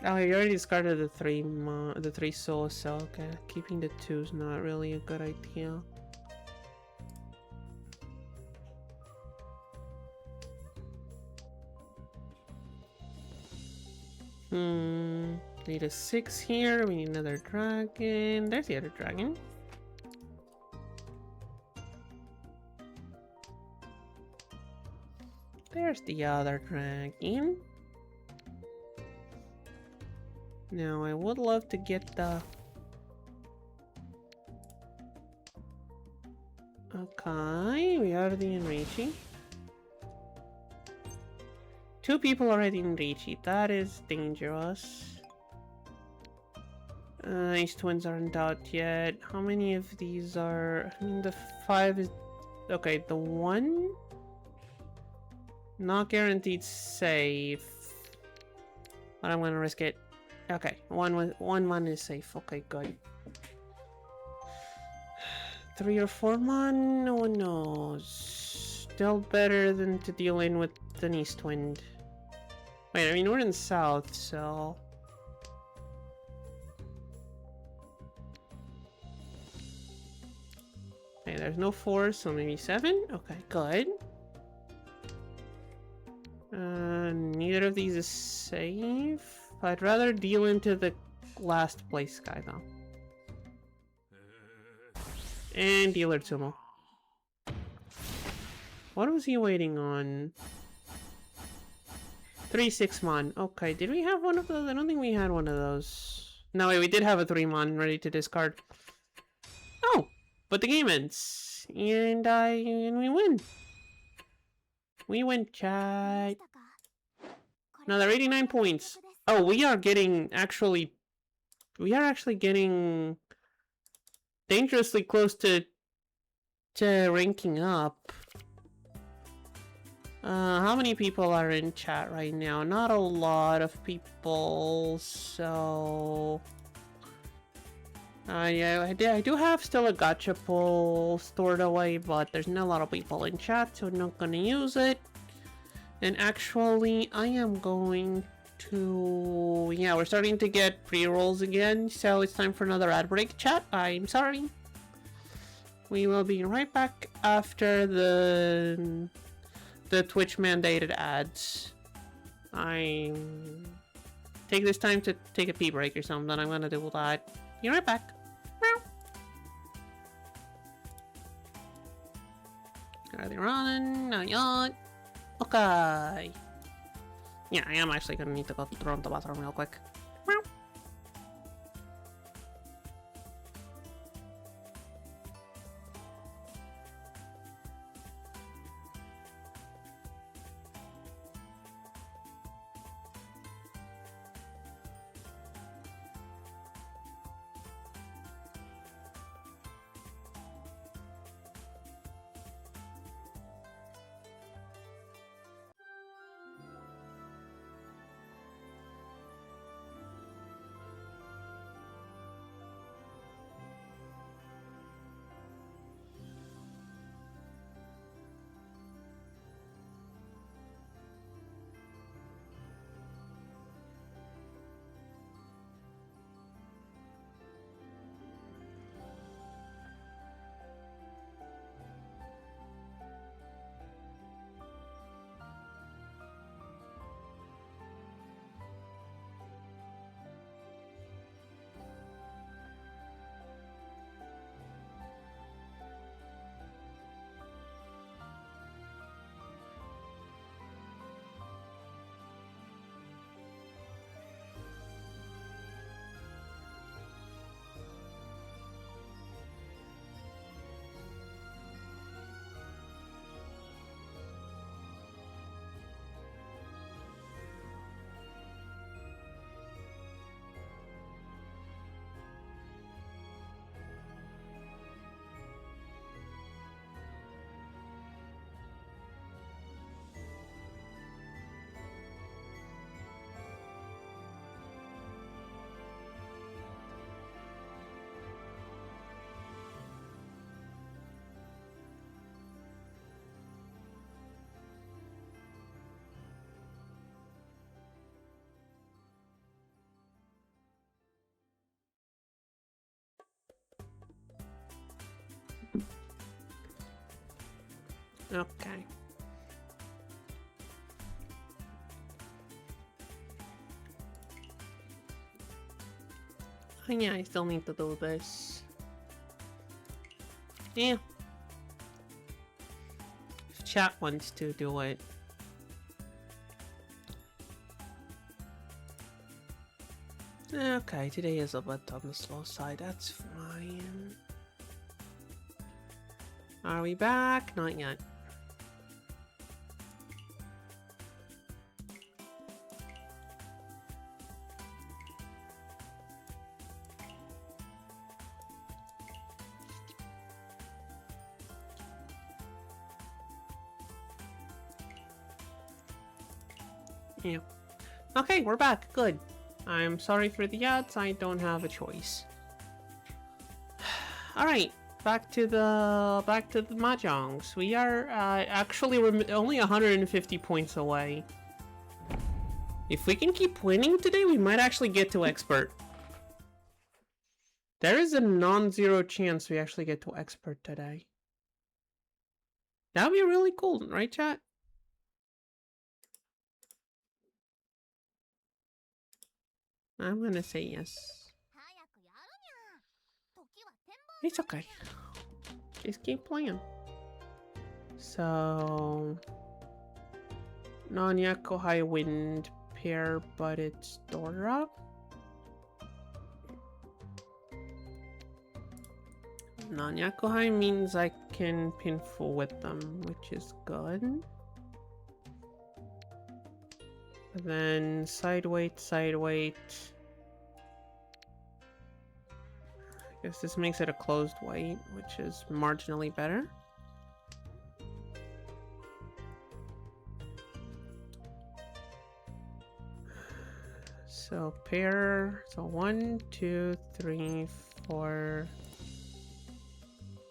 Oh, you already discarded the 3 souls, so okay. Keeping the 2 is not really a good idea. Need a 6 here. We need another dragon. There's the other dragon. There's the other dragon. Now, I would love to get the... Okay, we are the Enrichi. 2 people already in Richi. That is dangerous. These twins aren't out yet. How many of these are... I mean, the 5 is... Okay, the 1... Not guaranteed safe. But I'm gonna risk it. Okay, one is safe. Okay, good. 3 or 4 mon? No one knows. Still better than to deal in with an east wind. Wait, I mean, we're in south, so... Okay, there's no 4, so maybe 7? Okay, good. Neither of these is safe. I'd rather deal into the last place guy, though. And dealer Tsumo. What was he waiting on? 3-6 mon. Okay, did we have one of those? I don't think we had one of those. No, wait, we did have a 3 mon ready to discard. Oh, but the game ends. And we win. We win, chat. Another 89 points. Oh, we are actually getting dangerously close to ranking up. How many people are in chat right now? Not a lot of people, so... yeah, I do have still a gacha pull stored away, but there's not a lot of people in chat, so I'm not gonna use it. And actually, I am going to... Yeah, we're starting to get pre-rolls again, so it's time for another ad break, chat. I'm sorry. We will be right back after the Twitch mandated ads. I take this time to take a pee break or something. I'm gonna do that. Be right back. Are they running? Not yet. Okay. Yeah, I am actually gonna need to go run to the bathroom real quick. Meow. Okay. Oh, yeah, I still need to do this. Yeah. If chat wants to do it. Okay, today is a bit on the slow side. That's fine. Are we back? Not yet. Yeah. Okay, we're back. Good. I'm sorry for the ads. I don't have a choice. All right, back to the mahjongs. We are actually only 150 points away. If we can keep winning today, we might actually get to expert. There is a non-zero chance we actually get to expert today. That'd be really cool, right, chat? I'm gonna say yes. It's okay. Just keep playing. So... non-Yako high wind pair, but it's Dora. Non-Yako high means I can pinfall with them, which is good. And then side weight, side weight. I guess this makes it a closed weight, which is marginally better. So pair, so 1, 2, 3, 4.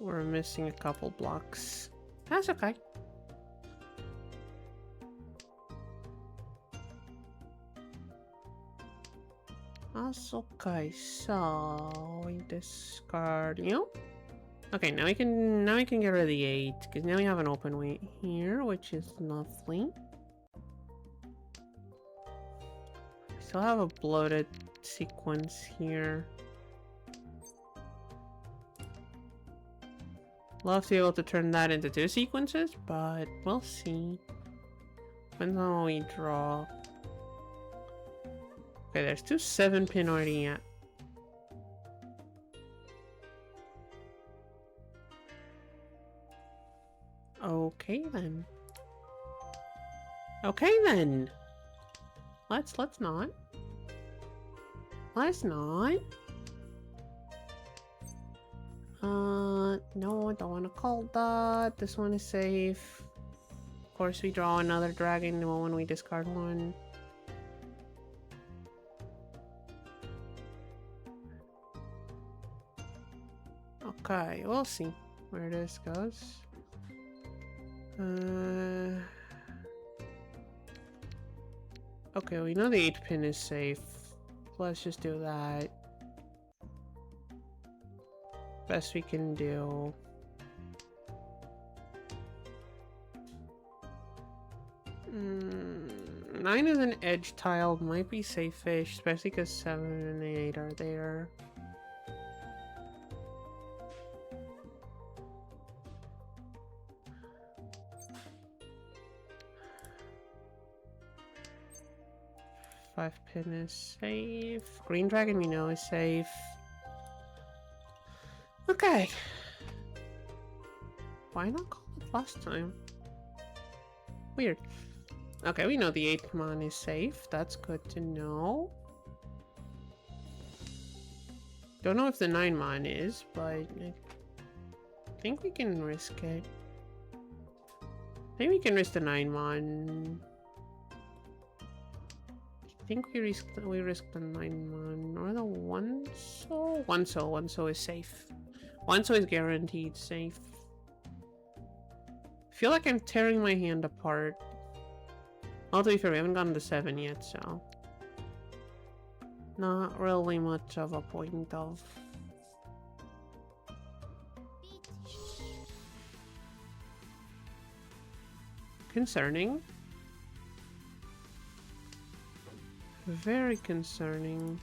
We're missing a couple blocks. That's okay. That's okay. So we discard you. Okay, now we can get rid of the 8 because now we have an open weight here, which is lovely. Still have a bloated sequence here. Love to be able to turn that into 2 sequences, but we'll see. Depends on what we draw. Okay, there's 2 7-pin already yet. Okay then. Okay then. Let's not. Let's not. No, I don't want to call that. This one is safe. Of course, we draw another dragon the moment we discard one. Okay, we'll see where this goes. Okay, we know the 8-pin is safe. Let's just do that. Best we can do. Nine is an edge tile, might be safe-ish, especially because 7 and 8 are there. Five-pin is safe. Green dragon we know is safe. Okay. Why not call it last time? Weird. Okay, we know the 8th mon is safe. That's good to know. Don't know if the 9 mon is, but I think we can risk it. I think we can risk the 9 mon. I think we risk the 9 mon or the 1-so. 1-so is safe. 1-so is guaranteed safe. I feel like I'm tearing my hand apart. Well, to be fair, we haven't gotten to 7 yet, so not really much of a point of. Concerning. Very concerning.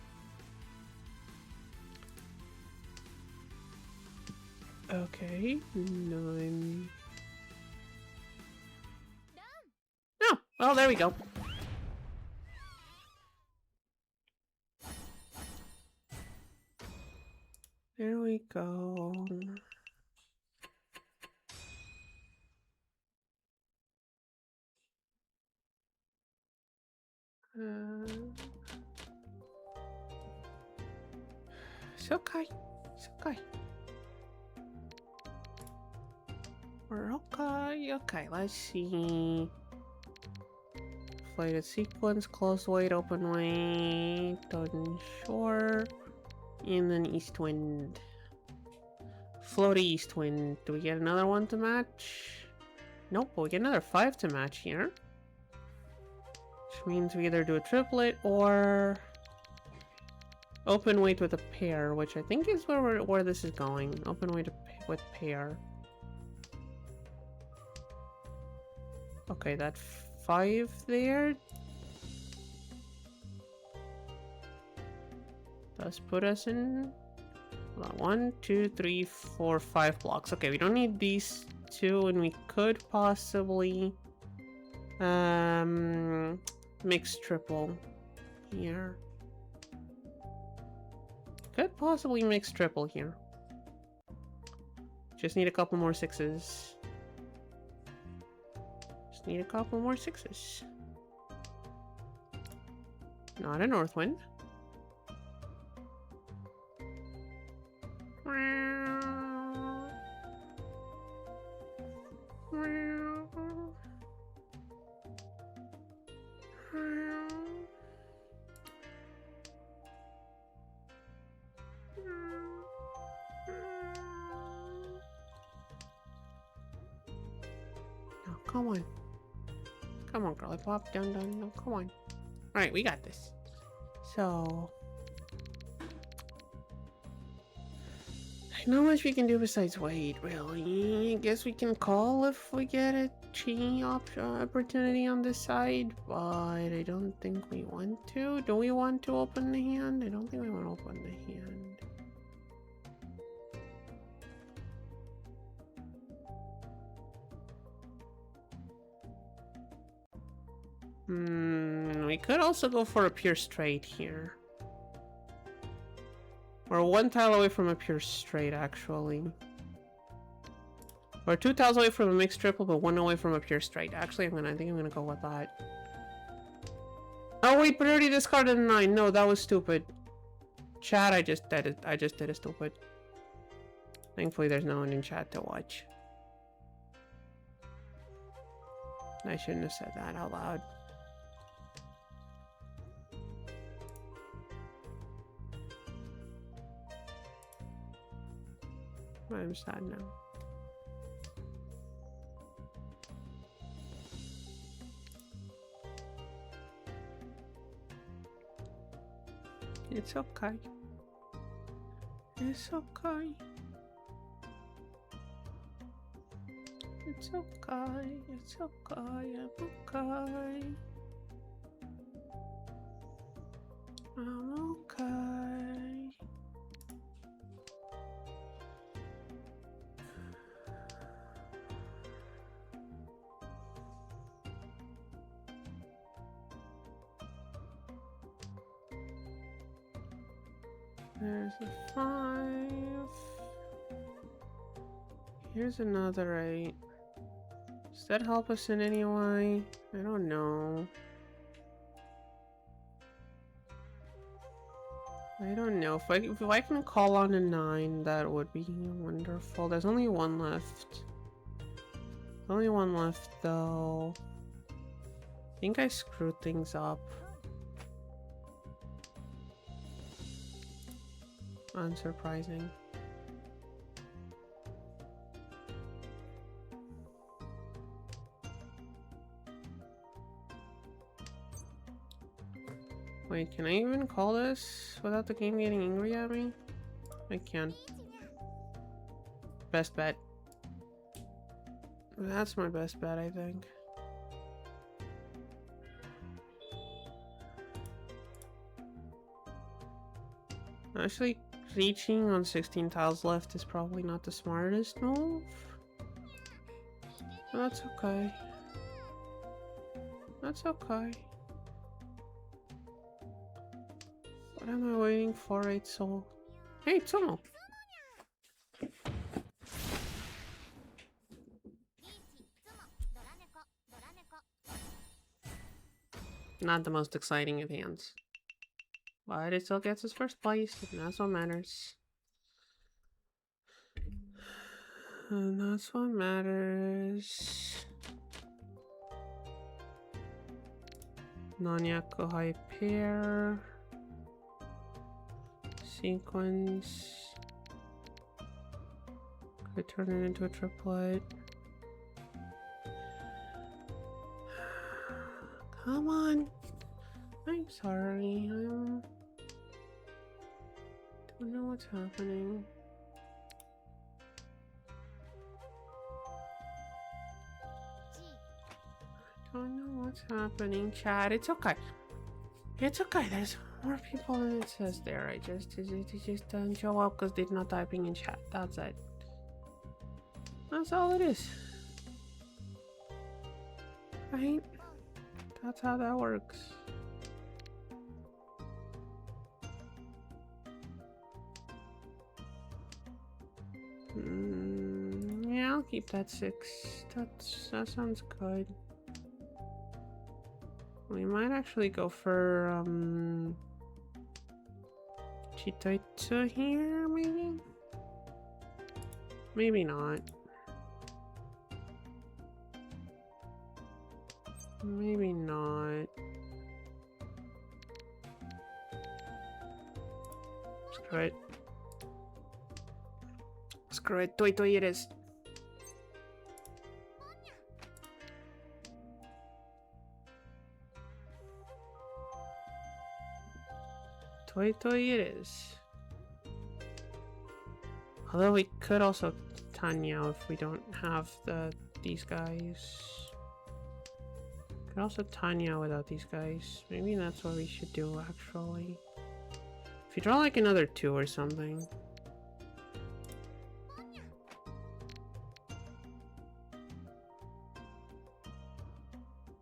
Okay, 9. Oh, well, there we go. There we go. It's okay. It's okay. We're okay. Okay, let's see. Inflated sequence, closed weight, open weight, onshore, and then east wind. Floaty east wind. Do we get another one to match? Nope, but we get another 5 to match here. Which means we either do a triplet or open weight with a pair, which I think is where this is going. Open weight with pair. Okay, that 5 there does put us in 1, 2, 3, 4, 5 blocks. Okay, we don't need these 2, and we could possibly mix triple here. Could possibly mix triple here. Just need a couple more 6s. Just need a couple more 6s. Not a north wind. Come on. Come on, girly pop. Dun dun. No, come on. Alright, we got this. So, not much we can do besides wait, really. I guess we can call if we get a chi opportunity on this side, but I don't think we want to. Do we want to open the hand? I don't think we want to open the hand. We could also go for a pure straight here. We're 1 tile away from a pure straight, actually. We're 2 tiles away from a mixed triple, but 1 away from a pure straight. Actually, I think I'm gonna go with that. Oh wait, but I already discarded a 9. No, that was stupid. Chat, I just did it stupid. Thankfully, there's no one in chat to watch. I shouldn't have said that out loud. I'm sad now. It's okay. It's okay. It's okay. It's okay. I'm okay. I'm okay. There's a 5. Here's another 8. Does that help us in any way? I don't know. I don't know. If I can call on a 9, that would be wonderful. There's only 1 left. Only 1 left, though. I think I screwed things up. Unsurprising. Wait, can I even call this without the game getting angry at me? I can. Best bet. That's my best bet, I think. Actually, reaching on 16 tiles left is probably not the smartest move. But that's okay. That's okay. What am I waiting for, 8 soul? Hey, Tsumo! Not the most exciting of hands. But it still gets his first place, and that's what matters. And that's what matters. Nonyaku high pair. Sequence. Could turn it into a triplet. Come on. I'm sorry. Don't know what's happening. Don't know what's happening, chat. It's okay. It's okay. There's more people than it says there. It just doesn't show up because they're not typing in chat. That's it. That's all it is. Right? That's how that works. Yeah, I'll keep that 6. That sounds good. We might actually go for Chitoitsu here, maybe? Maybe not. Maybe not. Screw it. Screw it. Toi Toi it is. Toi Toi it is. Although we could also Tanya if we don't have these guys. Could also Tanya without these guys. Maybe that's what we should do actually. If you draw like another 2 or something.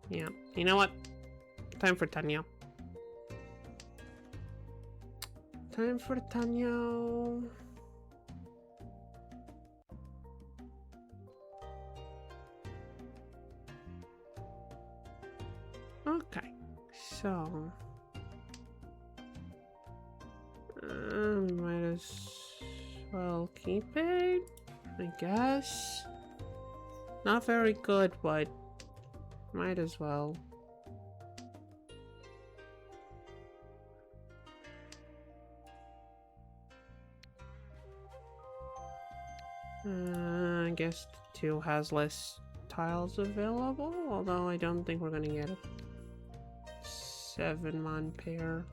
Yeah, you know what? Time for Tanya. Time for Tanya. Okay, so might as well keep it, I guess. Not very good, but might as well. I guess 2 has less tiles available, although I don't think we're gonna get a 7-man pair.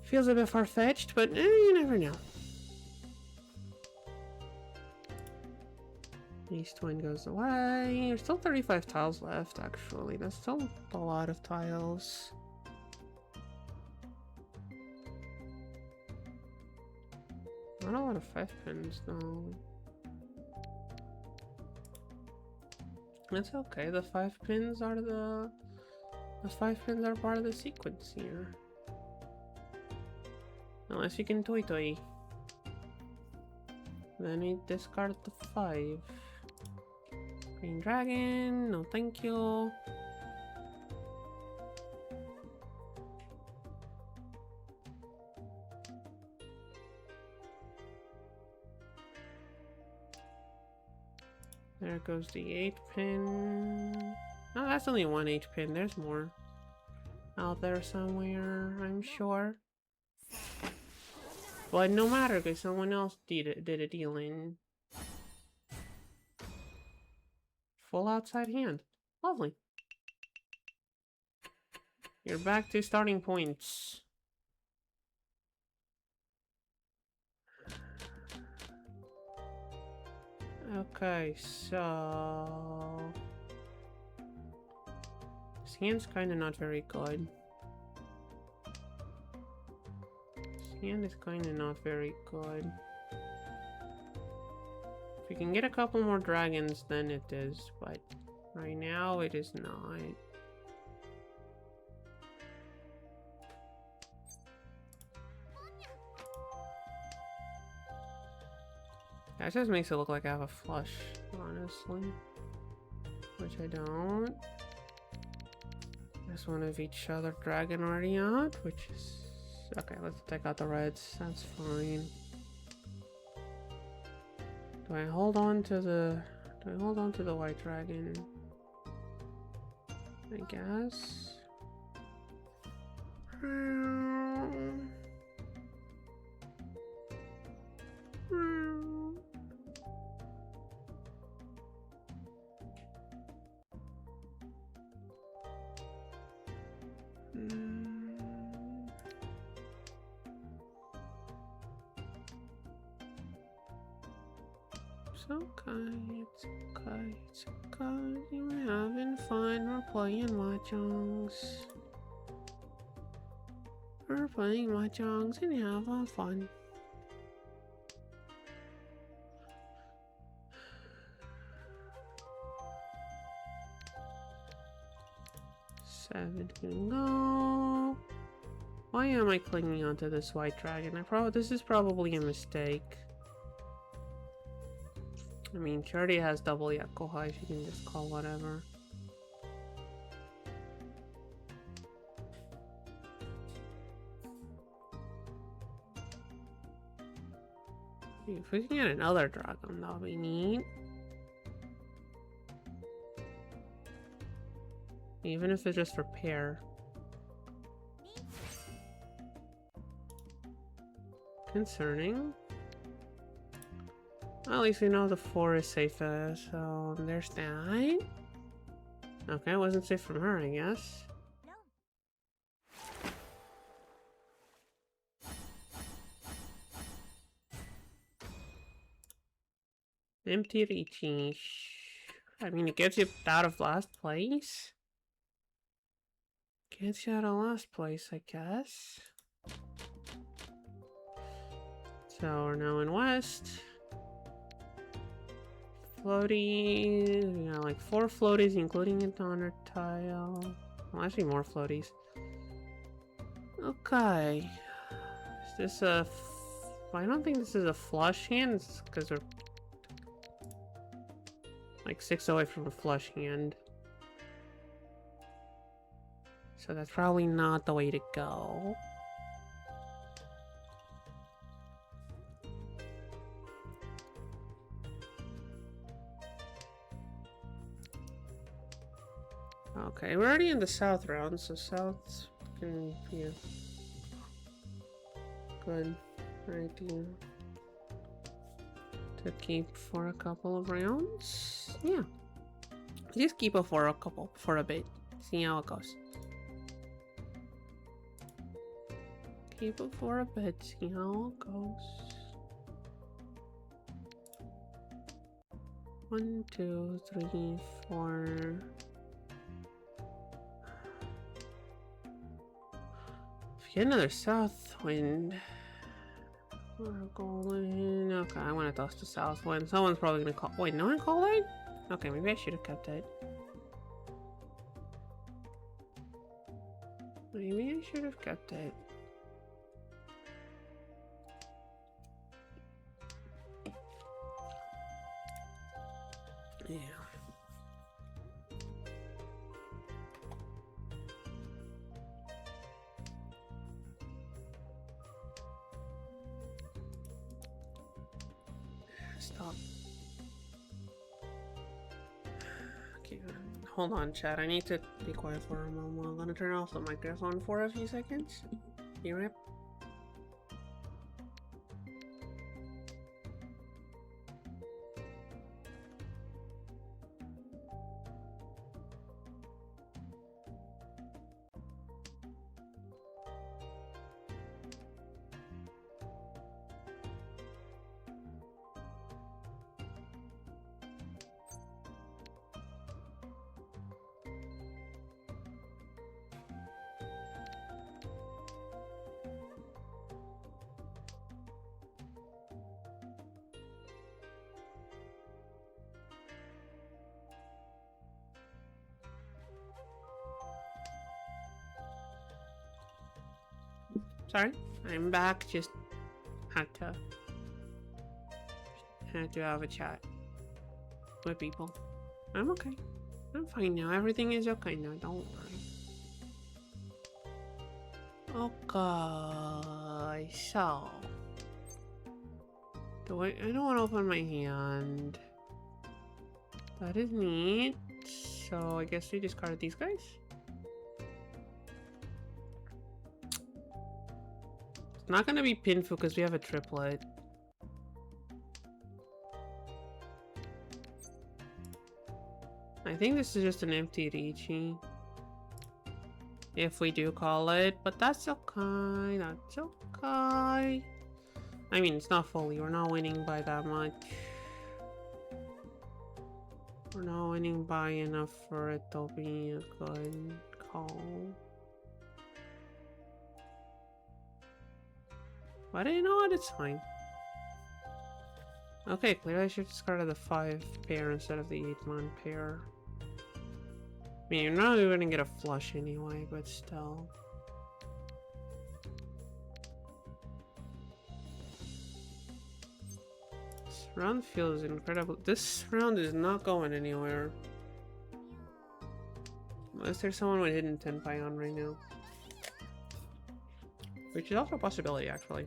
Feels a bit far-fetched, but you never know. East wind goes away. There's still 35 tiles left, actually. That's still a lot of tiles. Not a lot of 5 pins, though. It's okay. The 5 pins are the 5 pins are part of the sequence here. Unless you can toy toy. Then we discard the 5. Green dragon, no thank you. There goes the 8 pin. Oh, that's only 1 8 pin. There's more out there somewhere, I'm sure. But no matter, because someone else did a deal in. Full outside hand. Lovely. You're back to starting points. Okay, so this hand's kind of not very good. This hand is kind of not very good. If we can get a couple more dragons, then it is, but right now it is not. That just makes it look like I have a flush, honestly. Which I don't. There's one of each other dragon already out, which is... Okay, let's take out the reds. That's fine. Do I hold on to the... Do I hold on to the white dragon? I guess. It's okay, it's okay, it's okay. We're having fun, we're playing mahjongs. We're playing mahjongs and having fun. Seven can go. Why am I clinging onto this white dragon? This is probably a mistake. I mean, she already has double Yakuhai, she can just call whatever. If we can get another dragon, that'll be neat. Even if it's just for pair. Concerning. Well, at least we know the 4 is safe, so there's that. Okay, it wasn't safe from her, I guess. Empty reaching. I mean, it gets you out of last place. Gets you out of last place, I guess. So we're now in West. Floaty, yeah, like 4 floaties, including a donor tile. Well, actually more floaties. Okay. Is this a... I don't think this is a flush hand, because we're like 6 away from a flush hand. So that's probably not the way to go. Okay, we're already in the south round, so south can be a good idea to keep for a couple of rounds. Yeah, just keep it for a bit. See how it goes. Keep it for a bit. See how it goes. 1, 2, 3, 4. If you get another south wind, we're going. Okay, I want to toss the south wind. Someone's probably gonna call. Wait, no one called it? Okay, maybe I should have kept it. Maybe I should have kept it. Yeah. Stop. Okay, hold on, chat. I need to be quiet for a moment. I'm gonna turn off the microphone for a few seconds. You rip? Sorry, I'm back. Just had to have a chat with people. I'm okay. I'm fine now. Everything is okay now. Don't worry. Okay, so I don't want to open my hand. That is neat. So I guess we discarded these guys. Not gonna be Pinfu because we have a triplet. I think this is just an empty Ricci. If we do call it, but that's okay. That's okay. I mean, it's not fully. We're not winning by that much. We're not winning by enough for it to be a good call. But you know what? It's fine. Okay, clearly I should have discarded the 5 pair instead of the 8-man pair. I mean, you're not even gonna get a flush anyway, but still. This round feels incredible. This round is not going anywhere. Unless there's someone with hidden Tenpai on right now. Which is also a possibility, actually.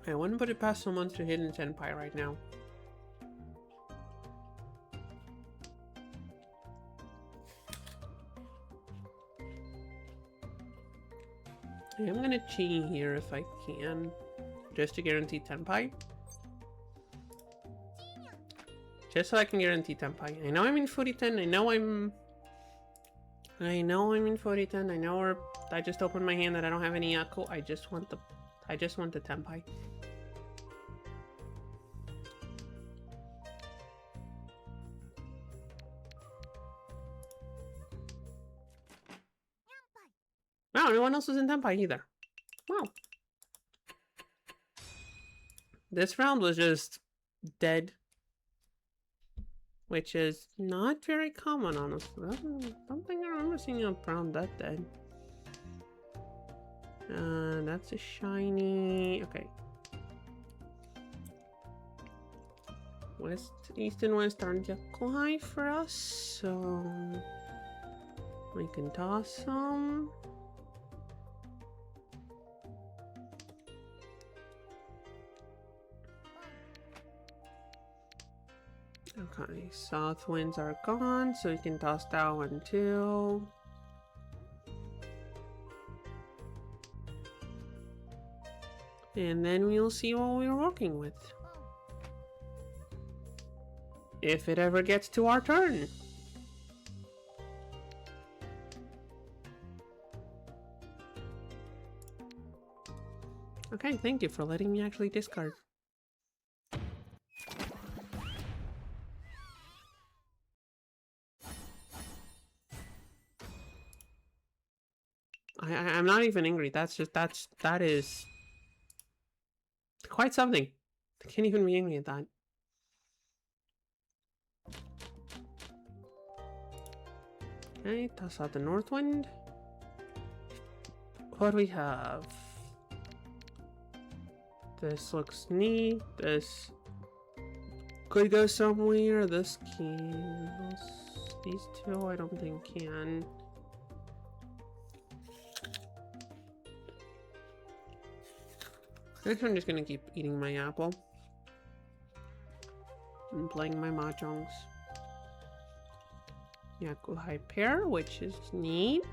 I wouldn't put it past someone to hidden Tenpai right now. I'm gonna cheat here if I can, just to guarantee Tenpai. Just so I can guarantee Tenpai. I know I'm in 40-10, I know I'm in 40-10, I know I just opened my hand that I don't have any Yaku. I just want the Tenpai. Oh, no one else was in Tenpai either. Wow. This round was just dead. Which is not very common, honestly. I don't think I remember seeing a round that dead. That's a shiny. Okay. West, East, and West aren't yet high for us, so we can toss some. Okay, south winds are gone, so we can toss that one too. And then we'll see what we're working with. If it ever gets to our turn. Okay, thank you for letting me actually discard. I'm not even angry. That is quite something. I can't even be angry at that. Okay, toss out the north wind. What do we have? This looks neat. This could go somewhere. This can. These two I don't think can. I think I'm just gonna keep eating my apple. And playing my mahjongs. Yakuhai pair, which is neat.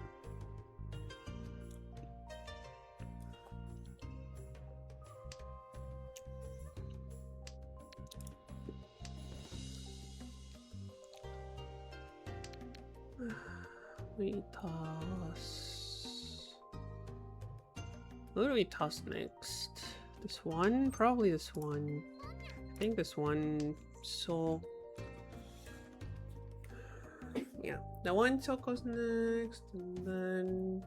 We toss. What do we toss next? This one? Probably this one. I think this one. Soul. Yeah, the one soul goes next, and then.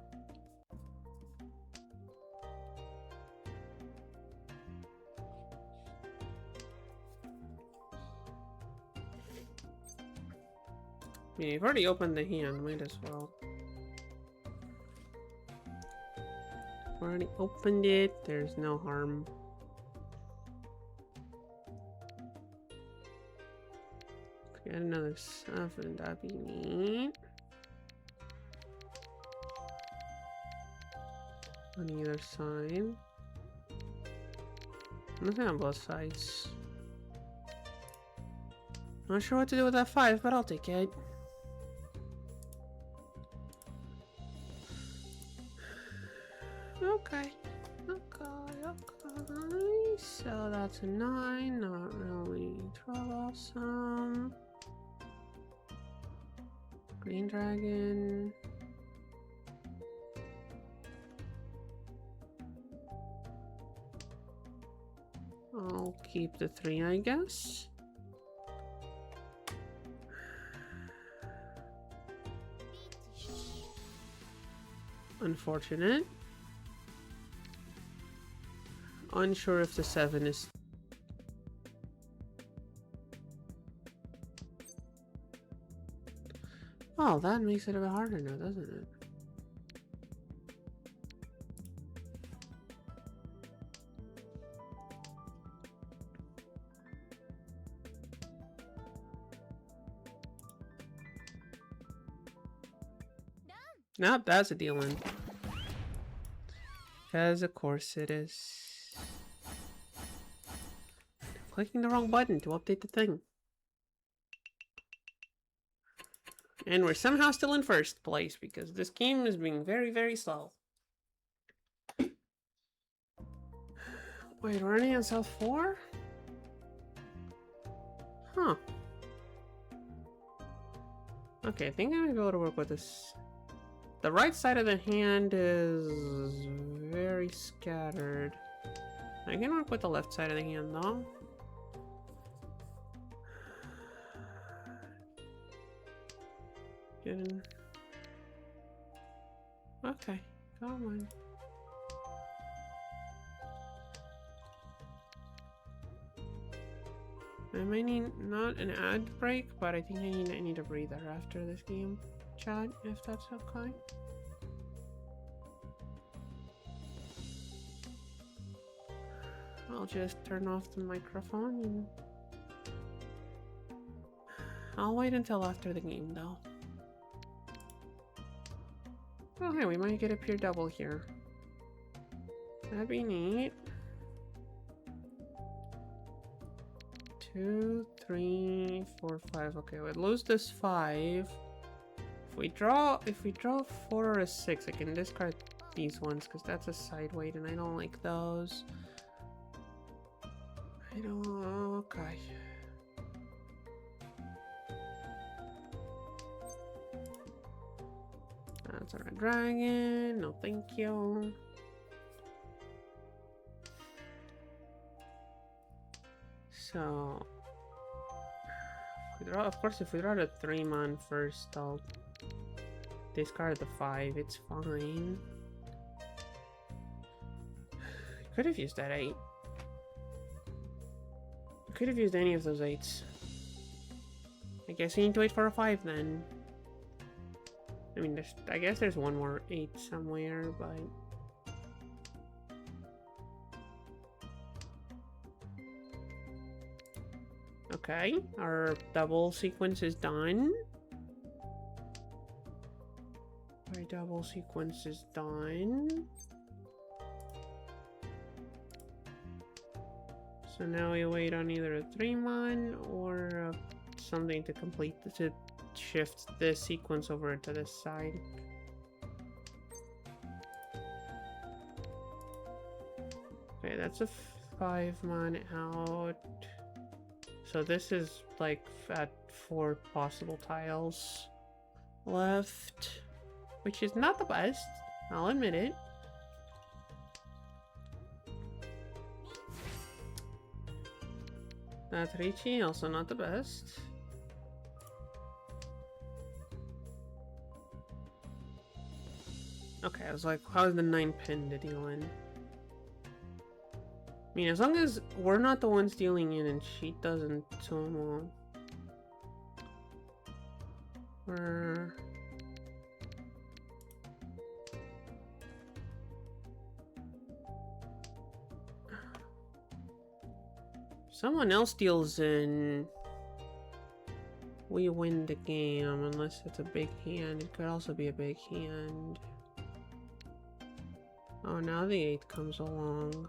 I mean, you've already opened the hand, might as well. Already opened it, there's no harm. Get another 7, that'd be neat. On either side. Nothing on both sides. Not sure what to do with that 5, but I'll take it. Okay. So that's a 9, not really troublesome. Green dragon. I'll keep the 3, I guess. Unfortunate. Unsure if the 7 is... Oh, that makes it a bit harder now, doesn't it? Nope, that's a deal in. Because of course it is. Clicking the wrong button to update the thing. And we're somehow still in first place because this game is being very, very slow. Wait, we're only on South 4? Huh. Okay, I think I'm gonna be able to work with this. The right side of the hand is very scattered. I can work with the left side of the hand though. Good. Okay, Come on. I might need not an ad break, but I think I need a breather after this game, chat, if that's okay. I'll just turn off the microphone and I'll wait until after the game though. Oh hey, we might get a pure double here. That'd be neat. 2, 3, 4, 5. Okay, we'd lose this 5. If we draw 4 or a 6, I can discard these ones because that's a side weight and I don't like those. Okay. That's a red dragon. No, thank you. So, of course, if we draw the 3-man first, I'll discard the 5. It's fine. Could have used that 8. Could have used any of those 8s. I guess you need to wait for a 5 then. I mean, I guess there's one more 8 somewhere, but... Okay, our double sequence is done. Our double sequence is done. So now we wait on either a 3-man or something to complete to shift this sequence over to this side. Okay, that's a 5-man out. So this is like at 4 possible tiles left, which is not the best, I'll admit it. That's Ricci, also not the best. Okay, I was like, how is the 9-pin to deal in? I mean, as long as we're not the ones dealing in and she doesn't, so we're... Someone else deals in, we win the game, unless it's a big hand. It could also be a big hand. Oh, now the 8 comes along.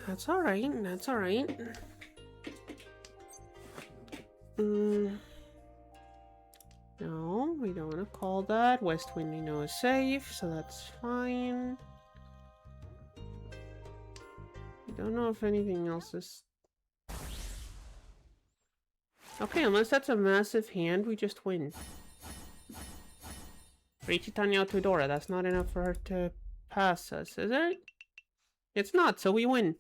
That's alright, that's alright. No, we don't want to call that. West Wind we know is safe, so that's fine. I don't know if anything else is... Okay, unless that's a massive hand, we just win. Richitanya Tudora, that's not enough for her to pass us, is it? It's not, so we win.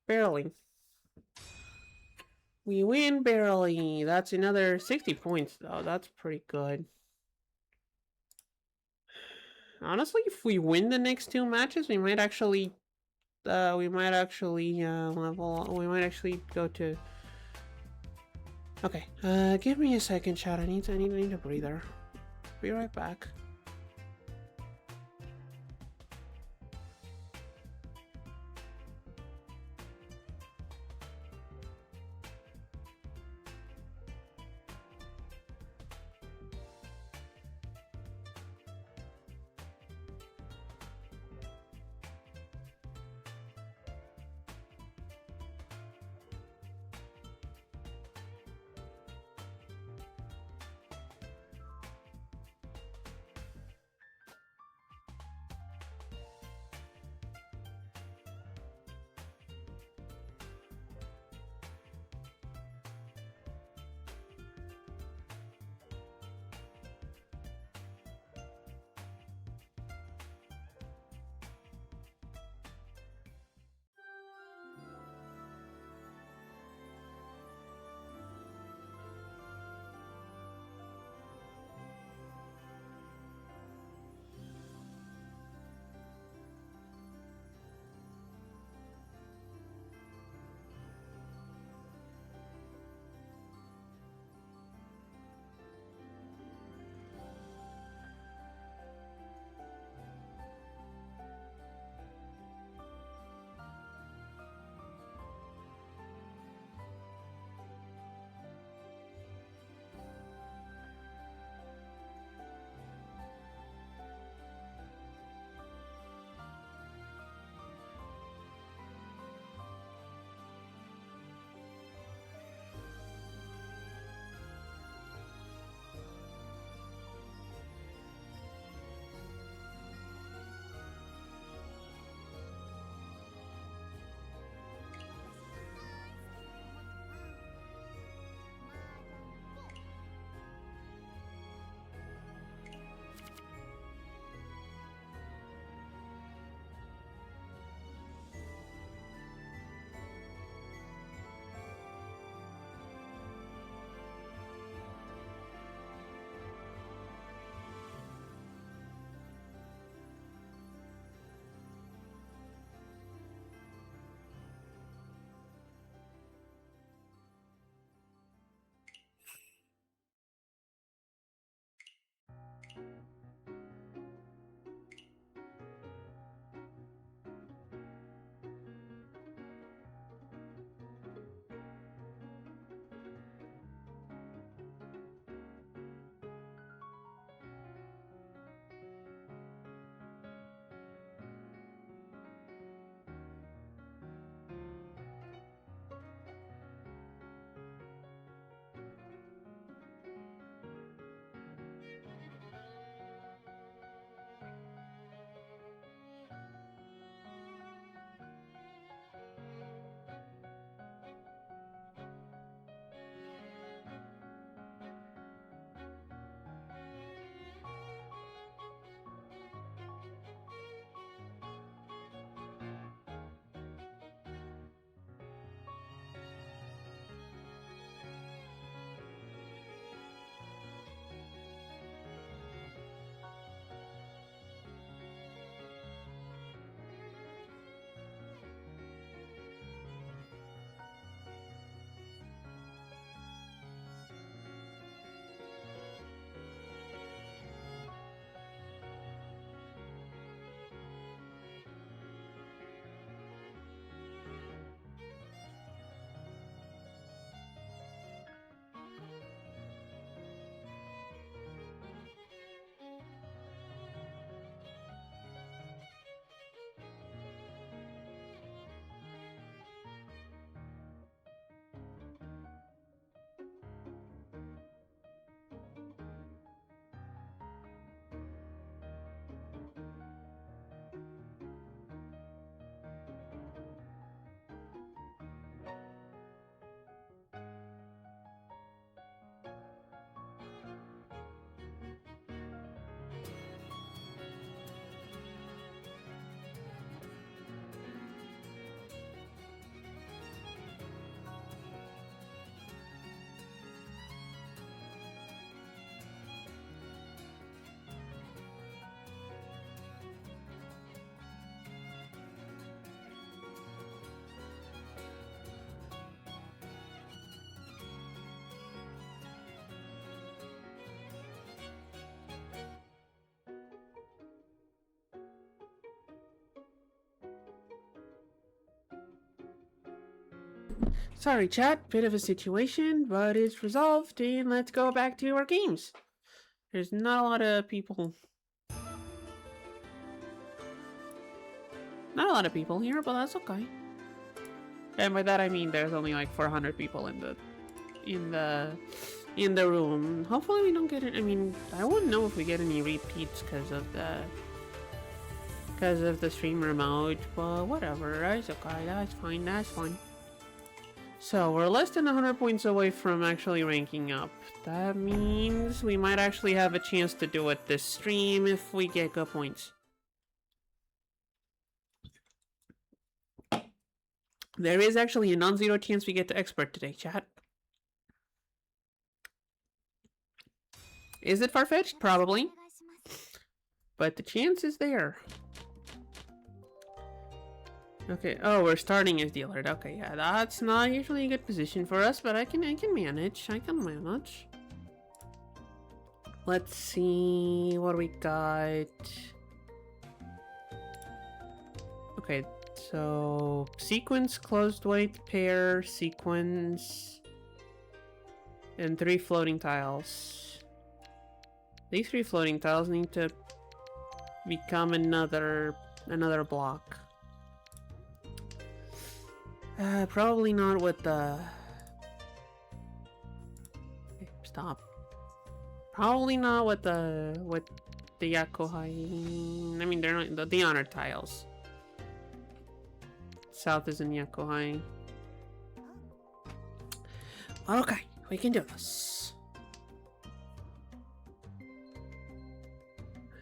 Barely. We win barely. That's another 60 points, though. That's pretty good. Honestly, if we win the next 2 matches, we might actually level. We might actually go to... Okay, give me a second, chat. I need a breather. Be right back. Sorry, chat. Bit of a situation, but it's resolved, and let's go back to our games. There's not a lot of people. Not a lot of people here, but that's okay. And by that I mean there's only like 400 people in the room. Hopefully we don't get it. I mean, I wouldn't know if we get any repeats because of the streamer mode, but whatever. That's okay. That's fine. That's fine. So we're less than 100 points away from actually ranking up. That means we might actually have a chance to do it this stream if we get good points. There is actually a non-zero chance we get to expert today, chat. Is it far-fetched? Probably. But the chance is there. Okay, oh, we're starting as the alert. Okay, yeah, that's not usually a good position for us, but I can manage. I can manage. Let's see what we got. Okay, so sequence, closed weight, pair, sequence, and 3 floating tiles. These 3 floating tiles need to become another block. Probably not with the... Okay, stop. Probably not with the Yakuhai. I mean, they're not the honor tiles. South is in Yakuhai. Okay, we can do this.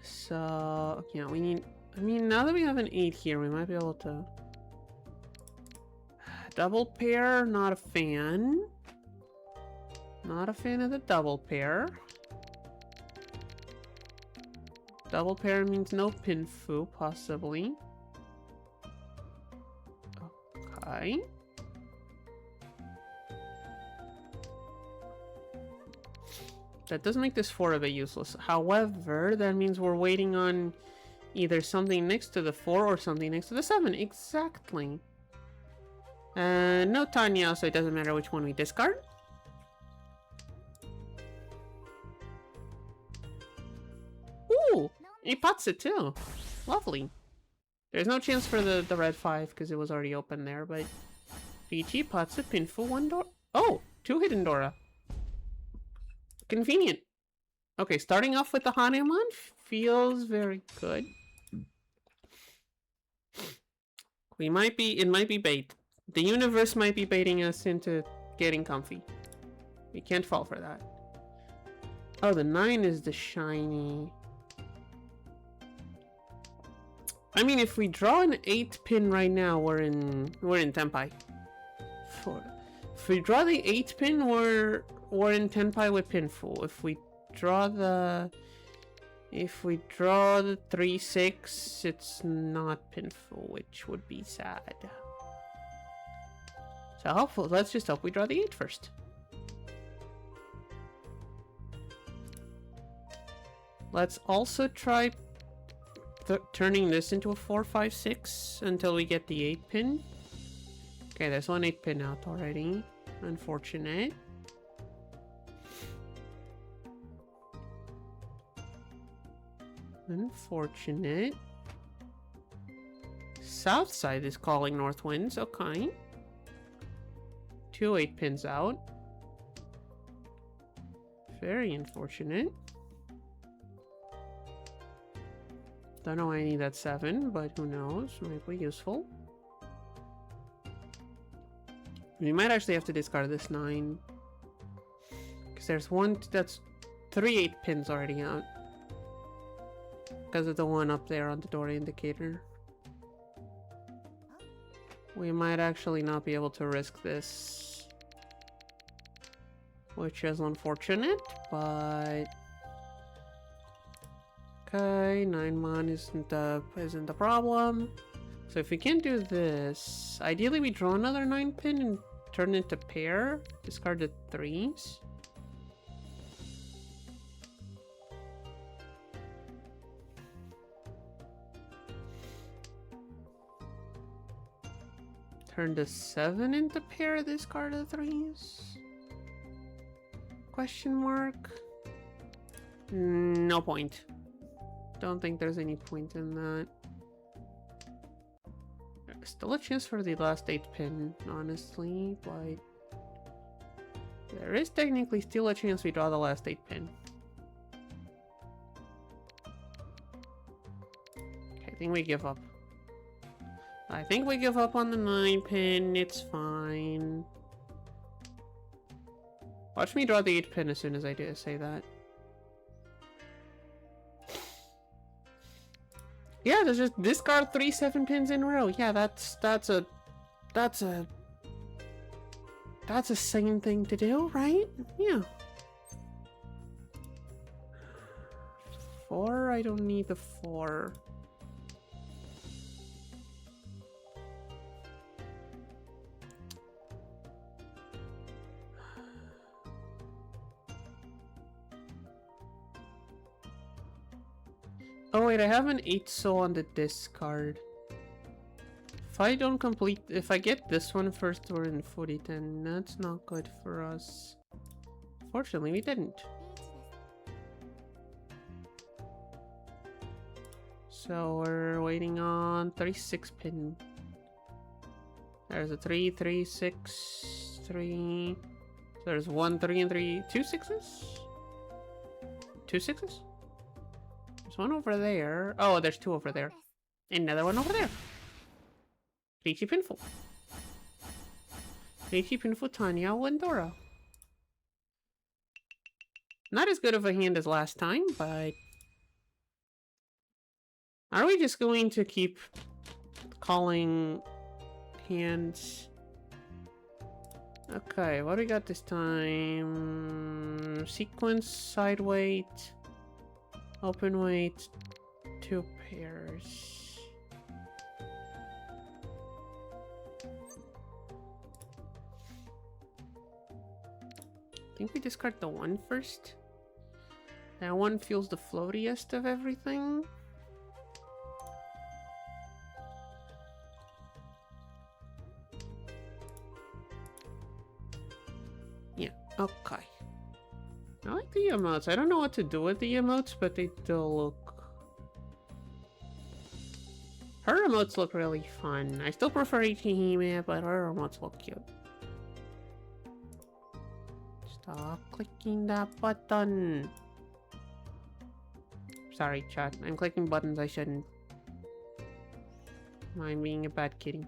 So, yeah, we need... I mean, now that we have an 8 here, we might be able to... Double pair, not a fan. Not a fan of the double pair. Double pair means no pinfu, possibly. Okay. That does make this 4 a bit useless. However, that means we're waiting on either something next to the 4 or something next to the 7. Exactly. No Tanya, so it doesn't matter which one we discard. Ooh! Ipatsu too! Lovely. There's no chance for the red 5 because it was already open there, but... Vici, Ipatsu, Pinfu, 1 door. Oh! 2 hidden Dora. Convenient. Okay, starting off with the Hanuman feels very good. It might be bait. The universe might be baiting us into getting comfy. We can't fall for that. Oh, the 9 is the shiny. I mean, if we draw an 8 pin right now, we're in Tenpai. If we draw the 8 pin, we're in Tenpai with Pinfu. If we draw the 3-6, it's not Pinfu, which would be sad. So hopefully, let's just hope we draw the 8 first. Let's also try turning this into a 4-5-6 until we get the 8 pin. Okay, there's one 8 pin out already. Unfortunate. Unfortunate. South side is calling north winds. Okay. 2 8 pins out. Very unfortunate. Don't know why I need that 7, but who knows? Might be useful. We might actually have to discard this 9. Because there's one that's 3 8 pins already out. Because of the one up there on the door indicator. We might actually not be able to risk this. Which is unfortunate, but... Okay, 9 mon isn't the problem. So if we can't do this, ideally we draw another 9 pin and turn it to pair. Discard the 3s. Turn the 7 into pair, discard the 3s? Question mark? No point. Don't think there's any point in that. There's still a chance for the last 8 pin, honestly, but there is technically still a chance we draw the last 8 pin. Okay, I think we give up. I think we give up on the 9 pin, it's fine. Watch me draw the 8 pin as soon as I do say that. Yeah, there's just discard 3 7 pins in a row. Yeah, that's a sane thing to do, right? Yeah. 4, I don't need the 4. Oh wait, I have an 8 soul on the discard. If I don't complete, if I get this one first, we're in 40, then that's not good for us. Fortunately, we didn't. So we're waiting on 36 pin. There's a 3, 3, 6, 3. So there's 1, 3, and 3, 2 6s? 2 6s? There's one over there. Oh, there's 2 over there. Another one over there. Richie Pinful. Richie Pinful, Tanya, Wendora. Not as good of a hand as last time, but... Are we just going to keep calling hands? Okay, what do we got this time? Sequence, side weight, open weight, 2 pairs. I think we discard the 1 first. That one feels the floatiest of everything. Yeah, okay. I like the emotes. I don't know what to do with the emotes, but they do look... Her emotes look really fun. I still prefer Ichihime, but her emotes look cute. Stop clicking that button. Sorry, chat. I'm clicking buttons I shouldn't. I'm being a bad kitty.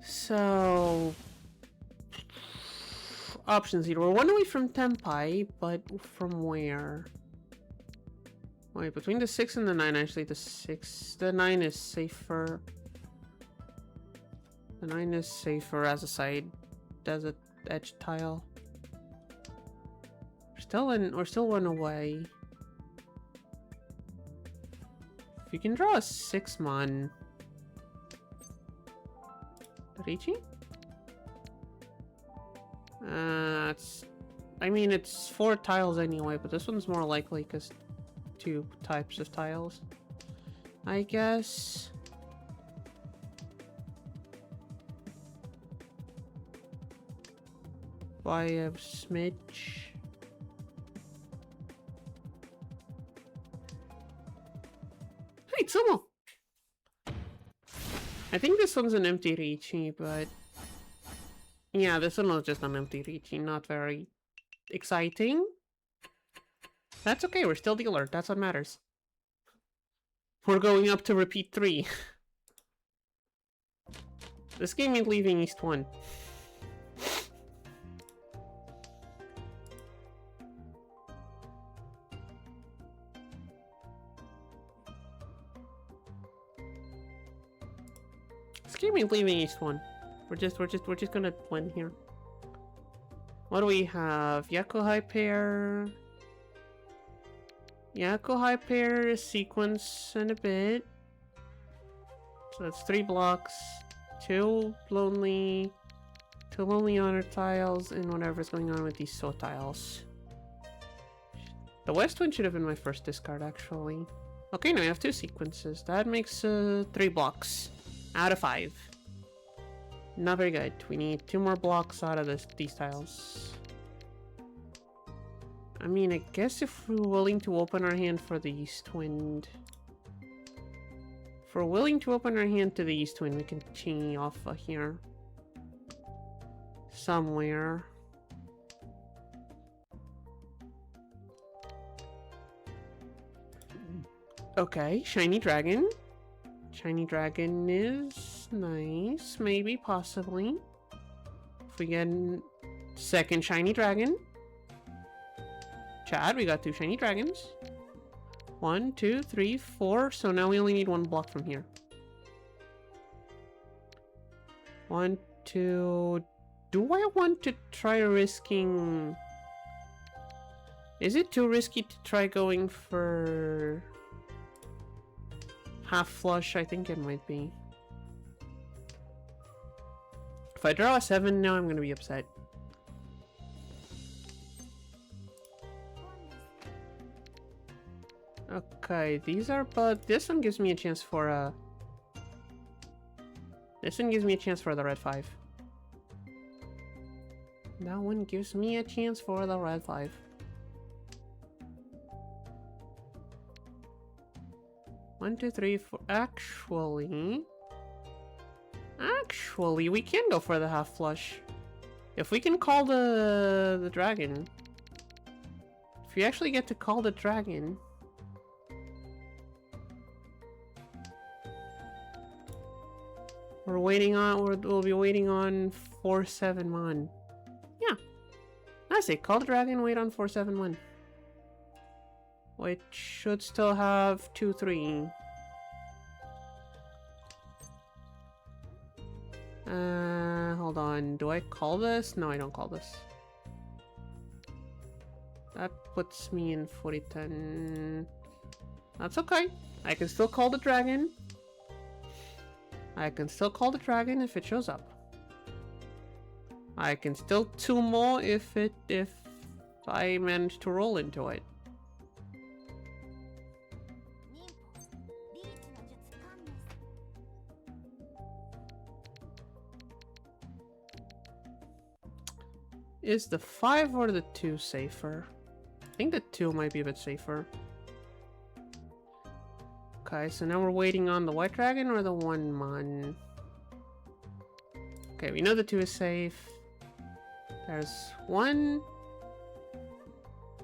So... Options here. We're 1 away from Tenpai, but from where? Wait, between the 6 and the 9, actually the 9 is safer. The 9 is safer as a side, as a edge tile. We're still 1 away. If you can draw a 6-mon. Richi? I mean, it's 4 tiles anyway, but this one's more likely because 2 types of tiles. I guess. By a smidge. Hey, Tsumo! I think this one's an empty Richi, but... Yeah, this one was just an empty Richi, not very exciting. That's okay, we're still dealer, that's what matters. We're going up to repeat 3. This game ain't leaving East 1. This game ain't leaving East 1. We're just gonna win here. What do we have? Yakuhai pair. Yakuhai pair, sequence and a bit. So that's 3 blocks. 2 lonely honor tiles, and whatever's going on with these so tiles. The west one should have been my first discard, actually. Okay, now we have 2 sequences. That makes 3 blocks out of 5. Not very good. We need 2 more blocks out of these tiles. I mean, I guess if we're willing to open our hand for the East Wind... If we're willing to open our hand to the East Wind, we can chain off here. Somewhere. Okay, Shiny Dragon. Shiny Dragon is nice. Maybe, possibly. If we get second Shiny Dragon. Chad, we got 2 Shiny Dragons. 1, 2, 3, 4. So now we only need 1 block from here. 1, 2... Do I want to try risking... Is it too risky to try going for... half flush? I think it might be. If I draw a 7 now, I'm going to be upset. Okay, these are, but this one gives me a chance for a... This one gives me a chance for the red 5. That one gives me a chance for the red 5. One, two, three, four. Actually, we can go for the half flush. If we can call the dragon. If we actually get to call the dragon. We're waiting on, we'll be waiting on 4-7-1. Yeah. I say call the dragon, wait on 4-7-1. Which should still have 2-3. Hold on. Do I call this? No, I don't call this. That puts me in 40-10. That's okay. I can still call the dragon. I can still call the dragon if it shows up. I can still 2 more if I manage to roll into it. Is the 5 or the 2 safer? I think the 2 might be a bit safer. Okay, so now we're waiting on the white dragon or the 1-mon. Okay, we know the 2 is safe. There's 1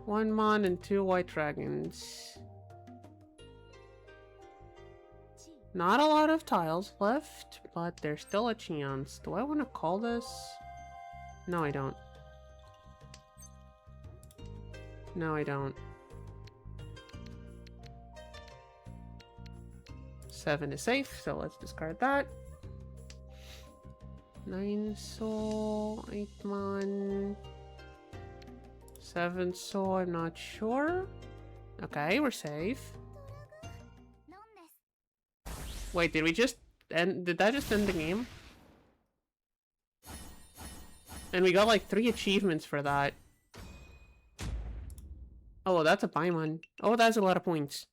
mon and 2 white dragons. Not a lot of tiles left, but there's still a chance. Do I want to call this? No, I don't. No, I don't. 7 is safe, so let's discard that. 9 soul, 8 mon. 7 soul, I'm not sure. Okay, we're safe. Wait, did we just end? Did that just end the game? And we got like 3 achievements for that. Oh, that's a Paimon. Oh, that's a lot of points.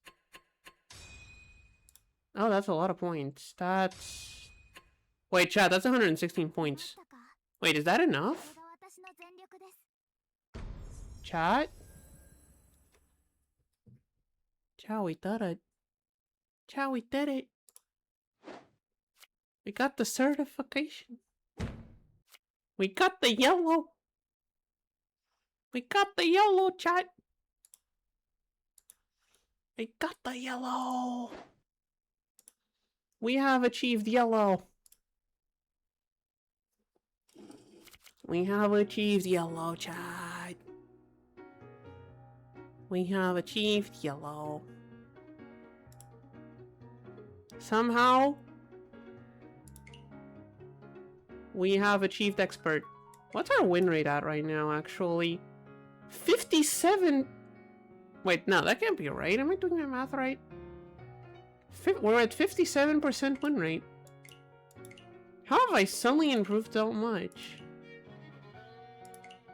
Oh, that's a lot of points. That's... Wait, chat, that's 116 points. Wait, is that enough? Chat? Chat, we did it. Chat, we did it. We got the certification. We got the yellow. We got the yellow, chat. We got the yellow. We have achieved yellow. We have achieved yellow, chat. We have achieved yellow. Somehow, we have achieved expert. What's our win rate at right now, actually? 57... Wait, no, that can't be right. Am I doing my math right? We're at 57% win rate. How have I suddenly improved so much?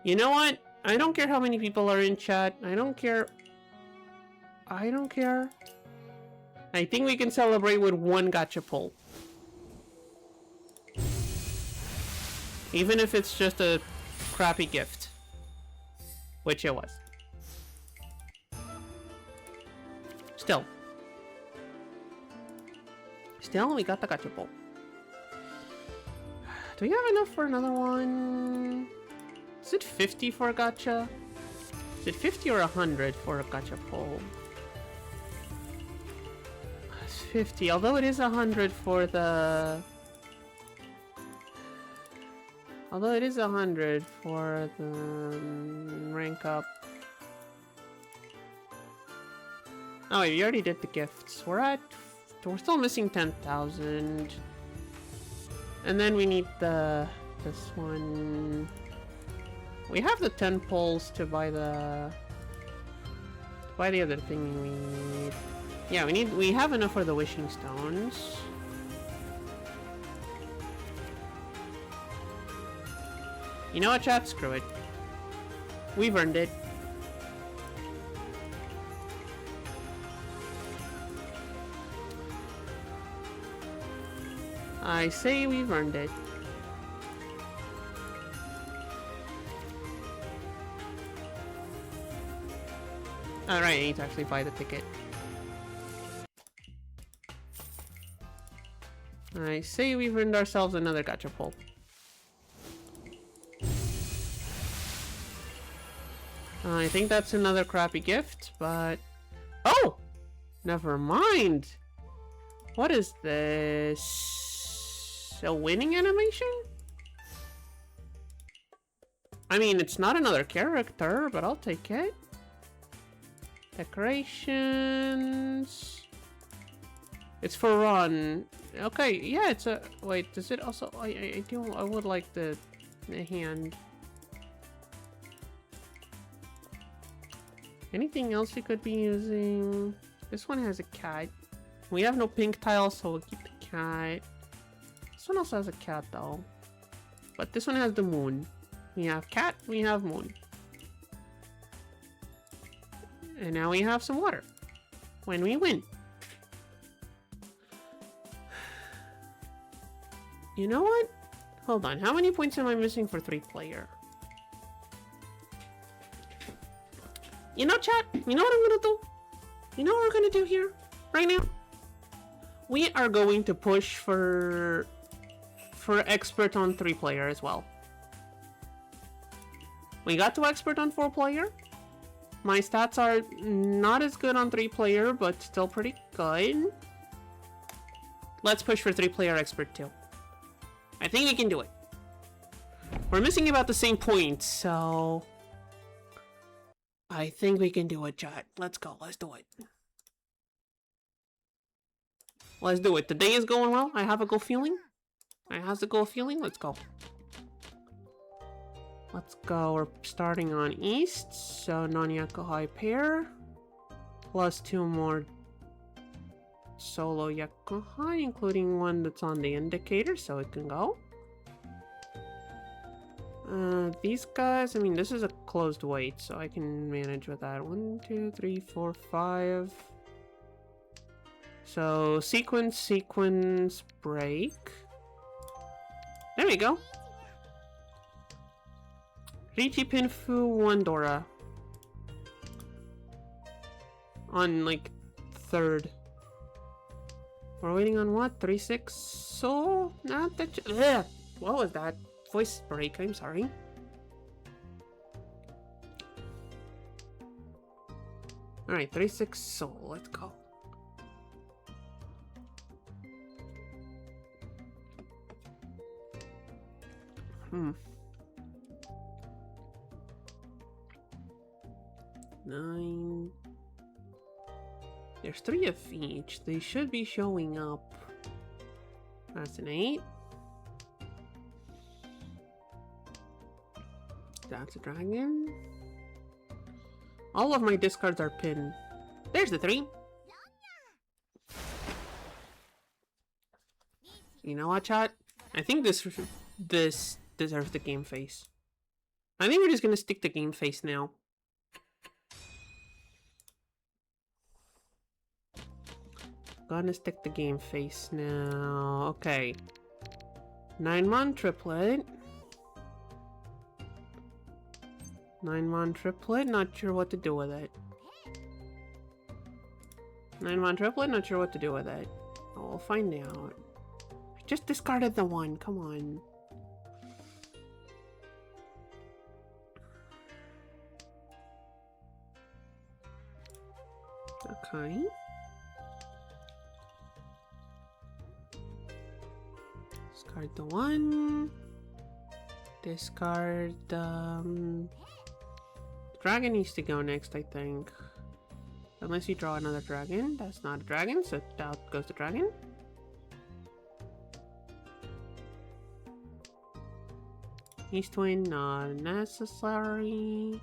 You know what? I don't care how many people are in chat. I don't care. I don't care. I think we can celebrate with one gacha pull. Even if it's just a crappy gift. Which it was. Still, we got the gacha pull. Do we have enough for another one? Is it 50 for a gacha? Is it 50 or 100 for a gacha pull? It's 50, although it is 100 for the... Although it is 100 for the rank up. Oh wait, we already did the gifts. We're still missing 10,000. And then we need this one. We have the 10 pulls to buy the other thing we need. Yeah, we have enough for the wishing stones. You know what, chat? Screw it. We've earned it. I say we've earned it. Alright, I need to actually buy the ticket. I say we've earned ourselves another gacha pull. I think that's another crappy gift, but... Oh! Never mind! What is this? A winning animation? I mean, it's not another character, but I'll take it. Decorations... It's for Ron. Okay, yeah, it's a... Wait, does it also... I would like the hand. Anything else we could be using? This one has a cat. We have no pink tiles, so we'll keep the cat. This one also has a cat, though. But this one has the moon. We have cat, we have moon. And now we have some water. When we win. You know what? Hold on. How many points am I missing for 3-player? You know, chat? You know what I'm gonna do? You know what we're gonna do here? Right now? We are going to push for expert on 3-player as well. We got to expert on 4-player. My stats are not as good on 3-player, but still pretty good. Let's push for 3-player expert too. I think we can do it. We're missing about the same points, so... I think we can do it, chat. Let's go. Let's do it. Let's do it. The day is going well. I have a good feeling. Let's go. Let's go. We're starting on East. So, non-Yakuhai pair. Plus 2 more solo Yakuhai, including one that's on the indicator, so it can go. These guys, I mean, this is a closed weight, so I can manage with that. 1, 2, 3, 4, 5. So, sequence, break. There we go. Richi Pinfu, 1 Dora. On, like, 3rd. We're waiting on what? 3-6? So, not that... Ugh. What was that? Voice break, I'm sorry. Alright, 3-6 soul, let's go. Nine. There's 3 of each. They should be showing up. That's an 8. That's a dragon. All of my discards are pinned. There's the 3. You know what, chat? I think this deserves the game face. I think we're just gonna stick to game face now. Gonna stick the game face now. Okay. 9-mon triplet. 9-mon triplet, not sure what to do with it. 9-mon triplet, not sure what to do with it. Oh, we'll find out. I just discarded the one, come on. Okay. Discard the one. Discard, dragon needs to go next, I think. Unless you draw another dragon. That's not a dragon, so out goes the dragon. East Twin, not necessary.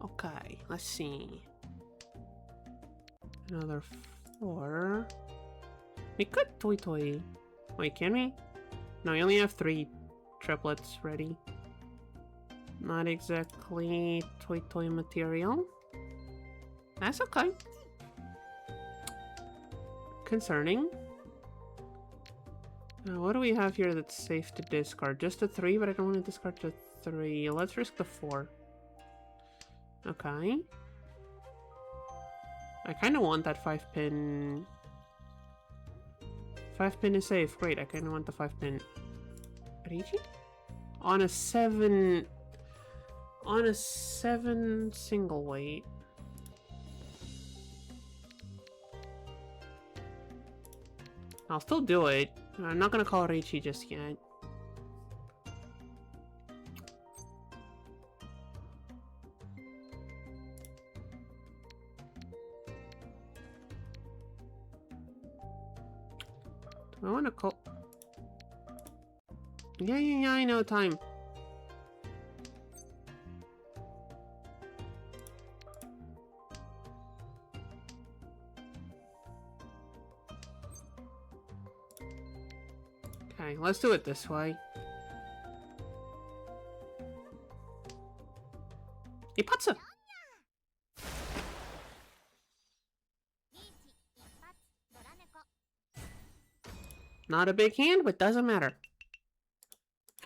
Okay, let's see. Another 4. We could Toy Toy. Wait, can we? No, we only have 3 triplets ready. Not exactly Toy Toy material. That's okay. Concerning. What do we have here that's safe to discard? Just a 3, but I don't want to discard the 3. Let's risk the 4. Okay. I kind of want that 5-pin. 5-pin is safe. Great, I kind of want the 5-pin. Rigi? On a 7... On a 7 single weight. I'll still do it. I'm not gonna call Rigi just yet. I want to call. Yeah, I know time. Okay, let's do it this way. Ipatsu! Not a big hand, but doesn't matter.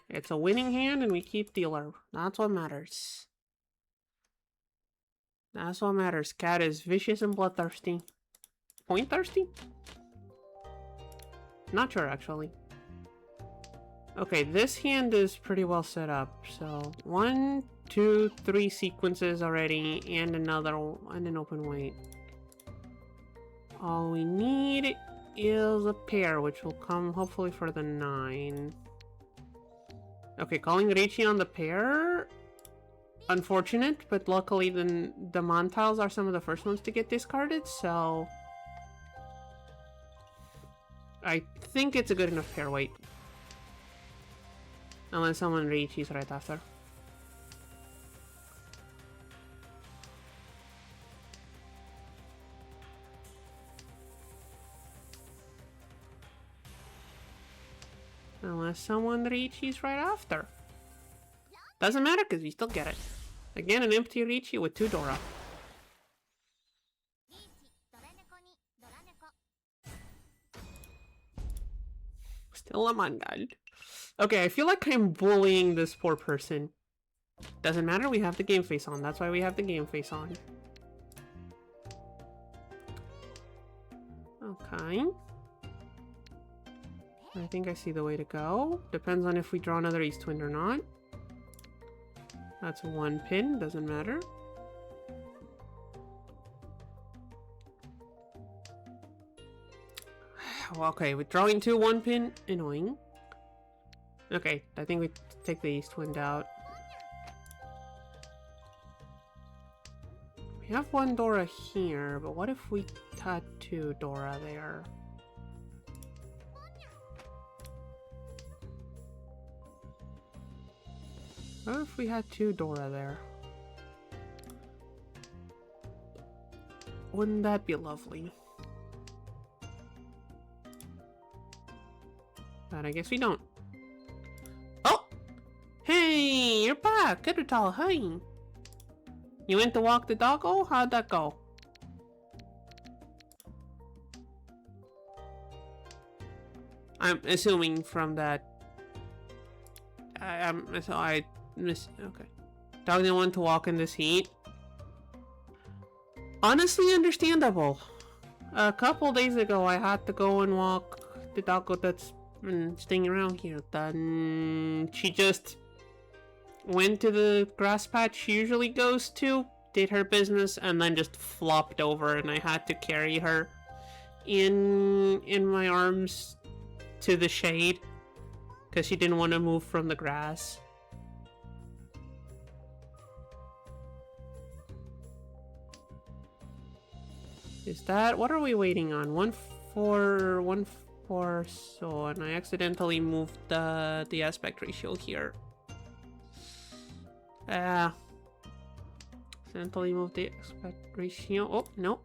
It's a winning hand and we keep dealer. That's what matters. That's what matters. Cat is vicious and bloodthirsty. Point thirsty? Not sure, actually. Okay, this hand is pretty well set up. So, 1, 2, 3 sequences already, and another, and an open weight. All we need is a pair, which will come hopefully for the 9. Okay, calling Ricci on the pair. Unfortunate, but luckily the Mon tiles are some of the first ones to get discarded, so I think it's a good enough pair weight. Unless someone Ricci's right after. Unless someone Ricci's right after. Doesn't matter because we still get it. Again, an empty Ricci with 2 Dora. Still a Mangad. Okay, I feel like I'm bullying this poor person. Doesn't matter, we have the game face on. That's why we have the game face on. Okay. I think I see the way to go. Depends on if we draw another East Wind or not. That's 1 pin, doesn't matter. Okay, withdrawing 2 1 pin, annoying. Okay, I think we take the East Wind out. We have 1 Dora here, but what if we tattoo Dora there? What if we had 2 Dora there? Wouldn't that be lovely? But I guess we don't. Oh! Hey, you're back! Yeah, good all. Hi. You went to walk the doggo? How'd that go? I'm assuming from that. I miss. Okay. Dog didn't want to walk in this heat. Honestly, understandable. A couple days ago, I had to go and walk the doggo that's been staying around here. Then she just went to the grass patch she usually goes to, did her business, and then just flopped over, and I had to carry her in my arms to the shade because she didn't want to move from the grass. Is that what are we waiting on? 1:4. So, and I accidentally moved the aspect ratio here. Accidentally moved the aspect ratio. Oh no.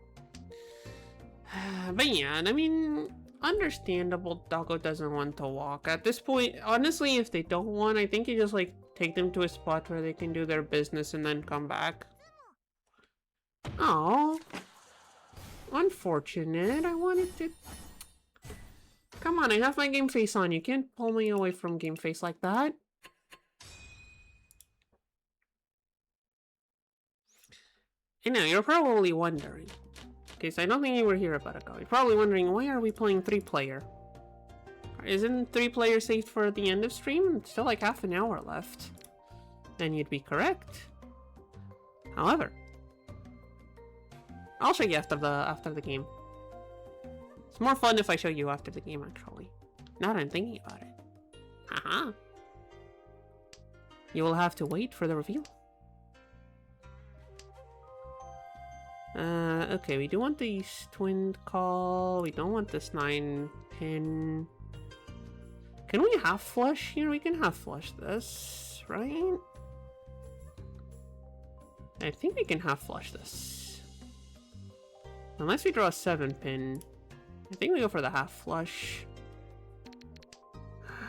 But yeah, I mean, understandable. Doggo doesn't want to walk at this point. Honestly, if they don't want, I think you just like take them to a spot where they can do their business and then come back. Oh. Unfortunate. I wanted to... Come on, I have my game face on. You can't pull me away from game face like that. I know, you're probably wondering. Okay, so I don't think you were here about ago. You're probably wondering, why are we playing 3-player? Isn't 3-player saved for the end of stream? It's still like half an hour left. Then you'd be correct. However... I'll show you after the game. It's more fun if I show you after the game, actually. Now that I'm thinking about it. Haha. You will have to wait for the reveal. Okay, we do want the twin call. We don't want this 9-pin. Can we half flush here? We can half flush this, right? I think we can half flush this. Unless we draw a 7-pin. I think we go for the half flush.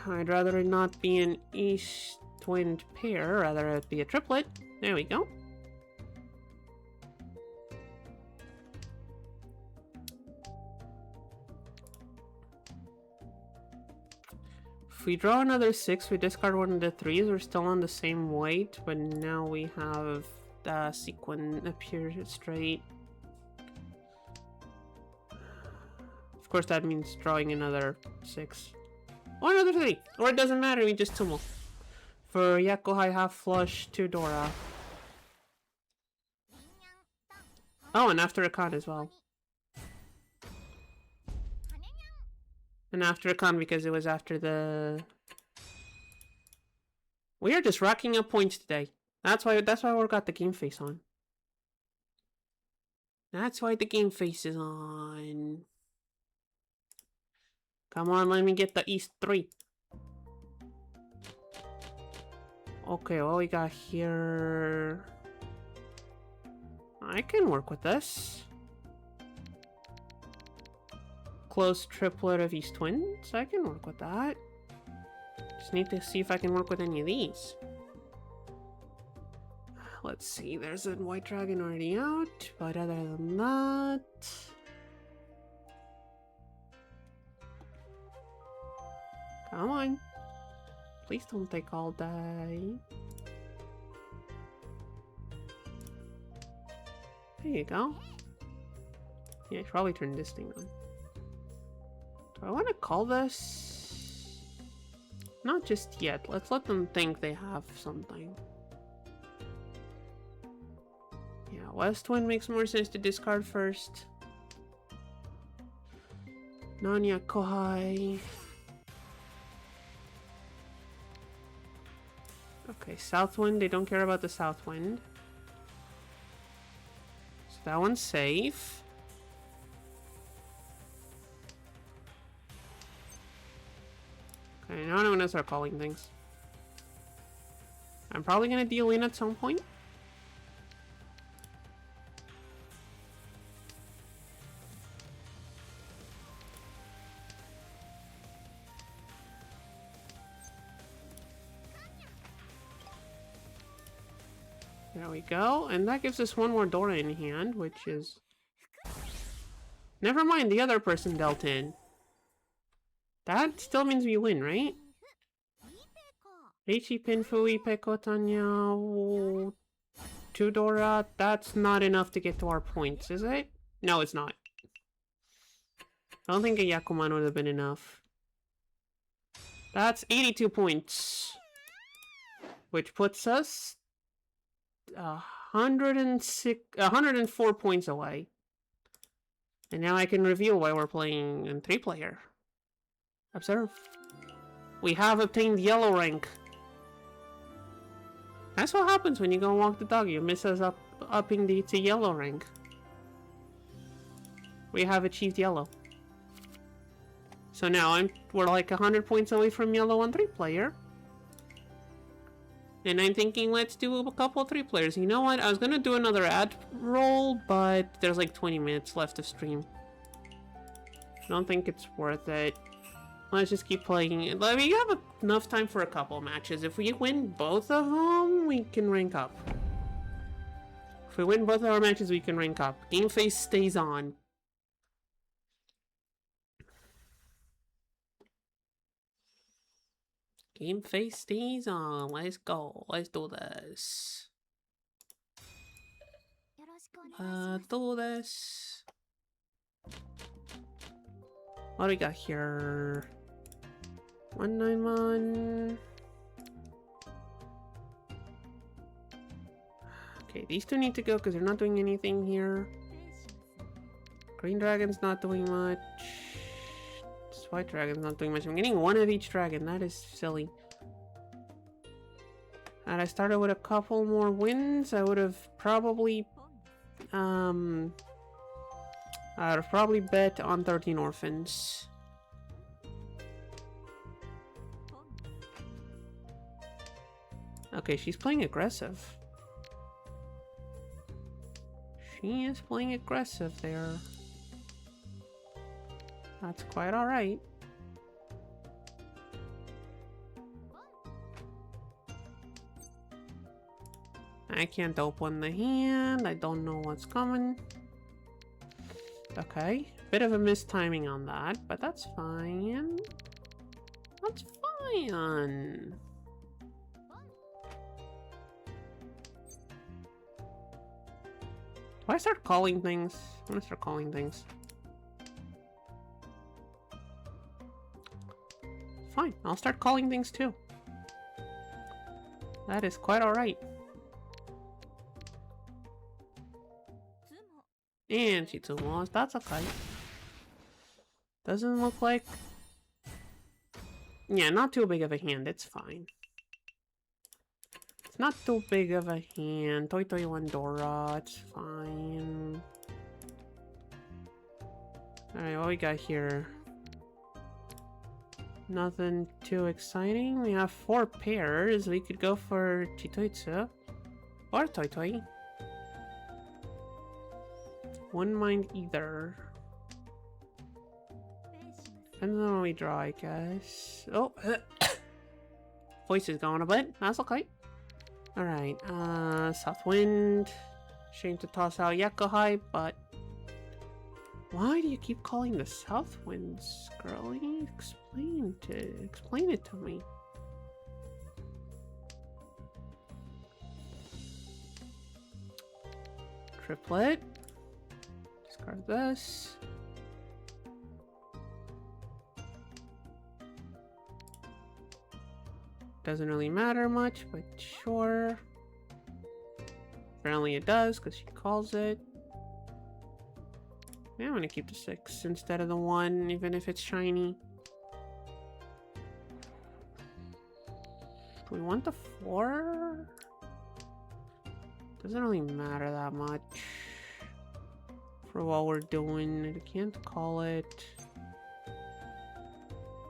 I'd rather it not be an east twinned pair, rather it be a triplet. There we go. If we draw another 6, we discard one of the 3s. We're still on the same weight, but now we have the sequin appear straight. Of course, that means drawing another 6. Or another 3. Or it doesn't matter, we just tumble. For Yakuhai half flush to Dora. Oh, and after a con as well. And after a con because it was after the... We are just racking up points today. That's why we got the game face on. That's why the game face is on. Come on, let me get the East 3. Okay, what we got here... I can work with this. Close triplet of East Twins. I can work with that. Just need to see if I can work with any of these. Let's see, there's a white dragon already out, but other than that... Come on. Please don't take all day. There you go. Yeah, I should probably turn this thing on. Do I want to call this? Not just yet. Let's let them think they have something. Yeah, West Wind makes more sense to discard first. Nanya Kohai. Okay, South Wind, they don't care about the South Wind. So that one's safe. Okay, now I'm gonna start calling things. I'm probably gonna deal in at some point. There we go. And that gives us one more Dora in hand, which is... Never mind, the other person dealt in. That still means we win, right? Ichi Pin Fui Peko Tanya 2 Dora. That's not enough to get to our points, is it? No, it's not. I don't think a Yakuman would have been enough. That's 82 points. Which puts us 104 points away. And now I can reveal why we're playing in 3-player. Observe. We have obtained yellow rank. That's what happens when you go and walk the dog. You miss us upping to yellow rank. We have achieved yellow. So now we're like 100 points away from yellow on 3-player. And I'm thinking let's do a couple 3-players. You know what? I was gonna do another ad roll, but there's like 20 minutes left of stream. I don't think it's worth it. Let's just keep playing it. We have enough time for a couple matches. If we win both of them, we can rank up. If we win both of our matches, we can rank up. Game face stays on. Game face stays on. Let's go. Let's do this. Do this. What do we got here? 191. Okay, these two need to go because they're not doing anything here. Green Dragon's not doing much. This White Dragon's not doing much. I'm getting one of each dragon. That is silly. Had I started with a couple more wins, I would have probably bet on 13 orphans. Okay, she's playing aggressive. She is playing aggressive there. That's quite alright. I can't open the hand. I don't know what's coming. Okay, bit of a mistiming on that, but that's fine. That's fine. Do I start calling things? I'm gonna start calling things. Fine, I'll start calling things too. That is quite alright. And she two lost. That's okay. Doesn't look like... Yeah, not too big of a hand. It's fine. It's not too big of a hand. Toi Toi Wandora. It's fine. Alright, what we got here? Nothing too exciting. We have 4 pairs. We could go for Chitoitsu or Toi Toi. Wouldn't mind either. Depends on what we draw, I guess. Oh, voice is going a bit. That's okay. Alright, South Wind. Shame to toss out Yakuhai, but... Why do you keep calling the South Winds, girlie? Explain it to me. Triplet. Discard this. Doesn't really matter much, but sure. Apparently it does, because she calls it. Yeah, I'm gonna keep the 6 instead of the 1, even if it's shiny. Do we want the 4? Doesn't really matter that much for what we're doing. I can't call it.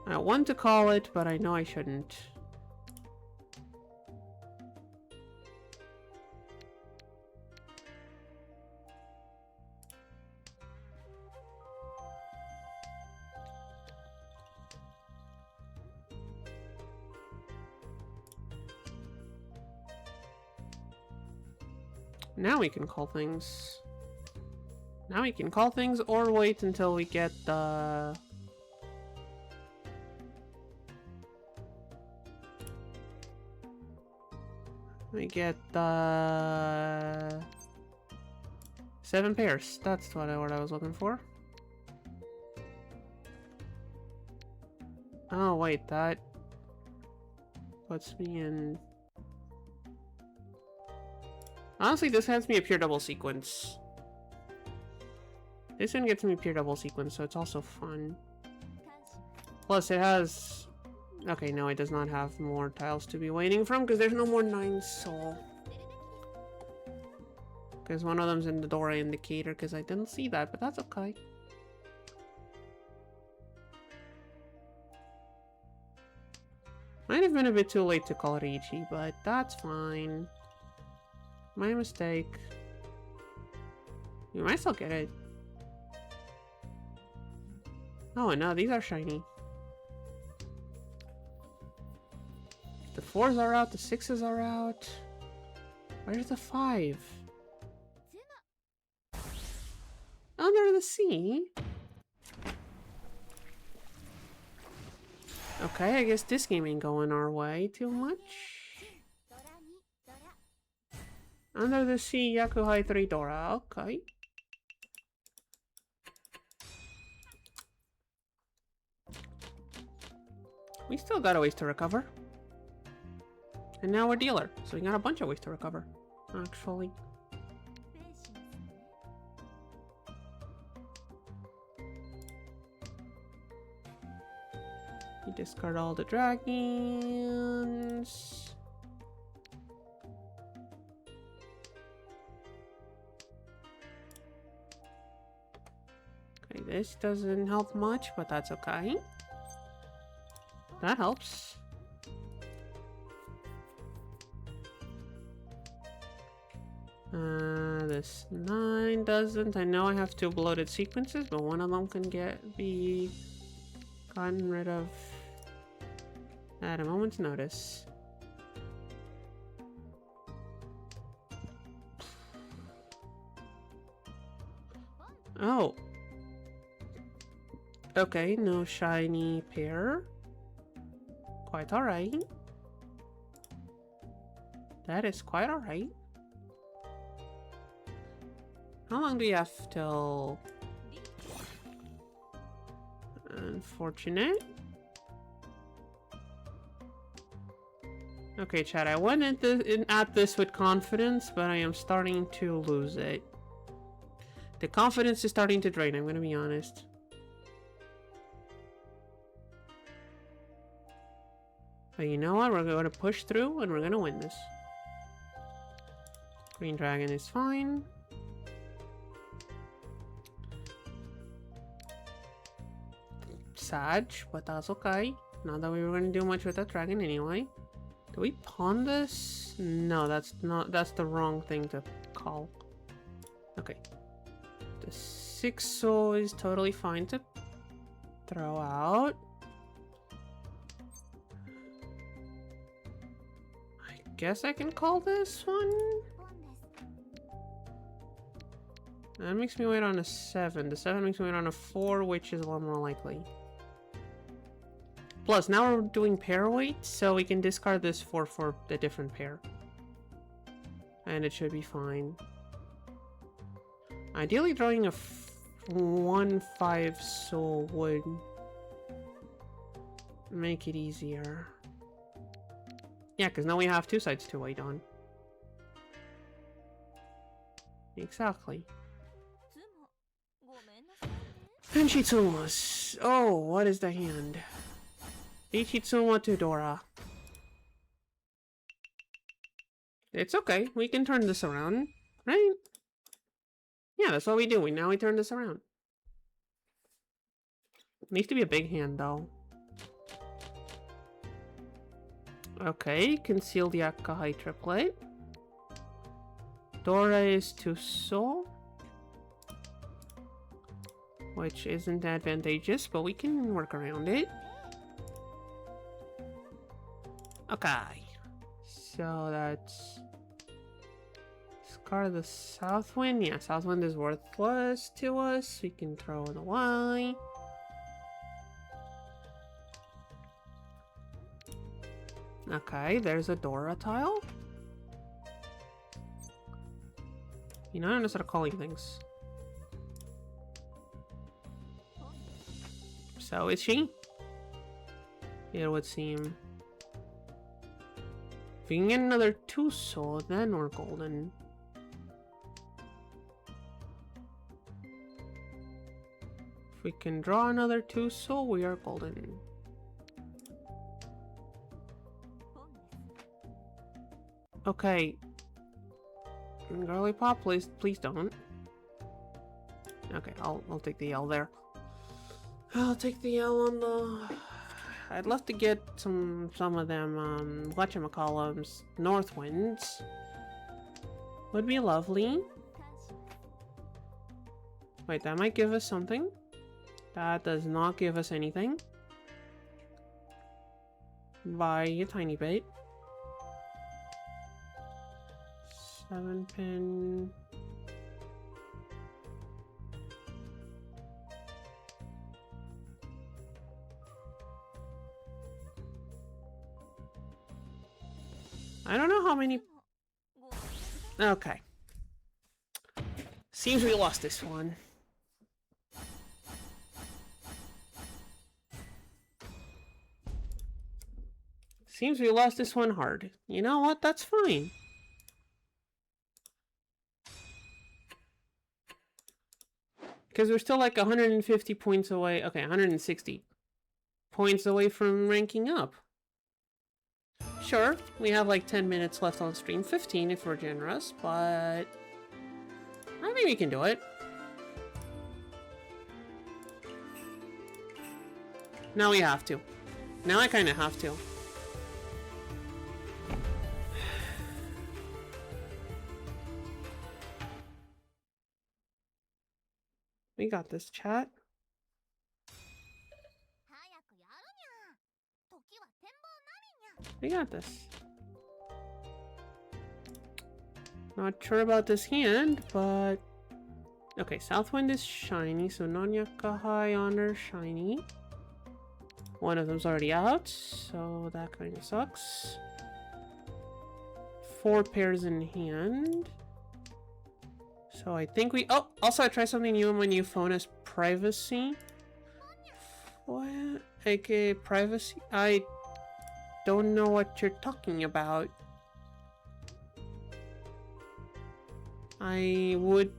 I want to call it, but I know I shouldn't. Now we can call things. Now we can call things or wait until we get the... We get the... 7 pairs. That's what I was looking for. Oh wait, that puts me in... Honestly, this hands me a pure double sequence. This one gets me a pure double sequence, so it's also fun. Plus, it has... Okay, no, it does not have more tiles to be waiting from, because there's no more 9 soul. Because one of them's in the Dora indicator, because I didn't see that, but that's okay. Might have been a bit too late to call Ricci, but that's fine. My mistake. You might still get it. Oh, and no, these are shiny. The 4s are out, the 6s are out. Where's the 5? Under the sea? Okay, I guess this game ain't going our way too much. Under the sea, Yakuhai 3 Dora, okay. We still got a ways to recover. And now we're dealer, so we got a bunch of ways to recover, actually. You discard all the dragons. Okay, this doesn't help much, but that's okay. That helps. This 9 doesn't. I know I have 2 bloated sequences, but one of them can be gotten rid of at a moment's notice. Oh. Okay, no shiny pair. Quite alright. That is quite alright. How long do you have till... Unfortunate. Okay, chat, I went at this with confidence, but I am starting to lose it. The confidence is starting to drain, I'm gonna be honest. But you know what? We're going to push through and we're going to win this. Green dragon is fine. Sad, but that's okay. Not that we were going to do much with that dragon anyway. Do we pawn this? No, that's the wrong thing to call. Okay. The 6 soul is totally fine to throw out. Guess I can call this one. That makes me wait on a 7. The 7 makes me wait on a 4, which is a lot more likely. Plus, now we're doing pair weight, so we can discard this 4 for a different pair. And it should be fine. Ideally, drawing a 1/5 soul would make it easier. Yeah, because now we have 2 sides to wait on. Exactly. And Shitsuma's. Oh, what is the hand? Ichitsuma to Dora. It's okay. We can turn this around, right? Yeah, that's what we do. Now we turn this around. It needs to be a big hand, though. Okay, conceal the Akai triplet. Dora is to soul, which isn't advantageous, but we can work around it. Okay, so that's discard the south wind. Yeah, south wind is worthless to us. We can throw it away. Okay, there's a Dora tile. You know, I'm gonna start calling things. So is she? It would seem. If we can get another 2 soul, then we're golden. If we can draw another 2 soul, we are golden. Okay. Girly Pop, please don't. Okay, I'll take the L there. I'll take the L on the... I'd love to get some of them, whatchamacallums, north winds. Would be lovely. Wait, that might give us something. That does not give us anything. By a tiny bit. 7-pin. I don't know how many... Okay. Seems we lost this one. Seems we lost this one hard. You know what? That's fine. Because we're still like 150 points away. Okay, 160 points away from ranking up. Sure, we have like 10 minutes left on stream. 15 if we're generous, but I think we can do it. Now we have to. Now I kind of have to. We got this, chat. We got this. Not sure about this hand, but... Okay, Southwind is shiny, so Nonyaka High Honor shiny. One of them's already out, so that kind of sucks. 4 pairs in hand. So I think we... Oh! Also, I tried something new on my new phone as privacy. What? Okay, privacy? I don't know what you're talking about. I would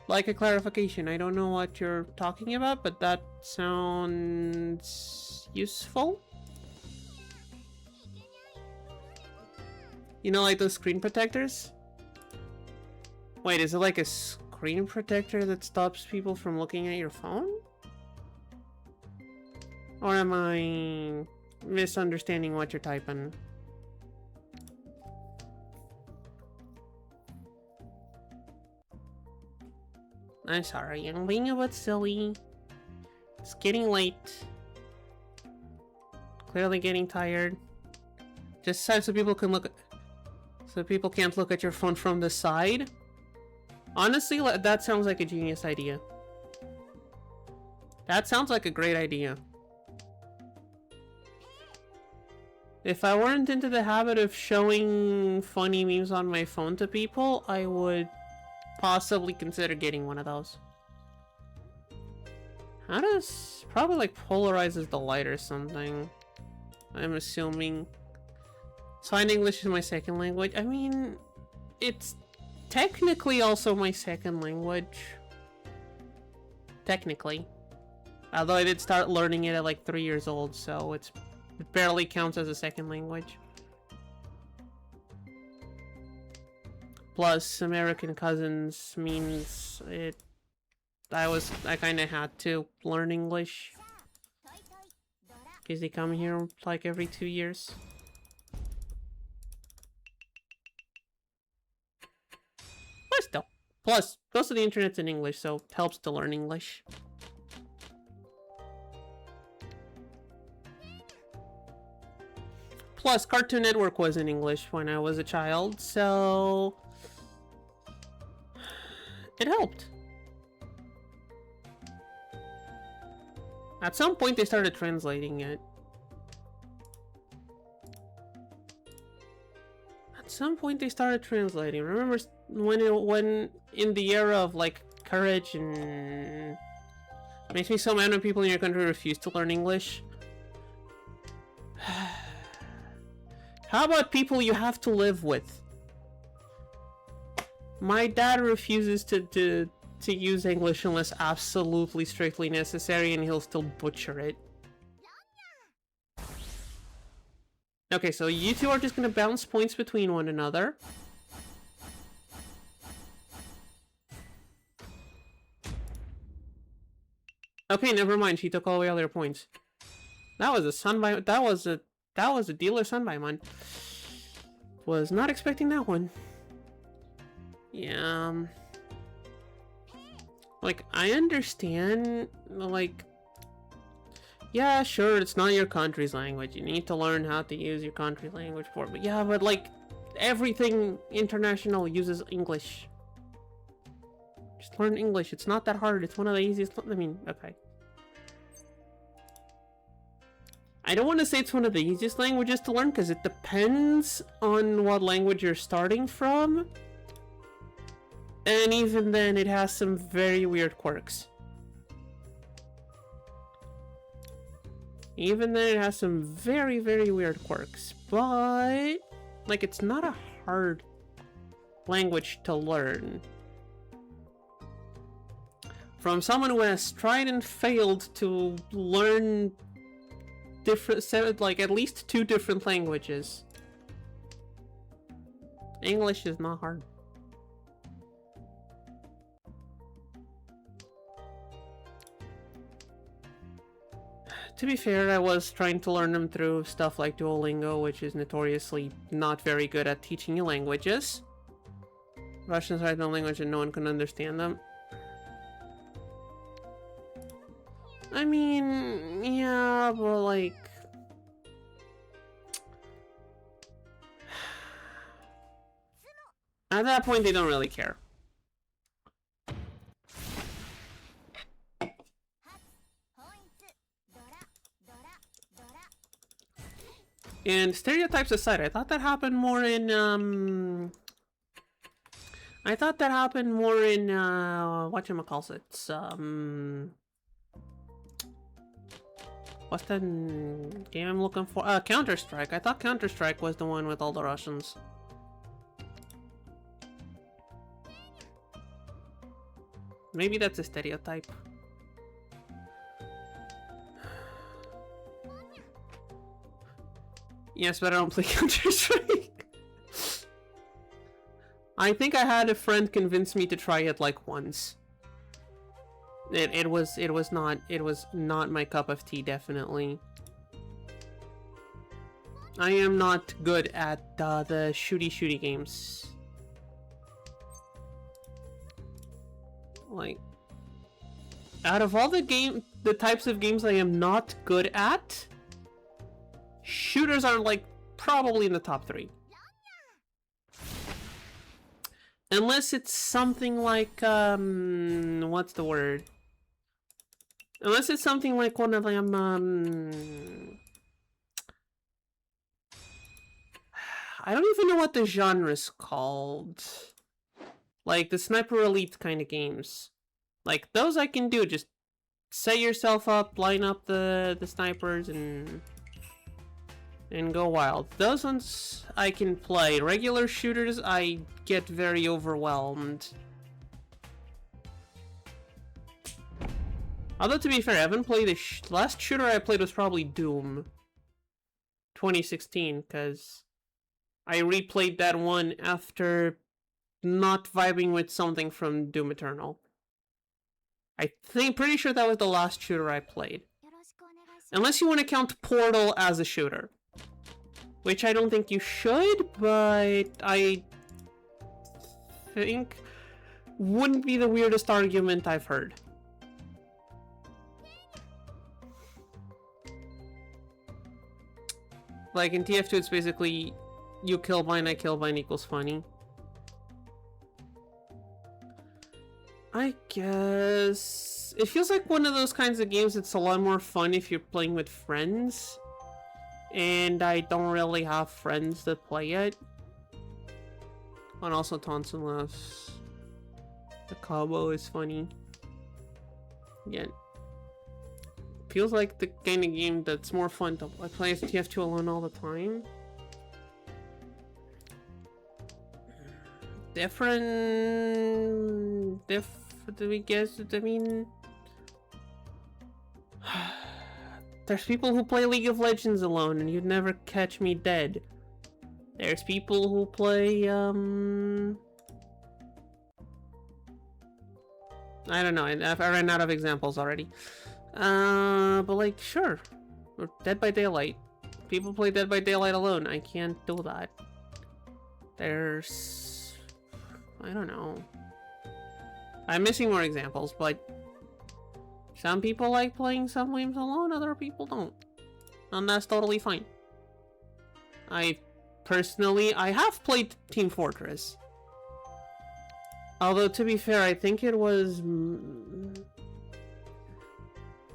like a clarification. I don't know what you're talking about, but that sounds useful. You know, like those screen protectors? Wait, is it like a screen protector that stops people from looking at your phone? Or am I misunderstanding what you're typing? I'm sorry, I'm being a bit silly. It's getting late. Clearly getting tired. Just so people can look at... So people can't look at your phone from the side? Honestly, that sounds like a genius idea. That sounds like a great idea. If I weren't into the habit of showing funny memes on my phone to people, I would possibly consider getting one of those. How does... Probably like polarizes the light or something. I'm assuming. Sign English is my second language. I mean, it's technically also my second language. Technically. Although I did start learning it at like 3 years old, so it barely counts as a second language. Plus, American cousins means it... I kind of had to learn English. Because they come here like every 2 years. But still. Plus, most of the internet's in English, so it helps to learn English. Plus, Cartoon Network was in English when I was a child, so... It helped. At some point they started translating it. At some point they started translating. Remember when in the era of like courage and... It makes me so mad when people in your country refuse to learn English. How about people you have to live with? My dad refuses to use English unless absolutely strictly necessary, and he'll still butcher it. Okay, so you two are just gonna bounce points between one another. Okay, never mind. She took all the other points. That was a sunby. That was a dealer sunby mine. Was not expecting that one. Yeah. Like, I understand, like, yeah, sure, it's not your country's language. You need to learn how to use your country language for it. But yeah, but like, everything international uses English. Just learn English. It's not that hard. It's one of the easiest. I mean, okay. I don't want to say it's one of the easiest languages to learn because it depends on what language you're starting from. And even then, it has some very weird quirks. Even then, it has some very, very weird quirks. But, like, it's not a hard language to learn. From someone who has tried and failed to learn different, like, at least 2 different languages. English is not hard. To be fair, I was trying to learn them through stuff like Duolingo, which is notoriously not very good at teaching you languages. Russians are the language and no one can understand them. I mean, yeah, but like... At that point, they don't really care. And stereotypes aside, I thought that happened more in, whatchamacallit, what's that game I'm looking for? Counter-Strike. I thought Counter-Strike was the one with all the Russians. Maybe that's a stereotype. Yes, but I don't play Counter-Strike. I think I had a friend convince me to try it like once. It was not my cup of tea, definitely. I am not good at the shooty games. Like, out of all the types of games I am not good at, shooters are like probably in the top 3. Unless it's something like what's the word? Unless it's something like one of them I don't even know what the genre's called. Like the Sniper Elite kind of games. Like those I can do, just set yourself up, line up the snipers and go wild. Those ones I can play. Regular shooters, I get very overwhelmed. Although, to be fair, I haven't played the last shooter I played was probably Doom 2016, because I replayed that one after not vibing with something from Doom Eternal. Pretty sure that was the last shooter I played. Unless you want to count Portal as a shooter. Which I don't think you should, but I think wouldn't be the weirdest argument I've heard. Like in TF2 it's basically you kill mine, I kill mine equals funny. I guess it feels like one of those kinds of games that's a lot more fun if you're playing with friends. And I don't really have friends that play it. And also Tonson laughs. The combo is funny. Yeah. Feels like the kind of game that's more fun to play as TF2 alone all the time. Different... do we guess? I mean... There's people who play League of Legends alone and you'd never catch me dead. There's people who play, I don't know, I ran out of examples already. But like, sure. Or Dead by Daylight. People play Dead by Daylight alone. I can't do that. There's... I don't know. I'm missing more examples, but... some people like playing some games alone, other people don't. And that's totally fine. I have played Team Fortress. Although, to be fair, I think it was...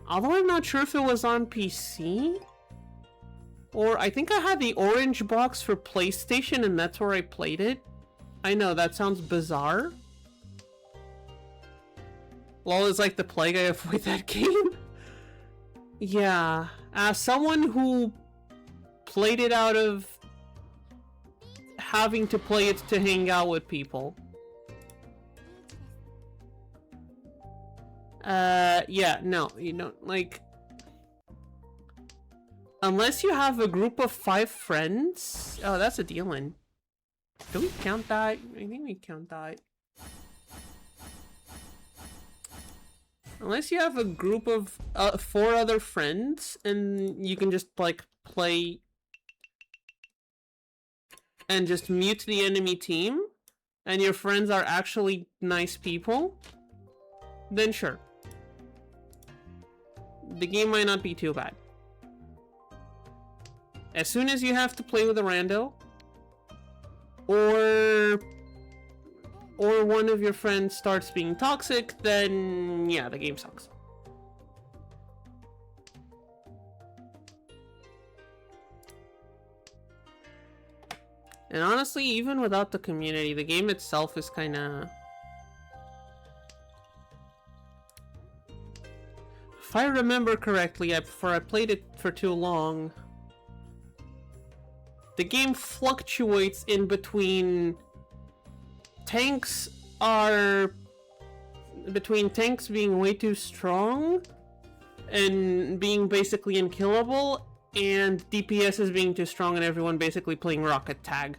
although I'm not sure if it was on PC? Or I think I had the orange box for PlayStation and that's where I played it. I know, that sounds bizarre. LOL is like the plague, I avoid that game. Yeah, as someone who played it out of having to play it to hang out with people. Yeah, no, you don't, like... unless you have a group of 5 friends... oh, that's a deal-in. Do we count that? I think we count that. Unless you have a group of 4 other friends, and you can just, like, play... and just mute the enemy team, and your friends are actually nice people, then sure. The game might not be too bad. As soon as you have to play with a rando, or one of your friends starts being toxic, then yeah, the game sucks. And honestly, even without the community, the game itself is kinda... if I remember correctly, before I played it for too long, the game fluctuates in between tanks being way too strong and being basically unkillable, and DPS being too strong and everyone basically playing rocket tag.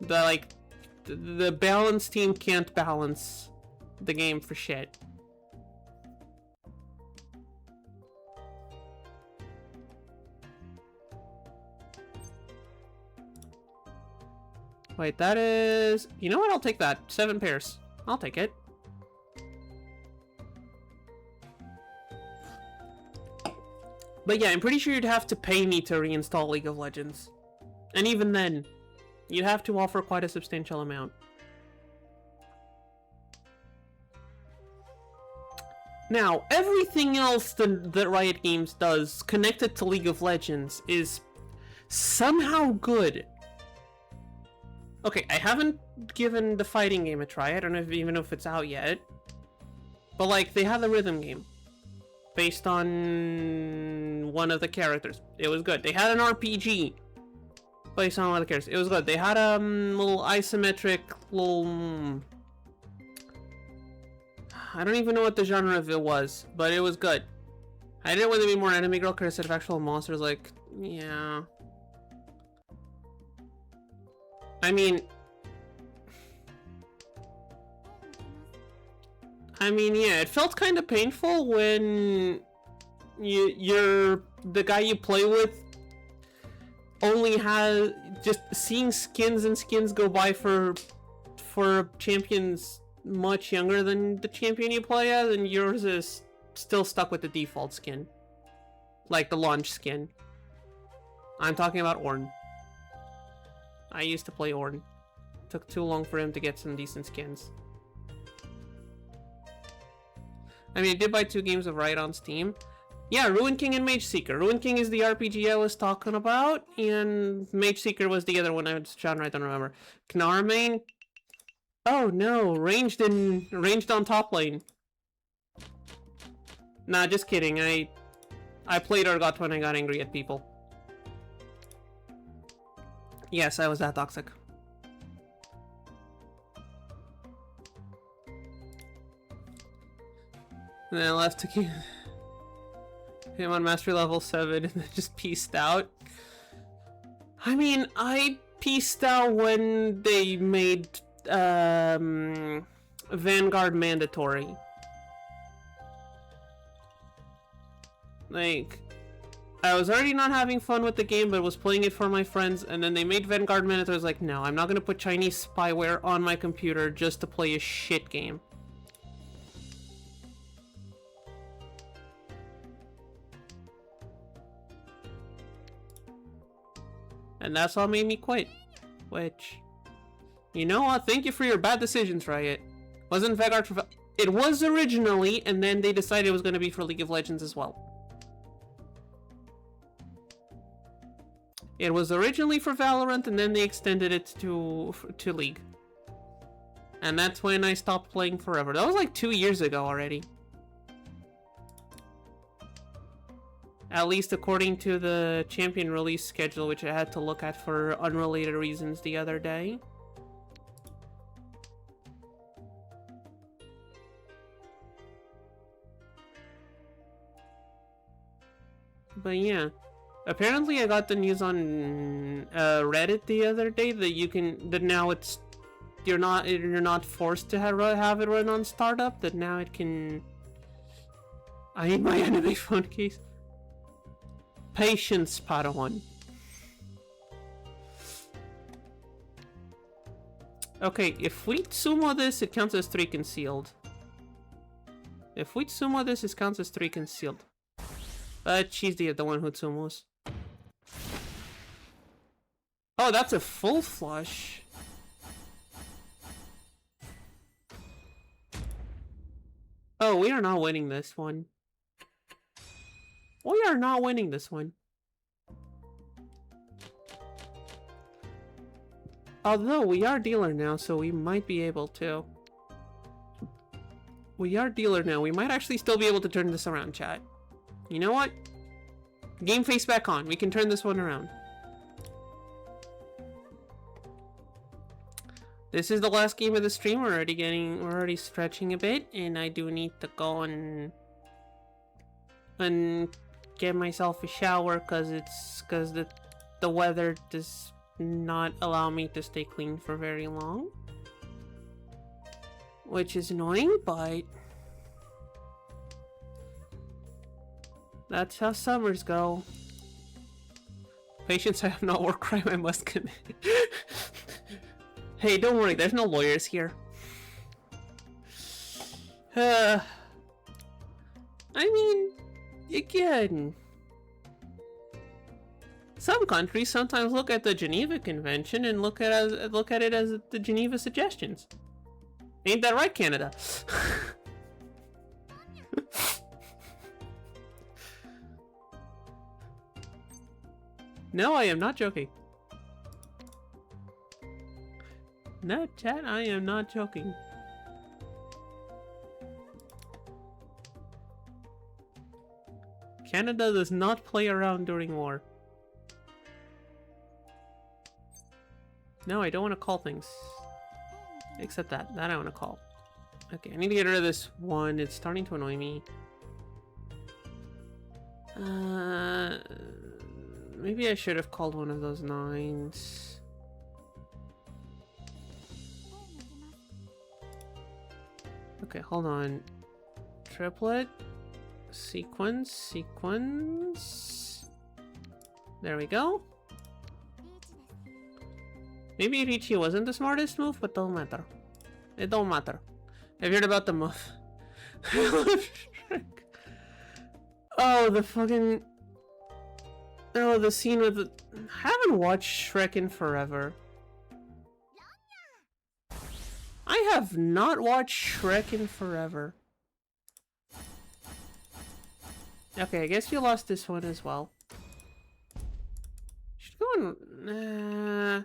The balanced team can't balance the game for shit. Wait, that is... you know what? I'll take that. 7 pairs. I'll take it. But yeah, I'm pretty sure you'd have to pay me to reinstall League of Legends. And even then, you'd have to offer quite a substantial amount. Now, everything else that Riot Games does connected to League of Legends is somehow good. Okay, I haven't given the fighting game a try. I don't even know if it's out yet. But like, they had the rhythm game based on one of the characters. It was good. They had an RPG based on one of the characters. It was good. They had a little isometric little... I don't even know what the genre of it was, but it was good. I didn't want to be more enemy girl because instead of actual monsters, like, yeah. I mean, yeah, it felt kind of painful when the guy you play with only has just seeing skins and skins go by for champions much younger than the champion you play as, and yours is still stuck with the default skin, like the launch skin. I'm talking about Ornn. I used to play Ornn took too long for him to get some decent skins. I mean, I did buy 2 games of Riot on Steam. Yeah, Ruin King and Mage Seeker. Ruin King is the RPG I was talking about, and Mage Seeker was the other one. Which genre I don't remember. Knarmane. Oh no, ranged on top lane. Nah, just kidding. I played Urgot when I got angry at people. Yes, I was that toxic. And then I left to keep him on mastery level 7 and then just peaced out. I mean, I peaced out when they made Vanguard mandatory. Like, I was already not having fun with the game, but was playing it for my friends, and then they made Vanguard mandatory. I was like, no, I'm not gonna put Chinese spyware on my computer just to play a shit game. And that's what made me quit. Which, you know what? Thank you for your bad decisions, Riot. Wasn't Vanguard for... It was originally, and then they decided it was going to be for League of Legends as well. It was originally for Valorant, and then they extended it to League. And that's when I stopped playing forever. That was like 2 years ago already. At least according to the champion release schedule, which I had to look at for unrelated reasons the other day. But yeah. Apparently I got the news on Reddit the other day that now it's you're not forced to have it run on startup, that now it can... I need my anime phone case. Patience, Padawan. Okay, if we sumo this, it counts as 3 concealed. If we sumo this, it counts as 3 concealed. But she's the one who sumos. Oh, that's a full flush. Oh, we are not winning this one. We are not winning this one. Although we are dealer now, so we might be able to. We are dealer now. We might actually still be able to turn this around, chat. You know what? Game face back on. We can turn this one around. This is the last game of the stream. We're already stretching a bit, and I do need to go and get myself a shower because the weather does not allow me to stay clean for very long, which is annoying, but that's how summers go. Patience, I have not war crime I must commit. Hey, don't worry, there's no lawyers here. I mean, again, some countries sometimes look at the Geneva Convention and look at it as the Geneva Suggestions. Ain't that right, Canada? No, I am not joking. No, chat, I am not joking. Canada does not play around during war. No, I don't want to call things. Except that. That I want to call. Okay, I need to get rid of this one. It's starting to annoy me. Maybe I should have called one of those 9s. Okay, hold on. Triplet. Sequence. There we go. Maybe Ricci wasn't the smartest move, but don't matter. It don't matter. Have you heard about the move? Oh, the fucking... Oh, the scene with the... I haven't watched Shrek in forever. I have not watched Shrek in forever. Okay, I guess you lost this one as well. Should go and...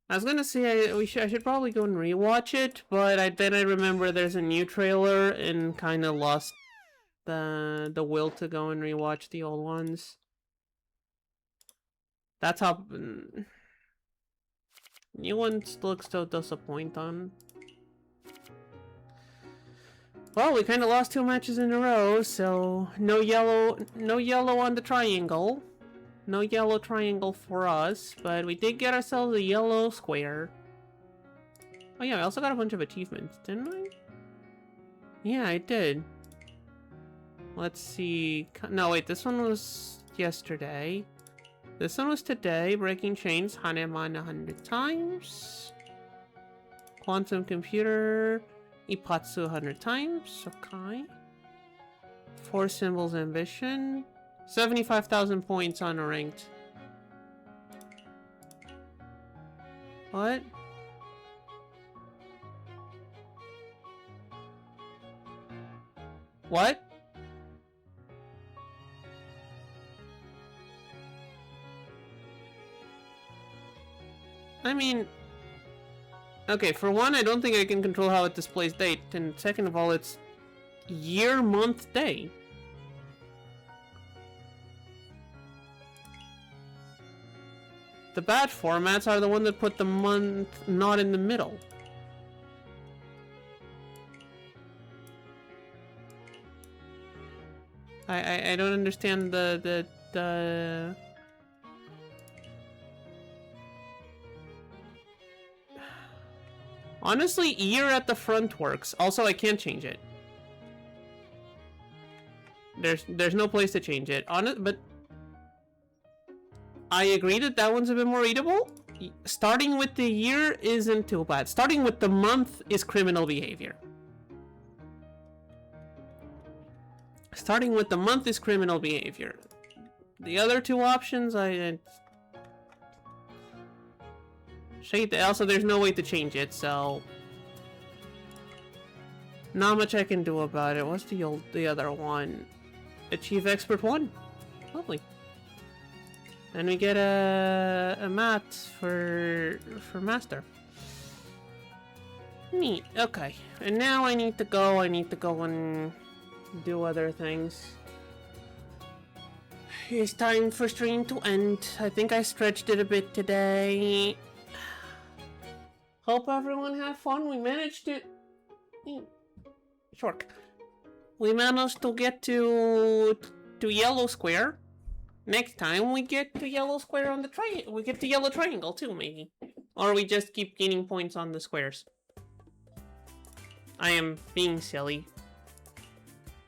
I was gonna say I should probably go and rewatch it, but then I remember there's a new trailer and kind of lost the will to go and rewatch the old ones. That's how new ones look so disappointing. Well, we kind of lost 2 matches in a row, so no yellow on the triangle. No yellow triangle for us, but we did get ourselves a yellow square. Oh yeah, I also got a bunch of achievements, didn't I? Yeah, I did. Let's see. No, wait, this one was yesterday. This one was today. Breaking chains, Haneman 100 times. Quantum computer, Ipatsu 100 times. Okay. 4 symbols ambition. 75,000 points on a ranked. What? What? I mean... Okay, for one, I don't think I can control how it displays date, and second of all, it's year, month, day. The bad formats are the one that put the month not in the middle. I don't understand the Honestly, year at the front works. Also, I can't change it. There's no place to change it. But I agree that that one's a bit more readable. Starting with the year isn't too bad. Starting with the month is criminal behavior. Starting with the month is criminal behavior. The other two options, also, there's no way to change it, so... Not much I can do about it. What's the other one? Achieve Expert 1. Lovely. And we get a mat for Master. Neat. Okay. And now I need to go and do other things. It's time for stream to end. I think I stretched it a bit today. Hope everyone had fun. We managed to... Short. We managed to get to yellow square. Next time we get to yellow square on the triangle. We get to yellow triangle too, maybe. Or we just keep gaining points on the squares. I am being silly.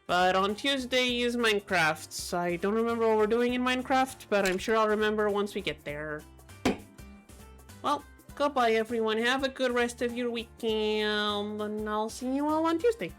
But on Tuesday is Minecraft. I don't remember what we're doing in Minecraft, but I'm sure I'll remember once we get there. Well, goodbye everyone. Have a good rest of your weekend. And I'll see you all on Tuesday.